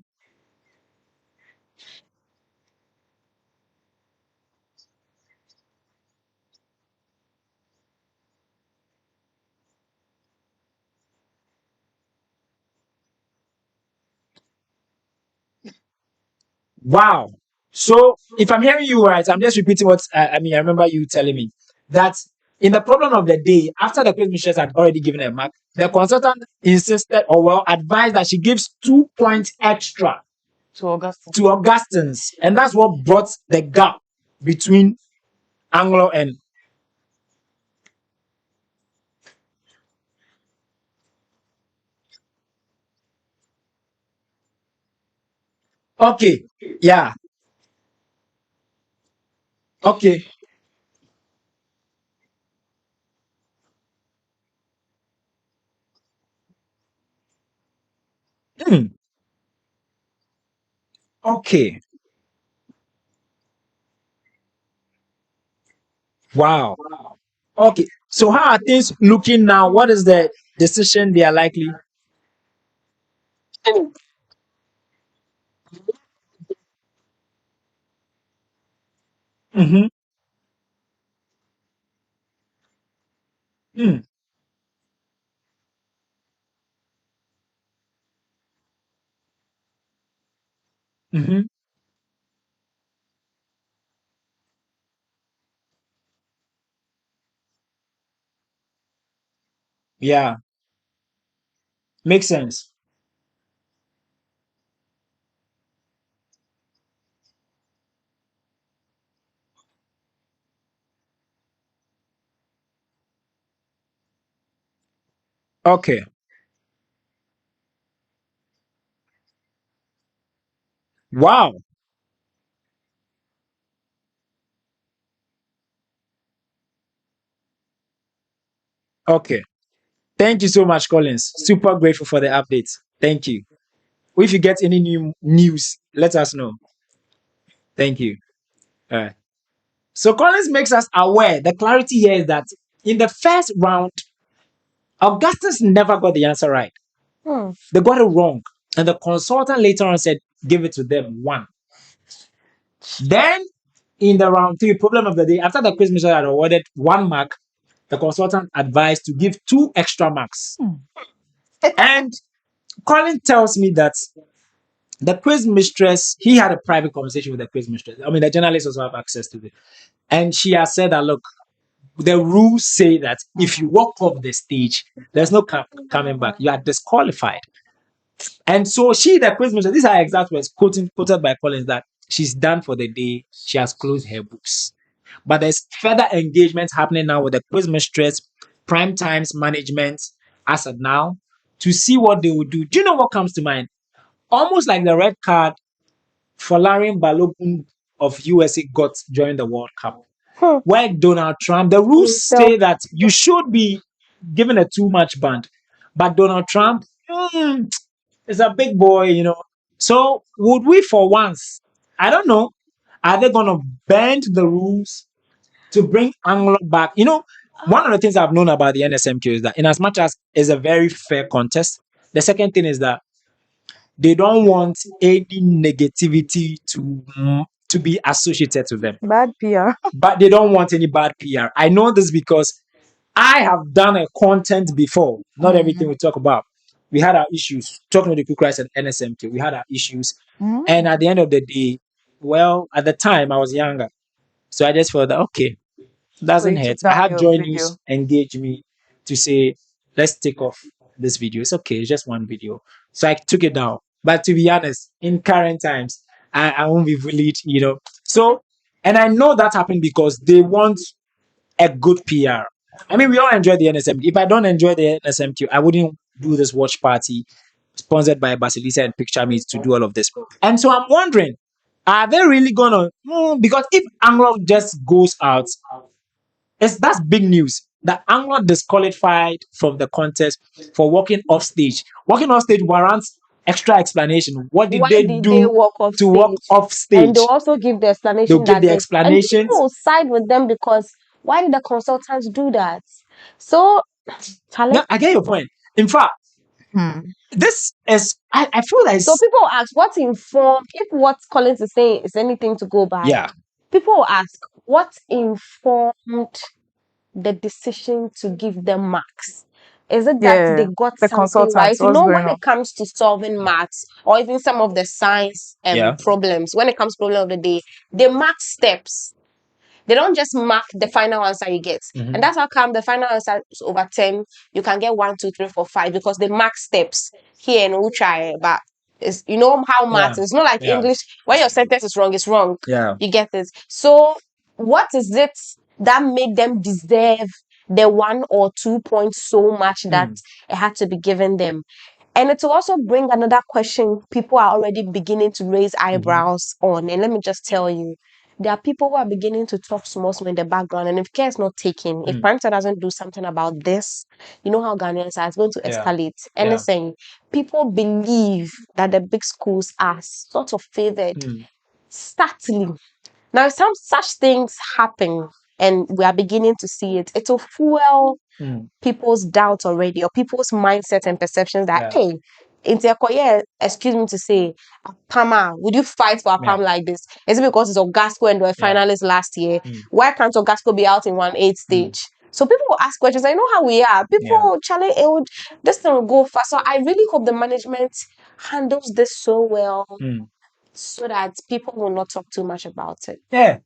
Speaker 1: Wow. So if I'm hearing you right, I'm just repeating what I mean. I remember you telling me that in the problem of the day, after the quiz mistress had already given a mark, the consultant insisted or well advised that she gives 2 points extra
Speaker 4: To Augustine.
Speaker 1: to Augustins, and that's what brought the gap between Anglo and. Okay, yeah, okay. Hmm. Okay. Wow. Okay. So how are things looking now? What is the decision they are likely? Mm-hmm. Hmm. Mm-hmm. Yeah, makes sense. Okay. Wow. Okay. Thank you so much, Collins. Super grateful for the updates. Thank you. If you get any new news, let us know. Thank you. All right. So Collins makes us aware. The clarity here is that in the first round, Augustus never got the answer right.
Speaker 2: Hmm.
Speaker 1: They got it wrong. And the consultant later on said, give it to them one. Then in the round three, problem of the day, after the quiz minister had awarded 1 mark, the consultant advised to give 2 extra marks. And Colin tells me that the quiz mistress, he had a private conversation with the quiz mistress. I mean, the journalists also have access to it. And she has said that, look, the rules say that if you walk off the stage, there's no coming back. You are disqualified. And so she, the quiz mistress, these are exact words quoted by Collins that she's done for the day. She has closed her books. But there's further engagement happening now with the quiz mistress, prime times management as of now to see what they will do. Do you know what comes to mind? Almost like the red card for Larry Balogun of USA got during the World Cup.
Speaker 2: Hmm.
Speaker 1: Where Donald Trump, the rules say that you should be given a too much band, but Donald Trump is a big boy, you know. So would we, for once, I don't know, are they going to bend the rules to bring Anglo back? You know, one of the things I've known about the NSMQ is that, in as much as it's a very fair contest, the second thing is that they don't want any negativity to be associated to them.
Speaker 4: Bad PR.
Speaker 1: But they don't want any bad PR. I know this because I have done a content before. Not everything we talk about. We had our issues. Talking with the Crew Christ and NSMK, we had our issues. And at the end of the day, well, at the time I was younger. So I just felt that, okay, doesn't
Speaker 4: you
Speaker 1: hurt.
Speaker 4: took
Speaker 1: I
Speaker 4: down
Speaker 1: had
Speaker 4: your
Speaker 1: Joy
Speaker 4: video.
Speaker 1: News engage me to say, let's take off this video. It's okay, it's just one video. So I took it down. But to be honest, in current times, I won't be bullied, you know. So, and I know that happened because they want a good PR. I mean, we all enjoy the NSMQ. If I don't enjoy the NSMQ, I wouldn't do this watch party sponsored by Basilissa and Picture Meets to do all of this. And so I'm wondering, are they really gonna? Because if Anglo just goes out, that's big news. That Anglo disqualified from the contest for walking off stage. Walking off stage warrants extra explanation. What did
Speaker 2: Why
Speaker 1: they
Speaker 2: did
Speaker 1: do
Speaker 2: they walk off
Speaker 1: to walk
Speaker 2: stage?
Speaker 1: off
Speaker 2: And
Speaker 1: stage?
Speaker 2: they'll also give the
Speaker 1: They'll
Speaker 2: explanation
Speaker 1: give
Speaker 2: that
Speaker 1: the
Speaker 2: and
Speaker 1: explanations.
Speaker 2: people will side with them because why did the consultants do that? So, Charlie.
Speaker 1: Yeah, I get your point. In fact, this is I feel like
Speaker 2: So people will ask, what informed, if what Collins is saying is anything to go by,
Speaker 1: yeah.
Speaker 2: people will ask, what informed the decision to give them marks? Is it that
Speaker 4: Yeah,
Speaker 2: they got
Speaker 4: the
Speaker 2: something
Speaker 4: consultants,
Speaker 2: right? You
Speaker 4: what's
Speaker 2: know,
Speaker 4: going
Speaker 2: when
Speaker 4: on?
Speaker 2: it comes to solving maths or even some of the science
Speaker 1: Yeah.
Speaker 2: problems, when it comes to problem of the day, they mark steps. They don't just mark the final answer you get.
Speaker 1: Mhm.
Speaker 2: And that's how come the final answer is over 10. You can get 1, 2, 3, 4, 5 because they mark steps here and we'll try. But it's, you know how math is. It's not like
Speaker 1: Yeah.
Speaker 2: English. When your sentence is wrong, it's wrong.
Speaker 1: Yeah.
Speaker 2: You get it. So what is it that made them deserve the 1 or 2 points so much that it had to be given them? And it will also bring another question people are already beginning to raise eyebrows on. And let me just tell you, there are people who are beginning to talk small in the background. And if care is not taken, if Paramita doesn't do something about this, you know how Ghanaians are, it's going to
Speaker 1: Yeah.
Speaker 2: escalate. Anything. People believe that the big schools are sort of favored. Startling. Now, some such things happen and we are beginning to see it. It will fuel people's doubts already or people's mindset and perceptions that, hey, in Tekoye, excuse me to say, Pama, would you fight for a Pam like this? Is it because it's Ogasco and they were finalists last year? Why can't Ogasco be out in 1/8 stage? So people will ask questions. I know how we are. People challenge it. This thing will go fast. So I really hope the management handles this so well so that people will not talk too much about it.
Speaker 1: Yeah.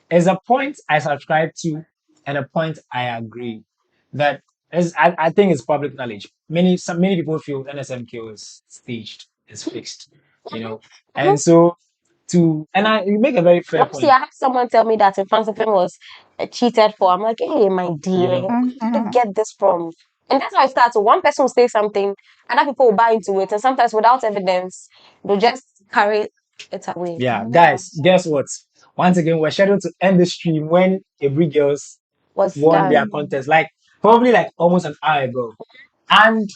Speaker 1: There's a point I subscribe to and a point I agree that I think it's public knowledge. Many people feel NSMQ is staged, is fixed, you know. And so you make a very fair point.
Speaker 2: See, I had someone tell me that in Fancy Film was cheated for. I'm like, hey, my dear, where did you get this from? And that's how it starts. So one person will say something, other people will buy into it, and sometimes without evidence, they'll just carry it away.
Speaker 1: Yeah, guys, guess what? Once again, we're scheduled to end the stream when Aburi girls
Speaker 2: Was
Speaker 1: won their
Speaker 2: done.
Speaker 1: contest, like probably like almost an hour ago. And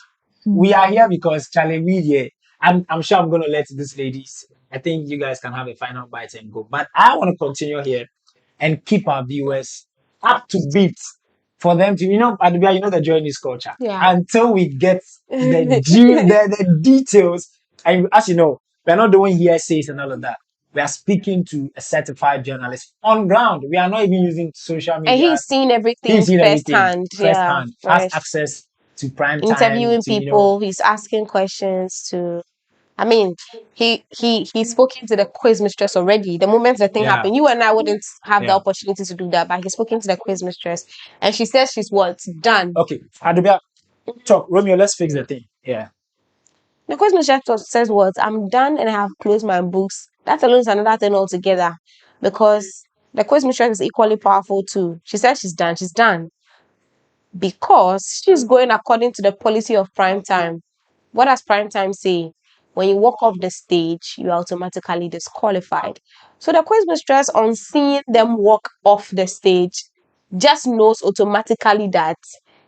Speaker 1: we are here because Charlie Media. I'm sure I'm gonna let these ladies. I think you guys can have a final bite and go. But I want to continue here and keep our viewers up to beat for them to, Adubia, the journey is culture.
Speaker 2: Yeah.
Speaker 1: Until we get the details. And as you know, we're not doing hearsays and all of that. We are speaking to a certified journalist on ground. We are not even using social media.
Speaker 2: And he's seen everything
Speaker 1: He's seen everything
Speaker 2: firsthand. Yeah.
Speaker 1: firsthand. Has
Speaker 2: Fresh.
Speaker 1: access to prime time.
Speaker 2: Interviewing
Speaker 1: to,
Speaker 2: people, he's asking questions to. I mean, he's spoken to the quiz mistress already. The moment the thing
Speaker 1: Yeah.
Speaker 2: happened, you and I wouldn't have the
Speaker 1: Yeah.
Speaker 2: opportunity to do that, but he's spoken to the quiz mistress, and she says she's what done.
Speaker 1: Okay, Adubia, talk. Romeo, let's fix the thing. Yeah.
Speaker 2: The quiz mistress says what I'm done and I have closed my books. That alone is another thing altogether, because the quiz mistress is equally powerful too. She says she's done. She's done because she's going according to the policy of prime time. What does prime time say? When you walk off the stage, you are automatically disqualified. So the quiz mistress, on seeing them walk off the stage, just knows automatically that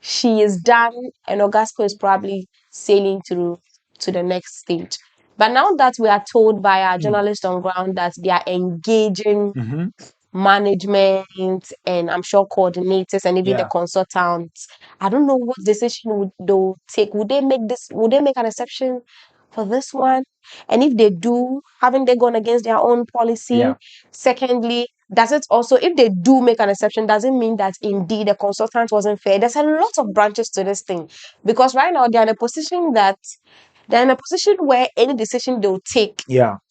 Speaker 2: she is done and Ogasco is probably sailing through to the next stage. But now that we are told by our journalists on ground that they are engaging management and I'm sure coordinators and even the consultants, I don't know what decision they'll take. Would they make an exception for this one? And if they do, haven't they gone against their own policy?
Speaker 1: Yeah.
Speaker 2: Secondly, does it also, if they do make an exception, does it mean that indeed the consultant wasn't fair? There's a lot of branches to this thing, because right now they're in a position where any decision they'll take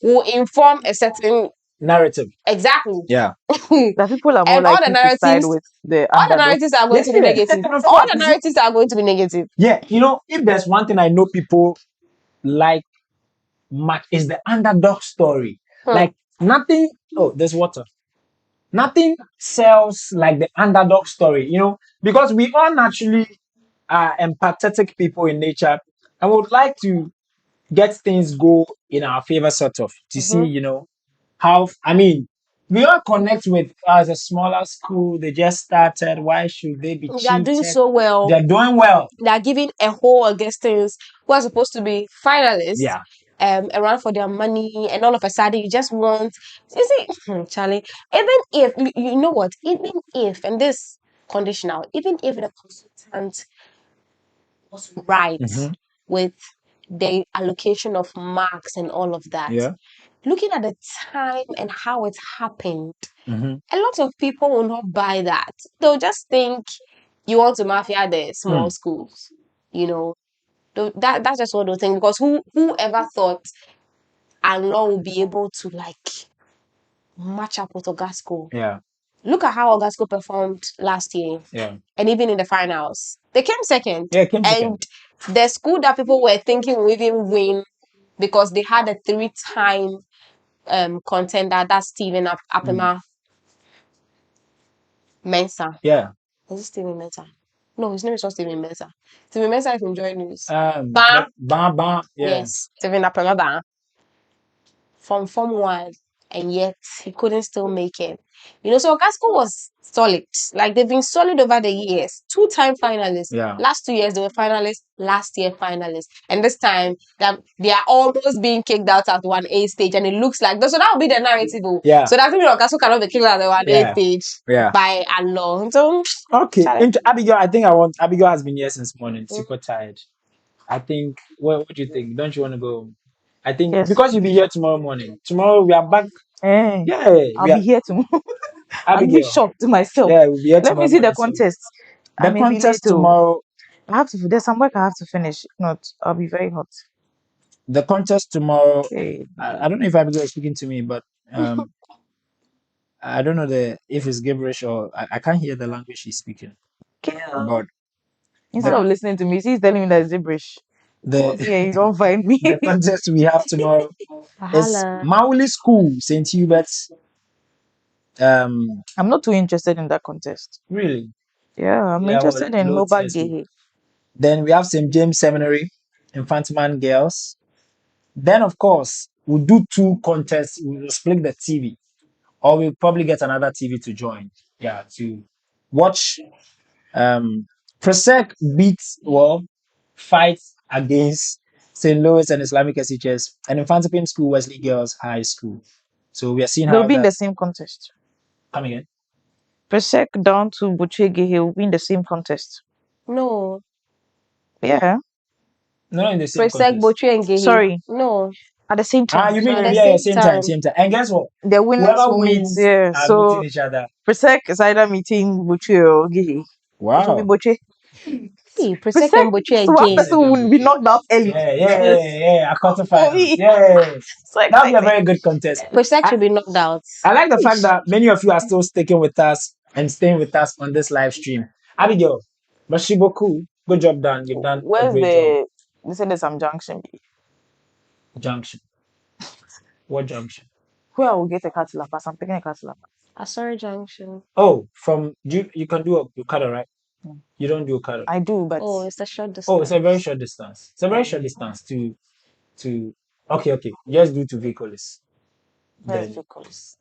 Speaker 2: will inform a certain
Speaker 1: narrative.
Speaker 2: Exactly.
Speaker 1: Yeah.
Speaker 4: That people are more
Speaker 2: And all
Speaker 4: likely
Speaker 2: the
Speaker 4: to side
Speaker 2: narratives,
Speaker 4: with the
Speaker 2: all the
Speaker 4: underdog.
Speaker 2: narratives are going to be negative.
Speaker 1: And of
Speaker 2: All
Speaker 1: course,
Speaker 2: the narratives are going to be negative.
Speaker 1: Yeah, if there's one thing I know people like much is the underdog story. Like nothing. Oh, there's water. Nothing sells like the underdog story, because we all naturally are empathetic people in nature and would like to get things go in our favor, sort of, to see, how, we all connect with as a smaller school. They just started. Why should they be
Speaker 2: They are doing
Speaker 1: cheated?
Speaker 2: so well.
Speaker 1: They're doing well.
Speaker 2: They are giving a whole Augustins who are supposed to be finalists a run for their money, and all of a sudden you just want, you see, Charlie, even if, you know what, even if, and this conditional, even if the consultant was right with the allocation of marks and all of that, looking at the time and how it happened, a lot of people will not buy that. They'll just think you want to mafia the small schools, That's just what they'll think, because whoever thought Allah will be able to match up with Ogasco?
Speaker 1: Yeah.
Speaker 2: Look at how Ogasco performed last year.
Speaker 1: Yeah.
Speaker 2: And even in the finals, they came second.
Speaker 1: Yeah, came second.
Speaker 2: And the school that people were thinking will even win because they had a 3-time contender, that's Stephen Apema Mensah.
Speaker 1: Yeah.
Speaker 2: Is it Stephen Mensah? No, his name is not Stephen Mensah. Stephen Mensah is enjoying news.
Speaker 1: Bam.
Speaker 2: Yes, Stephen Apema from Form 1, and yet he couldn't still make it. So Ogasco was solid. Like, they've been solid over the years. 2-time finalists.
Speaker 1: Yeah.
Speaker 2: Last 2 years they were finalists. Last year finalists. And this time they are almost being kicked out at 1A stage, and it looks like so that will be the narrative.
Speaker 1: Yeah.
Speaker 2: So that means Ogasco cannot be kicked out at the 1A stage by Allah. So
Speaker 1: okay. Abigail, I think Abigail has been here since morning. Super tired. I think. What do you think? Don't you want to go? I think because you'll be here tomorrow morning. Tomorrow we are back.
Speaker 4: I'll be here tomorrow. I'll be shocked to myself.
Speaker 1: Yeah, we'll be here tomorrow.
Speaker 4: Let me see the contest.
Speaker 1: The contest tomorrow.
Speaker 4: There's some work I have to finish. If not, I'll be very hot.
Speaker 1: The contest tomorrow. I don't know if Abigail is speaking to me, but I don't know if it's gibberish or I can't hear the language she's speaking. But
Speaker 4: instead of listening to me, she's telling me that it's gibberish. You don't find me.
Speaker 1: The contest we have tomorrow is Mauli School, St. Hubert's.
Speaker 4: I'm not too interested in that contest.
Speaker 1: Really?
Speaker 4: Yeah, I'm interested in Mobile Gay.
Speaker 1: Then we have St. James Seminary, Infantiman Girls. Then, of course, we'll do 2 contests. We'll split the TV, or we'll probably get another TV to join. Yeah, to watch. Presec fight against St. Louis and Islamic SHS and Infantipim School, Wesley Girls High School. So we are seeing
Speaker 4: They'll
Speaker 1: how
Speaker 4: be in the
Speaker 1: that
Speaker 4: same contest.
Speaker 1: come again.
Speaker 4: Presec down to Buchege will be in the same contest.
Speaker 2: No.
Speaker 4: Yeah.
Speaker 1: No, in the same
Speaker 2: Presec,
Speaker 1: contest.
Speaker 2: Bochu, and Gehi.
Speaker 4: Sorry.
Speaker 2: No.
Speaker 4: At the same time.
Speaker 1: You mean
Speaker 2: At the
Speaker 1: yeah,
Speaker 2: same
Speaker 1: same time,
Speaker 2: time.
Speaker 1: same time. And guess what?
Speaker 4: The winners
Speaker 1: Whoever
Speaker 4: will meet.
Speaker 1: wins
Speaker 4: Yeah.
Speaker 1: are
Speaker 4: So
Speaker 1: meeting each other.
Speaker 4: Presec is either meeting Buche or Gihi. It will be
Speaker 1: Wow.
Speaker 4: Buche.
Speaker 2: Hey, Presec and Bochu,
Speaker 4: So one
Speaker 2: and
Speaker 4: person will be knocked out early.
Speaker 1: Yeah. A quarterfinals.
Speaker 4: me.
Speaker 1: Yeah.
Speaker 4: So
Speaker 1: That'll be a
Speaker 4: exciting.
Speaker 1: very good contest.
Speaker 2: Presec should be knocked out.
Speaker 1: I like the fact that many of you are still sticking with us and staying with us on this live stream. Abigail, Bashiboku, good job done. You've done a
Speaker 4: Where's
Speaker 1: great
Speaker 4: the? They said there's some junction.
Speaker 1: job. Junction. What junction?
Speaker 4: Where I will get a cattle pass. I'm picking a cattle pass.
Speaker 2: Asori Junction.
Speaker 1: Oh, from you can do Okada, right?
Speaker 4: Hmm.
Speaker 1: You don't do Okada.
Speaker 4: I do, but
Speaker 2: Oh, it's a short distance.
Speaker 1: Oh, it's a very short distance. It's a very short distance to okay. Just do to Vicolis.
Speaker 4: where's
Speaker 1: Then
Speaker 4: Vicolis?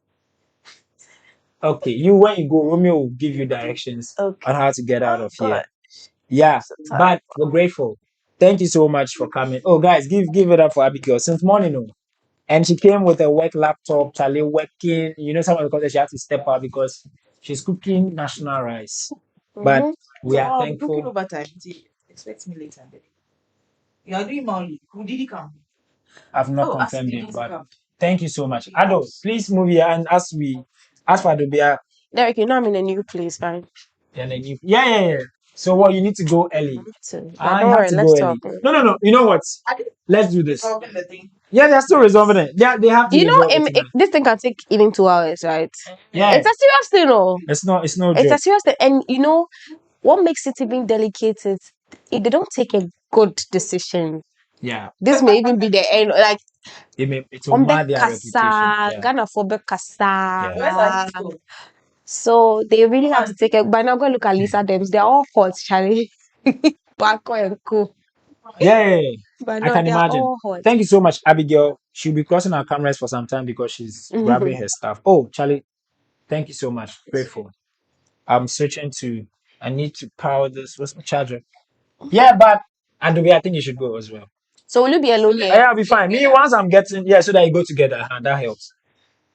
Speaker 1: okay, when you go, Romeo will give you directions
Speaker 4: Okay.
Speaker 1: on how to get out of here.
Speaker 4: God.
Speaker 1: Yeah,
Speaker 4: So tired.
Speaker 1: but we're grateful. Thank you so much for coming. Oh, guys, give it up for Abigail since morning. Oh. And she came with a work laptop, Charlie working. You know, some of the content she had to step out because she's cooking national rice. But we are
Speaker 4: Cooking
Speaker 1: thankful.
Speaker 4: overtime. Expect me later. You are doing Mauli. Who did he come?
Speaker 1: I've not confirmed it, but thank you so much. Ado, please move here. And as for Adobia,
Speaker 2: Derick, you know I'm in a new place, right?
Speaker 1: yeah. So what you need to go early.
Speaker 2: So,
Speaker 1: I
Speaker 2: don't
Speaker 1: have
Speaker 2: worry,
Speaker 1: to
Speaker 2: let's
Speaker 1: go
Speaker 2: talk.
Speaker 1: early. No. You know what? Let's do this. Yeah, they're still resolving it. They have to.
Speaker 2: You know,
Speaker 1: resolve it tonight.
Speaker 2: this thing can take even 2 hours, right?
Speaker 1: Yeah.
Speaker 2: It's a serious thing, no.
Speaker 1: It's no
Speaker 2: It's
Speaker 1: joke.
Speaker 2: a serious thing, and you know what makes it even delicate is if they don't take a good decision.
Speaker 1: Yeah.
Speaker 2: This may even be the end. Like
Speaker 1: It will mar their reputation. Yeah.
Speaker 2: Ghana for Kasa.
Speaker 1: Yeah.
Speaker 2: So they really have to take it. But now go look at Lisa Dems. They're all hot, Charlie. Bako and Co.
Speaker 1: Yeah.
Speaker 2: But
Speaker 1: I
Speaker 2: no,
Speaker 1: can
Speaker 2: they're
Speaker 1: imagine.
Speaker 2: all hot.
Speaker 1: Thank you so much, Abigail. She'll be crossing our cameras for some time because she's grabbing her stuff. Oh, Charlie, thank you so much. Grateful. I'm searching I need to power this. What's my charger? Yeah, but Adobe, I think you should go as well.
Speaker 2: So will you be alone there?
Speaker 1: Yeah, I'll be fine. Me, once I'm getting, so that you go together, that helps.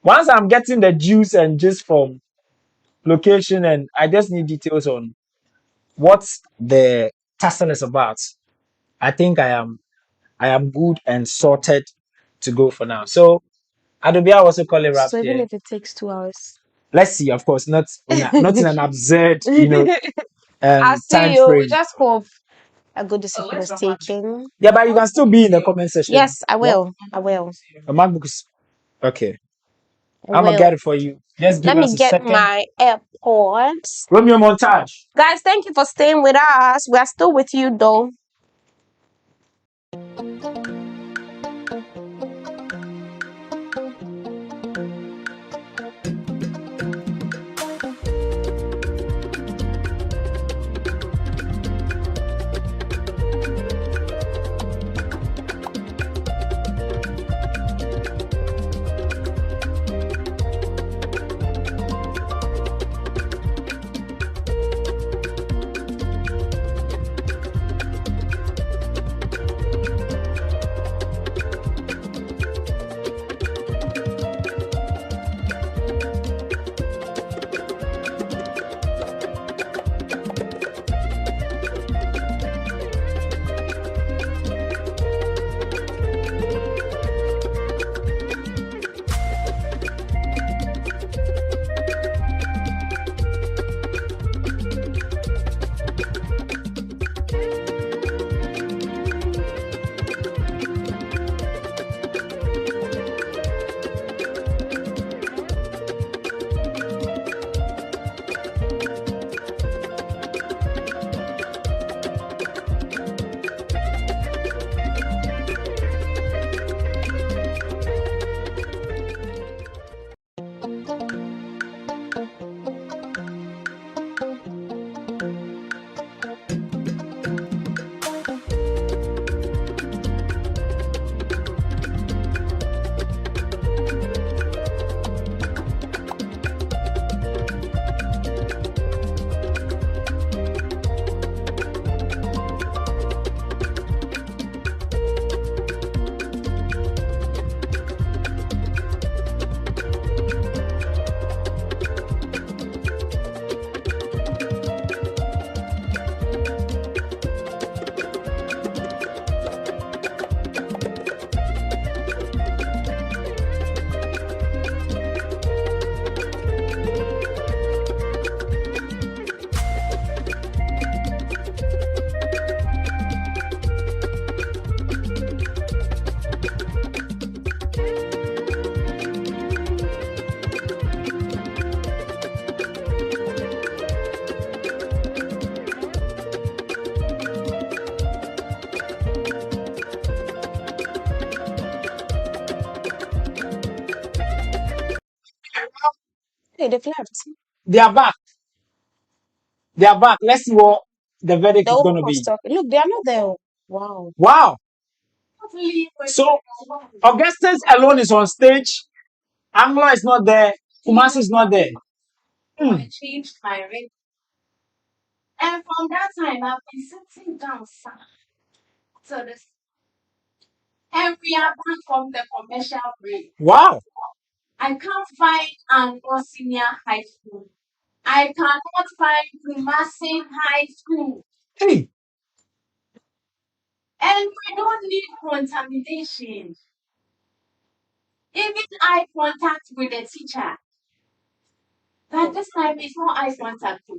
Speaker 1: Once I'm getting the juice and just from location, and I just need details on what the tussle is about, I think I am good and sorted to go for now. So, Adobe, I also call it wrap
Speaker 2: So even
Speaker 1: here.
Speaker 2: if it takes 2 hours.
Speaker 1: Let's see, of course, not in an absurd,
Speaker 2: I'll see
Speaker 1: time
Speaker 2: you.
Speaker 1: frame.
Speaker 2: Just hope a good decision is taken.
Speaker 1: Yeah, but you can still be in the comment section.
Speaker 2: Yes, I will. I will.
Speaker 1: The MacBook is okay.
Speaker 2: I
Speaker 1: I'm gonna
Speaker 2: will.
Speaker 1: get it for you. Just give
Speaker 2: Let me
Speaker 1: us a
Speaker 2: get
Speaker 1: second.
Speaker 2: my AirPods.
Speaker 1: Romeo montage.
Speaker 2: Guys, thank you for staying with us. We are still with you though. Hey, they've left.
Speaker 1: They are back. They are back. Let's see what the verdict
Speaker 2: The
Speaker 1: is going
Speaker 2: woman
Speaker 1: to
Speaker 2: was
Speaker 1: be.
Speaker 2: talking. Look, they are not there. Wow.
Speaker 1: Wow. So Augustus alone is on stage. Anglo is not there. Kumasi is not there.
Speaker 7: I changed my ring. And from that time, I've been sitting down, sir. So this, and we are back from the commercial break.
Speaker 1: Wow.
Speaker 7: I can't find an senior high school. I cannot find Kumasi High School.
Speaker 1: Hey.
Speaker 7: And we don't need contamination. Even eye contact with the teacher. But this time it's not eye contact to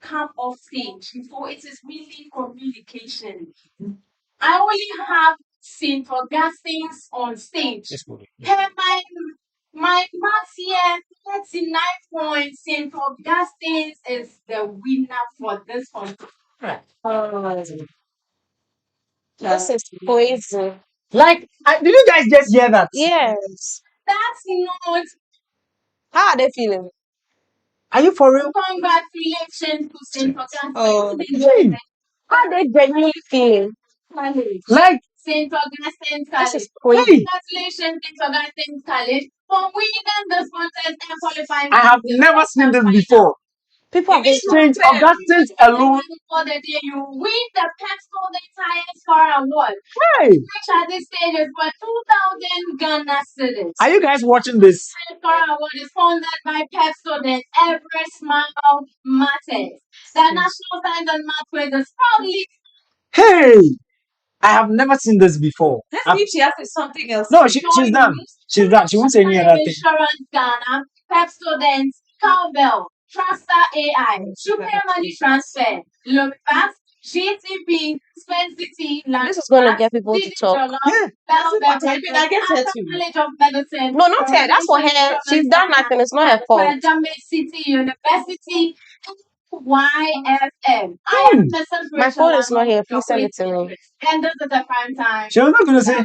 Speaker 7: come off stage. So it is really communication. I only have St. Augustine's on stage. And my marks here, 39 points. St. Augustine's is the winner for this competition.
Speaker 2: This is crazy.
Speaker 1: Like, did you guys just hear that?
Speaker 2: Yes.
Speaker 7: That's not.
Speaker 2: How are they feeling?
Speaker 1: Are you for real?
Speaker 7: Congratulations to St. Augustine.
Speaker 2: Oh.
Speaker 1: Hey.
Speaker 2: How are they genuinely feeling?
Speaker 7: College.
Speaker 1: Like,
Speaker 7: St. Augustine
Speaker 2: This
Speaker 7: College.
Speaker 2: is crazy.
Speaker 1: hey.
Speaker 7: Congratulations, St. Augustine College, for winning this contest and qualifying.
Speaker 1: I have never seen this before.
Speaker 2: People are going to
Speaker 1: St. Augustine's alone.
Speaker 7: For the day you win the Pesco the Tire Star Award.
Speaker 1: Hey.
Speaker 7: Which at this stage is for 2,000 Ghana cedis.
Speaker 1: Are you guys watching this?
Speaker 7: The Star Award is funded by Pepsodent Every Smile Matters. The National Science and Math Quiz is proudly.
Speaker 1: Hey. I have never seen this before.
Speaker 3: Let's see if she has something else.
Speaker 1: No, she's done. She's done. She won't say any other thing.
Speaker 7: Insurance Ghana, Pepsodent, Cowbell, Trustar AI, Super Money Transfer, Look Fast, GTP, Spend City,
Speaker 2: This is going to get people to talk.
Speaker 1: Yeah.
Speaker 3: I get her too.
Speaker 7: College of Medicine.
Speaker 2: No, not her. That's for her. She's done nothing. It's not her fault.
Speaker 7: Jamaica City University, YFM. I am the
Speaker 2: My phone is not here. Please send it to me.
Speaker 7: And this is the prime time.
Speaker 1: She was not going to say,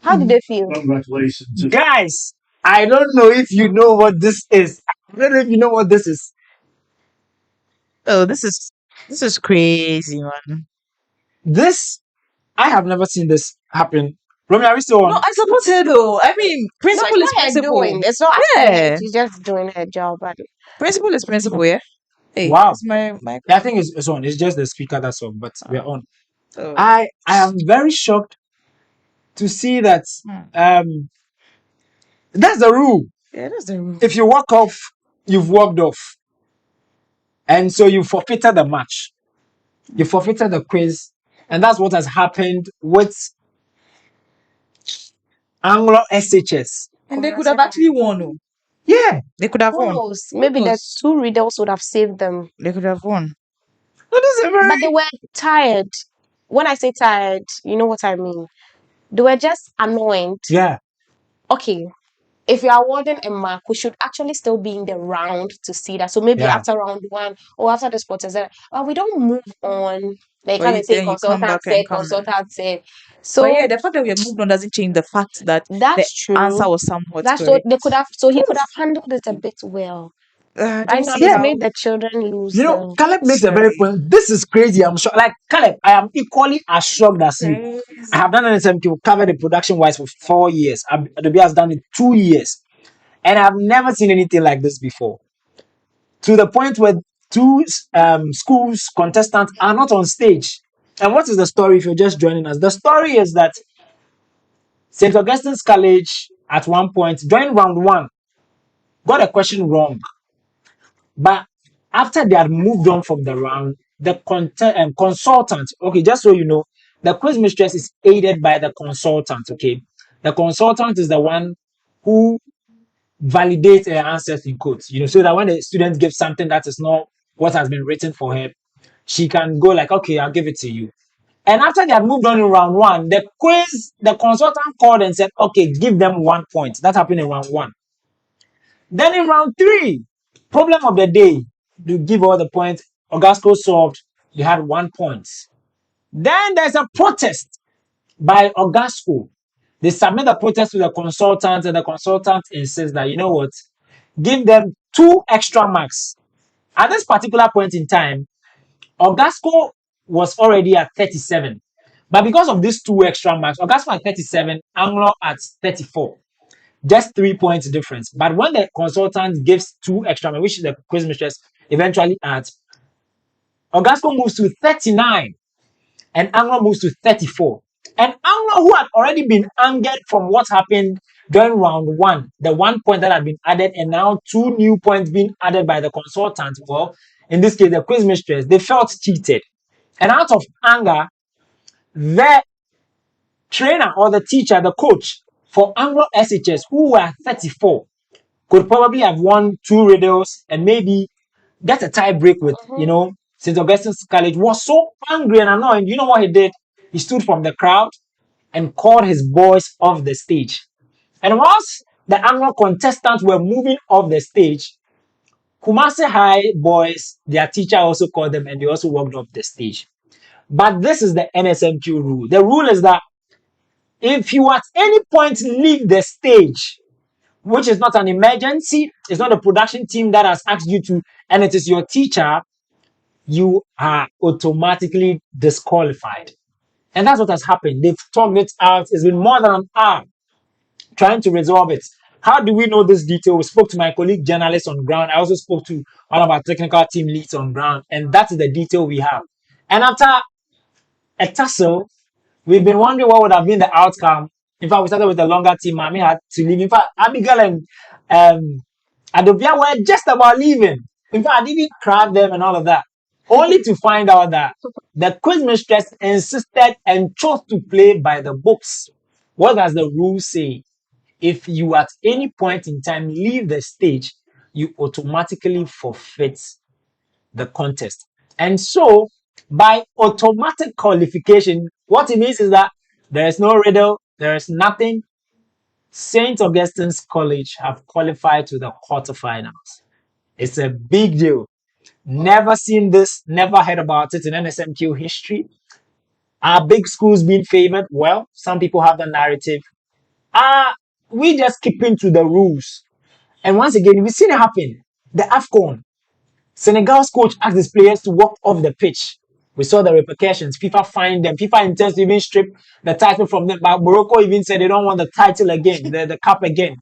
Speaker 2: How did they feel?
Speaker 8: Congratulations.
Speaker 1: guys, I don't know if you know what this is. I don't know if you know what this is.
Speaker 4: Oh, this is crazy, man.
Speaker 1: This, I have never seen this happen. Romy, are we still on?
Speaker 4: No, I support her though. I mean,
Speaker 2: No,
Speaker 4: principle
Speaker 2: it's
Speaker 4: is
Speaker 2: not her
Speaker 4: principle.
Speaker 2: doing. It's not
Speaker 4: Yeah.
Speaker 2: her. She's just doing her job. But
Speaker 4: Principle is principle, yeah. Hey,
Speaker 1: Wow.
Speaker 4: it's my
Speaker 1: Yeah, I think it's on. It's just the speaker that's on, but we're on.
Speaker 4: oh.
Speaker 1: I am very shocked to see that that's the rule.
Speaker 4: Yeah, that's the rule.
Speaker 1: If you walk off, you've walked off. And so you forfeited the match. You forfeited the quiz. And that's what has happened with Anglo SHS.
Speaker 4: And they could have actually won. Oh.
Speaker 1: Yeah.
Speaker 4: They could have
Speaker 2: who
Speaker 4: won.
Speaker 2: knows? Maybe the two readers would have saved them.
Speaker 4: They could have won.
Speaker 1: That is a very...
Speaker 2: But they were tired. When I say tired, you know what I mean. They were just annoyed.
Speaker 1: Yeah.
Speaker 2: Okay, if you are awarding a mark, we should actually still be in the round to see that. So maybe
Speaker 1: Yeah.
Speaker 2: after round one or after the sport, we don't move on. Like
Speaker 4: Or
Speaker 2: come
Speaker 4: you
Speaker 2: and say
Speaker 4: then you come back and come back.
Speaker 2: consultant said. So
Speaker 4: But yeah, the fact that we have moved on doesn't change the fact that
Speaker 2: that's
Speaker 4: the
Speaker 2: true.
Speaker 4: answer was somewhat
Speaker 2: That's so
Speaker 4: correct.
Speaker 2: they could have. So he could have handled it a bit well. Right
Speaker 4: don't
Speaker 2: now,
Speaker 4: see
Speaker 2: he's
Speaker 4: how.
Speaker 2: made the children lose.
Speaker 1: You know, Caleb makes a very point. This is crazy. I'm sure. Like, Caleb, I am equally as shocked as you. I have done NSMQ, covered the production wise for 4 years. Adobe has done it 2 years. And I've never seen anything like this before. To the point where two schools contestants are not on stage. And what is the story if you're just joining us? The story is that St. Augustine's College at one point, during round one, got a question wrong. But after they had moved on from the round, the consultant, okay, just so you know, the quiz mistress is aided by the consultant, okay? The consultant is the one who validates her answers in quotes, you know, so that when the student gives something that is not what has been written for her, she can go like, okay, I'll give it to you. And after they had moved on in round one, the consultant called and said, okay, give them 1 point. That happened in round one. Then in round three, problem of the day, you give all the points. Augusto solved, you had 1 point. Then there's a protest by Augusto. They submit the protest to the consultant, and the consultant insists that, you know what, give them 2 extra marks. At this particular point in time, Ogasco was already at 37. But because of these 2 extra marks, Ogasco at 37, Anglo at 34. Just 3 points difference. But when the consultant gives 2 extra marks, which the quiz mistress eventually adds, Ogasco moves to 39 and Anglo moves to 34. And Anglo, who had already been angered from what happened during round 1, the 1 point that had been added, and now 2 new points being added by the consultant, well, in this case, the quiz mistress, they felt cheated. And out of anger, the trainer or the teacher, the coach for Anglo SHS, who were 34, could probably have won 2 riddles and maybe get a tie break with, St. Augustine's College, was so angry and annoyed. You know what he did? He stood from the crowd and called his boys off the stage. And whilst the Anglo contestants were moving off the stage, Kumasi High boys, their teacher also called them and they also walked off the stage. But this is the NSMQ rule. The rule is that if you at any point leave the stage, which is not an emergency, it's not a production team that has asked you to, and it is your teacher, you are automatically disqualified. And that's what has happened. They've talked it out. It's been more than an hour trying to resolve it. How do we know this detail? We spoke to my colleague journalists on ground. I also spoke to one of our technical team leads on ground, and that's the detail we have. And after a tussle, we've been wondering what would have been the outcome. In fact, we started with a longer team. Mami had to leave. In fact, Abigail and Adobia were just about leaving. In fact, I didn't even crowd them and all of that. Only to find out that the quiz mistress insisted and chose to play by the books. What does the rule say? If you at any point in time leave the stage, you automatically forfeit the contest. And so, by automatic qualification, what it means is that there is no riddle, there is nothing. St. Augustine's College have qualified to the quarterfinals. It's a big deal. Never seen this, never heard about it in NSMQ history. Are big schools being favored? Well, some people have the narrative. We just keeping to the rules. And once again, we've seen it happen. The AFCON, Senegal's coach asked his players to walk off the pitch. We saw the repercussions. FIFA fined them. FIFA intends to even strip the title from them. But Morocco even said they don't want the title again, the cup again.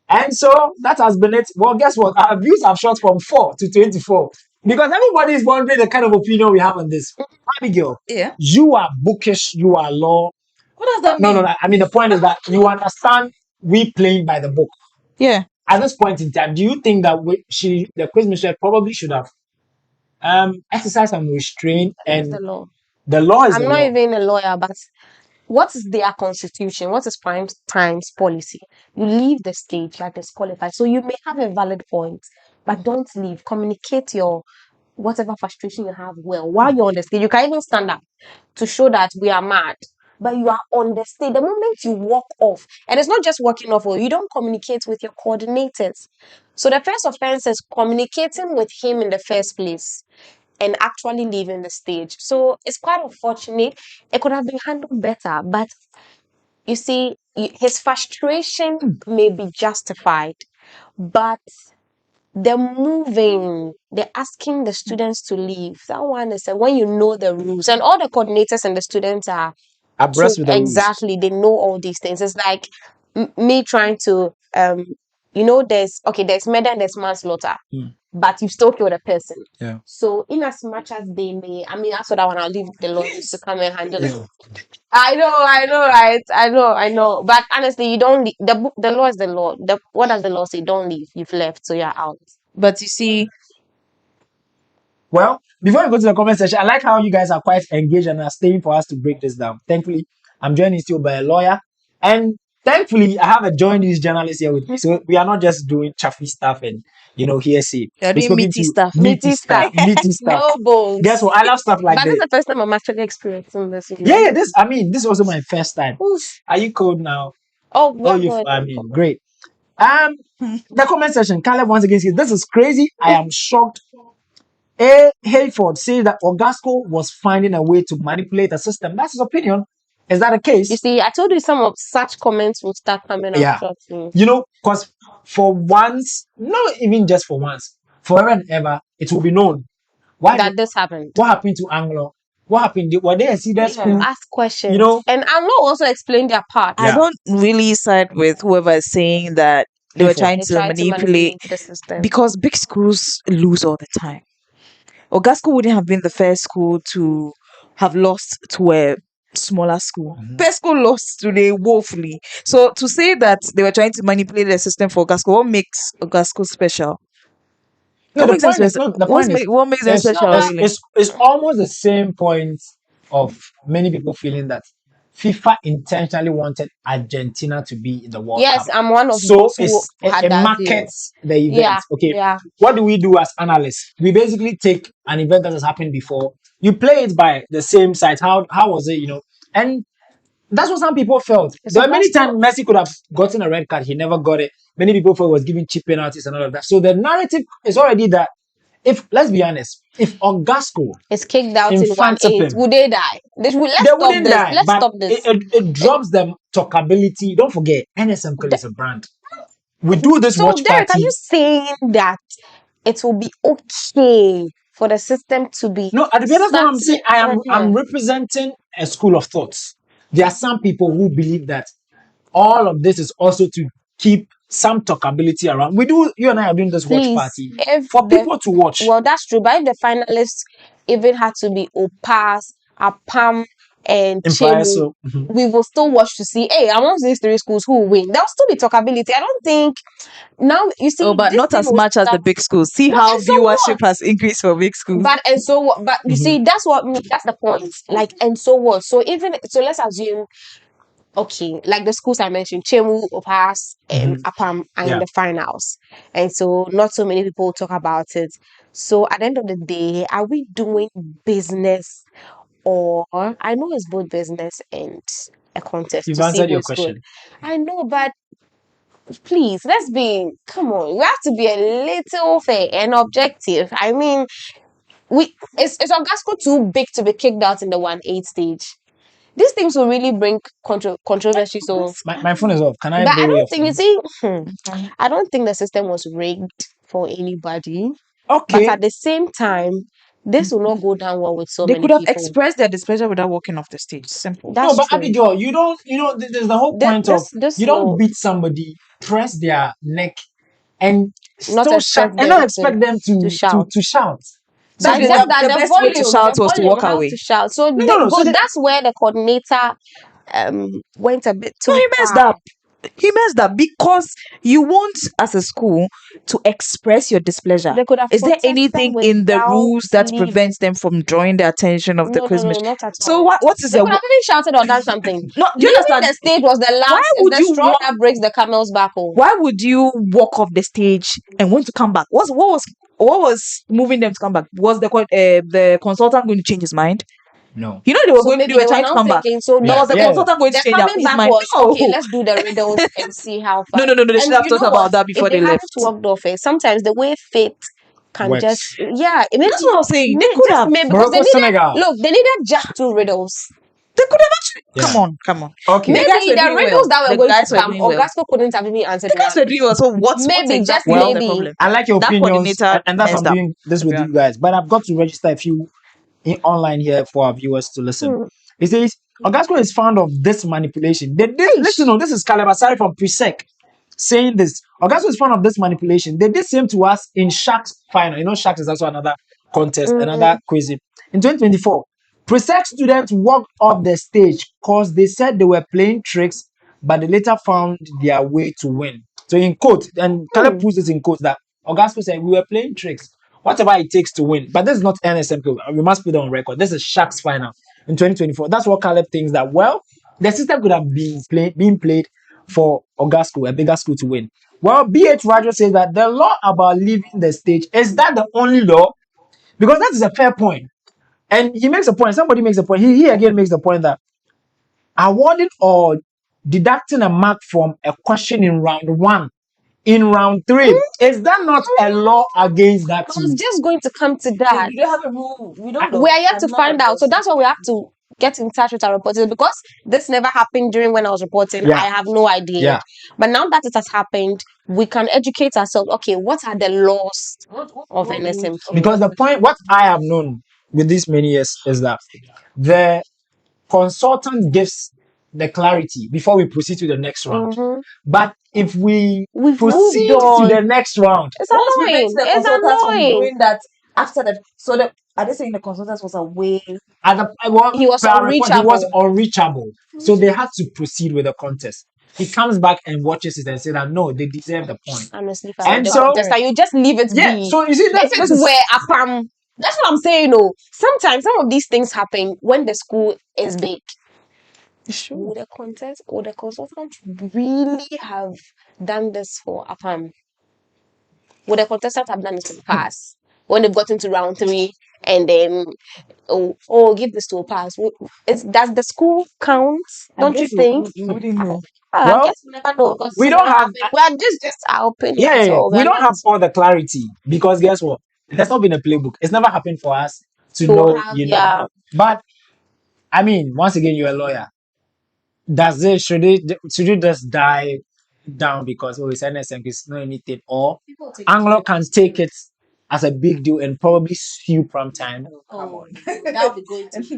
Speaker 1: And so that has been it. Well, guess what? Our views have shot from 4 to 24. Because everybody is wondering the kind of opinion we have on this. Abigail,
Speaker 4: Yeah.
Speaker 1: you are bookish, you are law.
Speaker 4: What does that mean?
Speaker 1: No. I mean, the point is that you understand we playing by the book.
Speaker 4: Yeah.
Speaker 1: At this point in time, do you think that the quiz mistress probably should have exercised some restraint? And
Speaker 2: The law.
Speaker 1: the law is
Speaker 2: I'm
Speaker 1: the
Speaker 2: not
Speaker 1: law.
Speaker 2: even a lawyer, but what is their constitution? What is prime time's policy? You leave the stage, you are disqualified. So you may have a valid point, but don't leave. Communicate your whatever frustration you have well while you're on the stage. You can even stand up to show that we are mad. But you are on the stage. The moment you walk off, and it's not just walking off, you don't communicate with your coordinators. So the first offense is communicating with him in the first place and actually leaving the stage. So it's quite unfortunate. It could have been handled better, but you see, his frustration may be justified, but the asking the students to leave, that one is when you know the rules, and all the coordinators and the students are
Speaker 1: Abreast with the rules.
Speaker 2: exactly, they know all these things. It's like me trying to there's murder and there's manslaughter, but you still killed a person.
Speaker 1: Yeah.
Speaker 2: So in as much as they may, I mean, that's what I want. I'll leave the lawyers to come and handle it. I know, right? I know. But honestly, you don't leave. The law is the law. What does the law say? Don't leave. You've left, so you're out.
Speaker 4: But you see,
Speaker 1: Well, before we go to the comment section, I like how you guys are quite engaged and are staying for us to break this down. Thankfully, I'm joined still by a lawyer. And thankfully, I have a joint news journalist here with me. So we are not just doing chaffy stuff and, hearsay.
Speaker 4: you're
Speaker 1: We're
Speaker 4: doing
Speaker 1: speaking
Speaker 4: meaty
Speaker 1: to
Speaker 4: stuff.
Speaker 1: Meaty stuff. Meaty stuff.
Speaker 2: No bones.
Speaker 1: Guess what? I love stuff like
Speaker 2: But this
Speaker 1: this.
Speaker 2: is the first time I'm actually experiencing this.
Speaker 1: Yeah, this is also my first time.
Speaker 2: Oof.
Speaker 1: Are you cold now?
Speaker 2: Oh,
Speaker 1: Great. The comment section, Caleb once again says, this is crazy. I am shocked. A. Hayford says that Ogasco was finding a way to manipulate the system. That's his opinion. Is that the case?
Speaker 2: You see, I told you some of such comments will start coming
Speaker 1: Yeah.
Speaker 2: out shortly.
Speaker 1: Because for once, not even just for once, forever and ever, it will be known. Why
Speaker 2: that this happened.
Speaker 1: what happened to Anglo? What happened? Were they a serious school?
Speaker 2: Ask questions.
Speaker 1: You know,
Speaker 2: And I'm not also explain their part.
Speaker 4: I
Speaker 1: Yeah.
Speaker 4: don't really side with whoever is saying that they were
Speaker 1: Therefore,
Speaker 4: trying
Speaker 2: They
Speaker 4: to
Speaker 2: try to
Speaker 4: manipulate,
Speaker 2: manipulate the system.
Speaker 4: because big schools lose all the time. Ogasco wouldn't have been the first school to have lost to a smaller school. First school lost today woefully. So to say that they were trying to manipulate the system for Ogasco, what makes Ogasco special?
Speaker 1: no,
Speaker 4: What
Speaker 1: the
Speaker 4: makes them
Speaker 1: point is,
Speaker 4: special?
Speaker 1: no, the point is,
Speaker 4: What makes them
Speaker 1: it's,
Speaker 4: special?
Speaker 1: it's,
Speaker 4: Really?
Speaker 1: it's almost the same point of many people feeling that FIFA intentionally wanted Argentina to be in the World
Speaker 2: Yes,
Speaker 1: Cup.
Speaker 2: I'm one of
Speaker 1: So
Speaker 2: those who
Speaker 1: it
Speaker 2: had that view.
Speaker 1: markets the event.
Speaker 2: Yeah,
Speaker 1: Okay.
Speaker 2: yeah.
Speaker 1: What do we do as analysts? We basically take an event that has happened before. You play it by the same side. How was it? And that's what some people felt. There were many times Messi could have gotten a red card. He never got it. Many people felt he was giving cheap penalties and all of that. So the narrative is already that let's be honest, if Ogasco
Speaker 2: It's kicked out in
Speaker 1: Infantile.
Speaker 2: 1-8, would they die? Let's
Speaker 1: they
Speaker 2: stop
Speaker 1: wouldn't
Speaker 2: this.
Speaker 1: die,
Speaker 2: Let's
Speaker 1: but
Speaker 2: stop this.
Speaker 1: it drops them talkability. Don't forget, NSMK is a brand. We do this
Speaker 2: So,
Speaker 1: watch
Speaker 2: Derek,
Speaker 1: party.
Speaker 2: are you saying that it will be okay for the system to be?
Speaker 1: No, at the end of the day, I'm
Speaker 2: such-
Speaker 1: saying I'm representing a school of thoughts. There are some people who believe that all of this is also to keep some talkability around. You and I are doing this watch
Speaker 2: Please,
Speaker 1: party
Speaker 2: if
Speaker 1: for
Speaker 2: the-
Speaker 1: people to watch.
Speaker 2: Well, that's true. But if the finalists even had to be Opas, Apam, and
Speaker 1: In prior,
Speaker 2: Chemu,
Speaker 1: so
Speaker 2: we will still watch to see, hey, amongst these three schools, who will win? There'll still be talkability. I don't think now you see.
Speaker 4: Oh, but
Speaker 2: this
Speaker 4: not
Speaker 2: thing
Speaker 4: as
Speaker 2: will
Speaker 4: much as the
Speaker 2: start-
Speaker 4: big schools. See
Speaker 2: But
Speaker 4: how
Speaker 2: and so
Speaker 4: viewership
Speaker 2: what?
Speaker 4: has increased for big schools.
Speaker 2: But and so what? But you see, that's the point. Like, and so what? So let's assume, okay, like the schools I mentioned, Chemu, Opas, and Apam are in
Speaker 1: Yeah.
Speaker 2: the finals. And so not so many people talk about it. So at the end of the day, are we doing business, or I know it's both business and a contest
Speaker 1: You've
Speaker 2: to see
Speaker 1: answered your
Speaker 2: who's good.
Speaker 1: question.
Speaker 2: I know, but please, come on, we have to be a little fair and objective. I mean, is Ogasco too big to be kicked out in the 1-8 stage? These things will really bring controversy. So,
Speaker 1: My phone is off. Can I
Speaker 2: but I
Speaker 1: borrow your
Speaker 2: don't think, you
Speaker 1: phone?
Speaker 2: see, I don't think the system was rigged for anybody.
Speaker 1: Okay.
Speaker 2: But at the same time, this will not go down well with so
Speaker 4: They
Speaker 2: many
Speaker 4: could have
Speaker 2: people.
Speaker 4: expressed their displeasure without walking off the stage. Simple.
Speaker 2: That's
Speaker 1: No, but
Speaker 2: true.
Speaker 1: Abigail, you don't. There's the whole point of
Speaker 2: This
Speaker 1: you don't
Speaker 2: will
Speaker 1: beat somebody, press their neck, and
Speaker 2: not
Speaker 1: still
Speaker 2: expect
Speaker 1: shout, and
Speaker 2: them
Speaker 1: not expect them to
Speaker 2: shout.
Speaker 1: shout.
Speaker 2: So
Speaker 4: That
Speaker 2: it's
Speaker 4: is
Speaker 2: just
Speaker 4: the
Speaker 2: that the
Speaker 4: best way to
Speaker 2: volume,
Speaker 4: shout
Speaker 2: the
Speaker 4: was to
Speaker 2: volume,
Speaker 4: walk
Speaker 2: how
Speaker 4: away.
Speaker 2: to shout. So,
Speaker 1: No. So
Speaker 2: that's where the coordinator went a bit too
Speaker 4: No, he messed
Speaker 2: far.
Speaker 4: up. He messed up because you want, as a school, to express your displeasure.
Speaker 2: They could have
Speaker 4: Is there
Speaker 2: protested
Speaker 4: anything in the
Speaker 2: without
Speaker 4: rules that
Speaker 2: leaving.
Speaker 4: prevents them from drawing the attention of the
Speaker 2: No,
Speaker 4: Christmas?
Speaker 2: not at
Speaker 4: So
Speaker 2: all.
Speaker 4: what is
Speaker 2: They
Speaker 4: the
Speaker 2: could have even shouted or done something.
Speaker 4: no? Do you
Speaker 2: Leaving
Speaker 4: understand?
Speaker 2: the stage was the last.
Speaker 4: Why
Speaker 2: It's
Speaker 4: would
Speaker 2: the
Speaker 4: you
Speaker 2: straw
Speaker 4: walk?
Speaker 2: that breaks the camel's back.
Speaker 4: Why would you walk off the stage and want to come back? What was moving them to come back? Was the consultant going to change his mind?
Speaker 1: no.
Speaker 4: You know they were
Speaker 2: So maybe
Speaker 4: they were
Speaker 2: they were
Speaker 4: trying to
Speaker 2: now
Speaker 4: come back.
Speaker 2: thinking. So
Speaker 1: Yeah,
Speaker 4: Was the
Speaker 1: yeah.
Speaker 4: consultant going to
Speaker 2: the
Speaker 4: change
Speaker 2: coming
Speaker 4: his
Speaker 2: back
Speaker 4: mind?
Speaker 2: was
Speaker 4: No.
Speaker 2: okay. Let's do the riddles and see how far.
Speaker 4: No. They
Speaker 2: And
Speaker 4: should have
Speaker 2: you
Speaker 4: thought
Speaker 2: know
Speaker 4: about
Speaker 2: what?
Speaker 4: that before
Speaker 2: If they
Speaker 4: they
Speaker 2: hadn't
Speaker 4: left.
Speaker 2: walked off it, sometimes the way fate can
Speaker 1: Works.
Speaker 2: just maybe
Speaker 4: That's what I'm saying. They could
Speaker 2: just
Speaker 4: have.
Speaker 2: maybe because
Speaker 1: Morocco, Senegal.
Speaker 2: they needed just 2 riddles.
Speaker 4: They could have actually.
Speaker 1: Yeah.
Speaker 4: Come on.
Speaker 1: Okay.
Speaker 4: The guys
Speaker 2: Maybe
Speaker 4: were
Speaker 2: the
Speaker 4: doing
Speaker 2: riddles
Speaker 4: well.
Speaker 2: that were
Speaker 4: The
Speaker 2: going
Speaker 4: guys
Speaker 2: to
Speaker 4: were
Speaker 2: come,
Speaker 4: doing well.
Speaker 2: Ogasco couldn't have even answered
Speaker 4: The guys were
Speaker 2: one.
Speaker 4: doing well. So what's
Speaker 2: Maybe, just
Speaker 4: exactly was the
Speaker 2: maybe.
Speaker 4: problem?
Speaker 1: I like your
Speaker 4: That
Speaker 1: opinions,
Speaker 4: coordinator
Speaker 1: and that's why I'm
Speaker 4: messed up.
Speaker 1: doing this with
Speaker 4: Yeah.
Speaker 1: you guys. But I've got to register a few online here for our viewers to listen. It says Ogasco is fond of this manipulation. Listen, this is Calabasari from Presec saying this. Ogasco is fond of this manipulation. They did same to us in Sharks final. You know, Sharks is also another contest, another quiz. In 2024, Presec students walked off the stage because they said they were playing tricks, but they later found their way to win. So in quote, and Caleb puts this in quote that Ogasco said we were playing tricks, whatever it takes to win. But this is not NSMP. We must put it on record. This is Sharks final in 2024. That's what Caleb thinks, that the system could have been played for Ogasco, a bigger school, to win. Well, BH Roger says that the law about leaving the stage, is that the only law? Because that is a fair point. And he makes a point. Somebody makes a point. He again makes the point that awarding or deducting a mark from a question in round 1 in round 3, is that not a law against that
Speaker 2: I was
Speaker 1: too?
Speaker 2: just going to come to that.
Speaker 4: We don't have a rule. We don't know.
Speaker 2: We are yet to find out. So that's why we have to get in touch with our reporters because this never happened during when I was reporting.
Speaker 1: Yeah.
Speaker 2: I have no idea.
Speaker 1: Yeah.
Speaker 2: But now that it has happened, we can educate ourselves. Okay, what are the laws of NSMQ?
Speaker 1: Because the point, what I have known with these many years is that the consultant gives the clarity before we proceed to the next round.
Speaker 2: Mhm.
Speaker 1: But if we
Speaker 2: We've
Speaker 1: proceed
Speaker 2: moved
Speaker 1: to
Speaker 2: on.
Speaker 1: the next round,
Speaker 2: It's
Speaker 4: Once we met
Speaker 2: annoying.
Speaker 4: the
Speaker 2: It's
Speaker 4: consultants from
Speaker 2: annoying.
Speaker 4: doing that after that, so the are they saying the consultants was away?
Speaker 1: at the well,
Speaker 2: He was
Speaker 1: per report, he was
Speaker 2: unreachable.
Speaker 1: unreachable. So they had to proceed with the contest. He comes back and watches it and says that no, they deserve the point.
Speaker 2: Honestly,
Speaker 1: And
Speaker 2: the
Speaker 1: so-
Speaker 2: contest, you just leave it
Speaker 1: Yeah.
Speaker 2: be.
Speaker 1: So you see that
Speaker 2: This is where APAM. That's what I'm saying. No, sometimes some of these things happen when the school is big. Would the contest or the consultant really have done this for APAM? Would the contestants have done this to pass when they've gotten to round 3 and then give this to a pass? Does the school count? Don't you think?
Speaker 4: Wouldn't know.
Speaker 2: I
Speaker 1: Well,
Speaker 2: guess we never know. because
Speaker 1: we don't have-
Speaker 2: We are just our opinion.
Speaker 1: yeah,
Speaker 2: so
Speaker 1: we
Speaker 2: are
Speaker 1: don't
Speaker 2: not
Speaker 1: have all the clarity because guess what? There's not been a playbook. It's never happened for us to know,
Speaker 2: have-
Speaker 1: you know.
Speaker 2: yeah.
Speaker 1: But I mean, once again, you're a lawyer. Should it just die down because it's NSM, it's not anything, or Anglo can take it as a big deal and probably sue prime time?
Speaker 2: That would be going to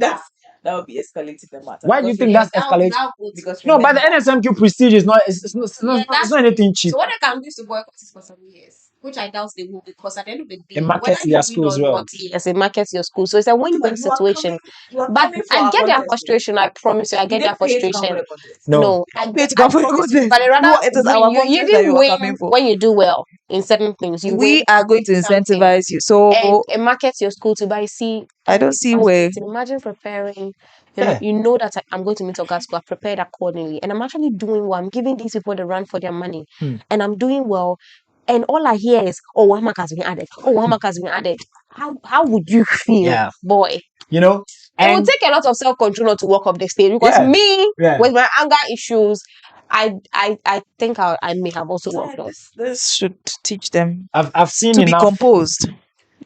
Speaker 4: That would be escalating the matter.
Speaker 1: Why do you think that's escalating?
Speaker 4: Because
Speaker 1: No, but the NSMQ prestige is not. It's not anything cheap.
Speaker 2: So what they can do is to boycott it for some years, which I doubt they will, because at the end of the day,
Speaker 1: It markets their school as well.
Speaker 2: Yes, it markets your school. So it's a win-win situation. But I get their frustration. I promise you, I get their frustration.
Speaker 1: No.
Speaker 2: I
Speaker 4: pay to come for the
Speaker 2: promise you.
Speaker 4: contest.
Speaker 2: But rather,
Speaker 4: No, it is our
Speaker 2: you
Speaker 4: contest that
Speaker 2: even
Speaker 4: you are
Speaker 2: win
Speaker 4: coming for.
Speaker 2: when you do well in certain things. You
Speaker 4: We
Speaker 2: win
Speaker 4: are going to
Speaker 2: something.
Speaker 4: incentivize you. So
Speaker 2: And it markets your school to buy. See,
Speaker 4: I don't see where.
Speaker 2: Imagine preparing.
Speaker 1: Yeah.
Speaker 2: You know that I'm going to meet August school. I've prepared accordingly, and I'm actually doing well. I'm giving these people the run for their money, and I'm doing well. And all I hear is, "Oh, one mark has been added. Oh, one mark has been added." How would you feel,
Speaker 1: Yeah.
Speaker 2: boy?
Speaker 1: You know,
Speaker 2: It will
Speaker 1: and
Speaker 2: take a lot of self-control not to walk up the stage because
Speaker 1: Yeah.
Speaker 2: me
Speaker 1: Yeah.
Speaker 2: with my anger issues, I think I may have also walked up.
Speaker 4: This should teach them
Speaker 1: I've seen
Speaker 4: to be
Speaker 1: enough.
Speaker 4: composed.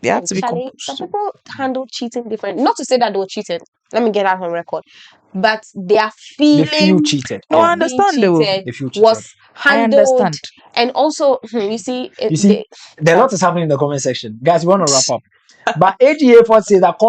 Speaker 4: They have to be
Speaker 2: Actually, some
Speaker 4: composed.
Speaker 2: people handle cheating different. Not to say that they were cheated. Let me get that on record. But their
Speaker 1: They feel
Speaker 2: feeling
Speaker 1: cheated.
Speaker 4: No, I
Speaker 2: of being
Speaker 4: understand though.
Speaker 2: cheated
Speaker 1: They feel cheated.
Speaker 2: was
Speaker 4: I
Speaker 2: handled.
Speaker 4: understand.
Speaker 2: And also, you see,
Speaker 1: You see, a lot is happening in the comment section. Guys, we want to wrap up. But AGA4 says that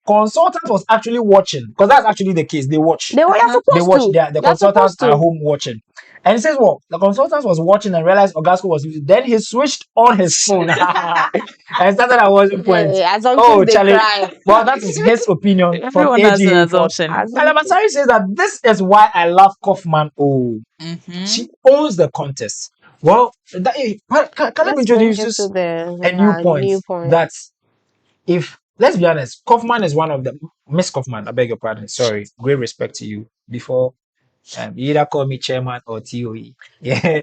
Speaker 1: consultant was actually watching, because that's actually the case. They watch.
Speaker 2: they were supposed
Speaker 1: They watch.
Speaker 2: to.
Speaker 1: The
Speaker 2: They're
Speaker 1: consultants
Speaker 2: supposed to.
Speaker 1: are home watching. And it says, well, the consultant was watching and realized Ogasco was using. Then he switched on his phone and started at one point.
Speaker 2: Assumptions they
Speaker 1: Charlie.
Speaker 2: cry.
Speaker 1: Well, that is his opinion from
Speaker 4: Everyone has an
Speaker 1: AGA4.
Speaker 4: assumption.
Speaker 1: Alamasari says that this is why I love Kaufman. Oh, she owns the contest. Well, Caleb introduces a new point that if, let's be honest, Kaufman is one of the, Miss Kaufman, I beg your pardon, sorry, great respect to you, before you either call me chairman or TOE. Yeah.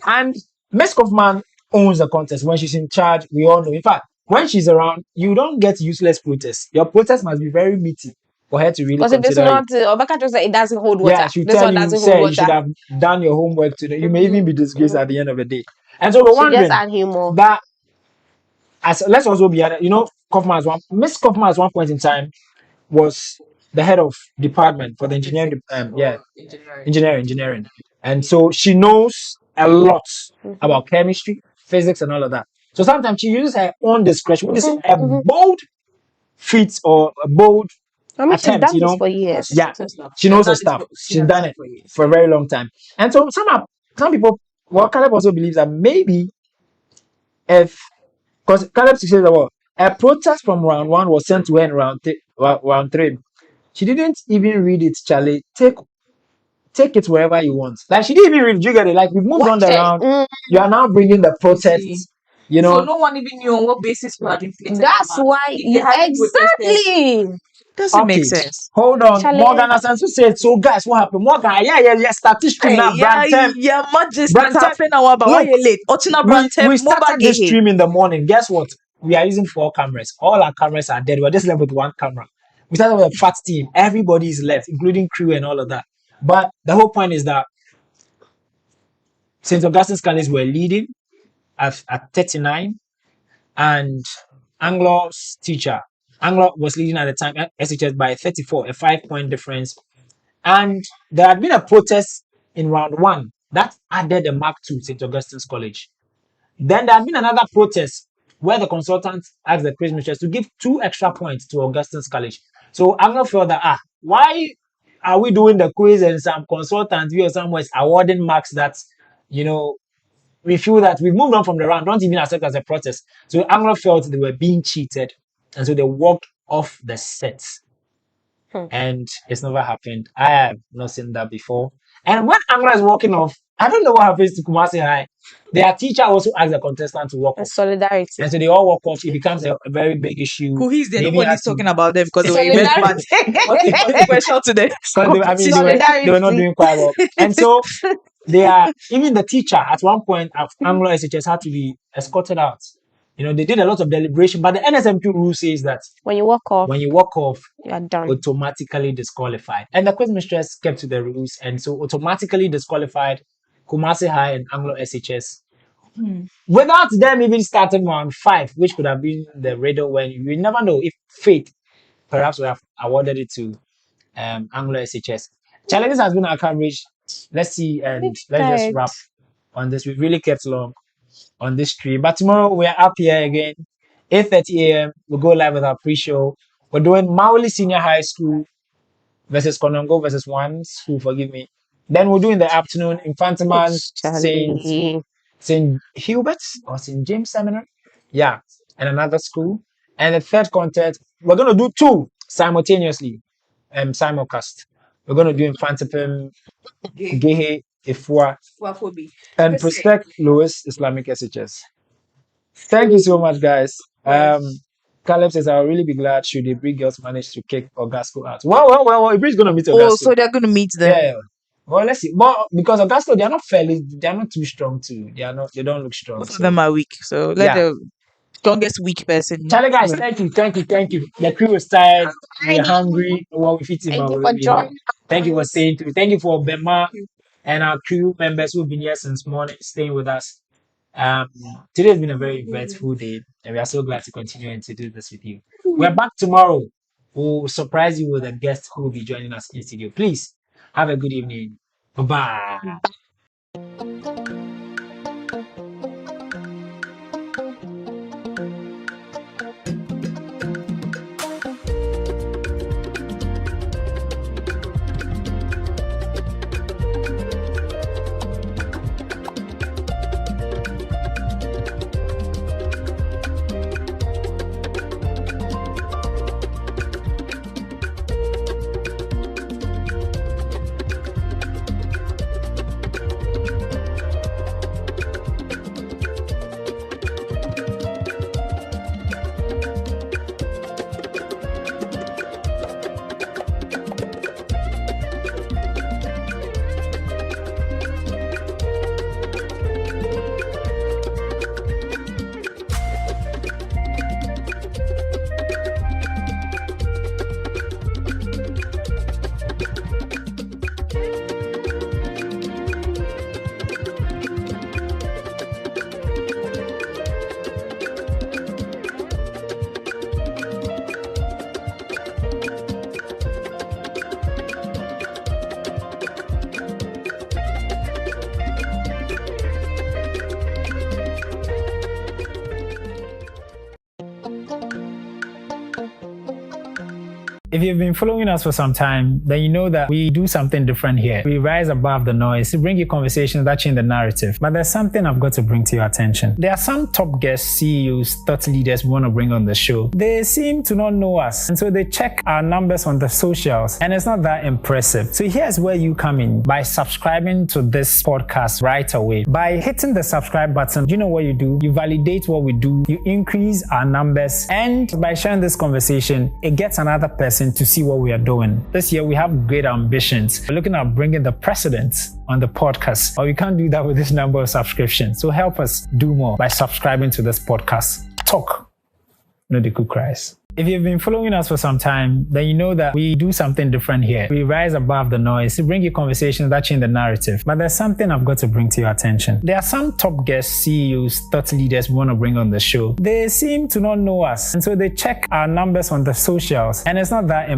Speaker 1: And Miss Kaufman owns the contest. When she's in charge, we all know. In fact, when she's around, you don't get useless protests. Your protest must be very meaty for her to really
Speaker 2: Because if it's
Speaker 1: consider
Speaker 2: not, Obaka just said it doesn't hold water.
Speaker 1: Yeah, she'll
Speaker 2: This
Speaker 1: tell
Speaker 2: one
Speaker 1: you,
Speaker 2: doesn't
Speaker 1: say,
Speaker 2: hold
Speaker 1: you
Speaker 2: water.
Speaker 1: should have done your homework today. You may even be disgraced at the end of the day. And so we're
Speaker 2: She
Speaker 1: wondering
Speaker 2: just add humor.
Speaker 1: that, as let's also be honest, Miss Kaufman at one point in time was the head of department for the engineering, engineering. And so she knows a lot about chemistry, physics, and all of that. So sometimes she uses her own discretion. When you see a bold feat or a bold
Speaker 2: I mean, she's
Speaker 1: attempt,
Speaker 2: done this for years.
Speaker 1: yeah, she knows her stuff. She's done it for a very long time. And so some people, Caleb also believes that maybe because Caleb says that a protest from round 1 was sent to her in round 3. She didn't even read it, Charlie. Take it wherever you want. Like, she didn't even read it. You get it? Like, we've moved on the round. You are now bringing the protests.
Speaker 4: So no one even knew on what basis you had inflated.
Speaker 2: That's why exactly.
Speaker 4: Doesn't make sense.
Speaker 1: Hold on.
Speaker 2: Charlie,
Speaker 1: Morgan Asansu said, so guys, what happened? Morgan, yeah, statistics now, Brantem.
Speaker 4: Yeah, Majesty,
Speaker 1: Brantem.
Speaker 4: why you late? Otina Brantem,
Speaker 1: We started
Speaker 4: mobile
Speaker 1: this
Speaker 4: game.
Speaker 1: stream in the morning. Guess what? We are using 4 cameras. All our cameras are dead. We're just left with 1 camera. We started with a fat team. Everybody is left, including crew and all of that. But the whole point is that St. Augustine Scholars were leading at 39, and Anglo's teacher Anglo was leading at the time, SHS by 34, a 5-point difference. And there had been a protest in round 1 that added a mark to St. Augustine's College. Then there had been another protest where the consultant asked the quiz mistress to give 2 extra points to Augustine's College. So Anglo felt that, why are we doing the quiz and some consultant or someone is awarding marks that, we feel that we've moved on from the round, don't even accept as a protest. So Anglo felt they were being cheated, and so they walked off the set. And it's never happened. I have not seen that before. And when Anglo is walking off, I don't know what happens to Kumasi High. Their teacher also asked the contestant to walk off.
Speaker 2: Solidarity.
Speaker 1: And so they all walk off. It becomes a very big issue.
Speaker 4: Who he's there?
Speaker 1: Maybe
Speaker 4: Nobody's talking about them because they were
Speaker 2: Solidarity.
Speaker 4: special to them.
Speaker 1: They were not doing quite well. And so even the teacher at one point at Anglo SHS had to be escorted out. They did a lot of deliberation, but the NSMQ rule says that
Speaker 2: When you walk off, you are done.
Speaker 1: Automatically disqualified. And the quiz mistress kept to the rules, and so automatically disqualified Kumasi High and Anglo SHS. Without them even starting round 5, which could have been the riddle when you never know if fate perhaps would have awarded it to Anglo SHS. Charlie, this has been our coverage. Let's see, and let's just wrap on this. We've really kept long on this stream, but tomorrow we're up here again, 8:30 a.m. We'll go live with our pre-show. We're doing Mauli Senior High School versus Konongo versus one school, forgive me. Then we'll do in the afternoon Infantiman St. Hubert's or St. James Seminary. Yeah, and another school. And the third contest, we're going to do 2 simultaneously, simulcast. We're going to do Infantipim, Gehe, Ifua, and Presec Louis Islamic SHS. Thank you so much, guys. Caleb says, I'll really be glad should the Aburi girls manage to kick Augusto out. Well, Aburi's going to meet Augusto.
Speaker 4: Oh, so they're going to meet them.
Speaker 1: Yeah. Well, let's see. But because Augusto, they're not too strong too. They don't look strong.
Speaker 4: Both of them are weak. So let the strongest weak person.
Speaker 1: Charlie, guys, thank you. The crew is tired. We're hungry. Well, we're eating. Thank you for staying through. Thank you for Bema and our crew members who've been here since morning, staying with us. Today has been a very eventful day, and we are so glad to continue to do this with you. We're back tomorrow. We'll surprise you with a guest who will be joining us in studio. Please have a good evening. Bye-bye. If you've been following us for some time, then you know that we do something different here. We rise above the noise to bring you conversations that change the narrative. But there's something I've got to bring to your attention. There are some top guests, CEOs, thought leaders we want to bring on the show. They seem to not know us, and so they check our numbers on the socials, and it's not that impressive. So here's where you come in by subscribing to this podcast right away. By hitting the subscribe button, you know what you do? You validate what we do, you increase our numbers, and by sharing this conversation, it gets another person to see what we are doing. This year we have great ambitions. We're looking at bringing the president on the podcast, but we can't do that with this number of subscriptions. So help us do more by subscribing to this podcast. Talk, no the cook cries. If you've been following us for some time, then you know that we do something different here. We rise above the noise to bring you conversations that change the narrative. But there's something I've got to bring to your attention. There are some top guests, CEOs, thought leaders we want to bring on the show. They seem to not know us, and so they check our numbers on the socials, and it's not that important.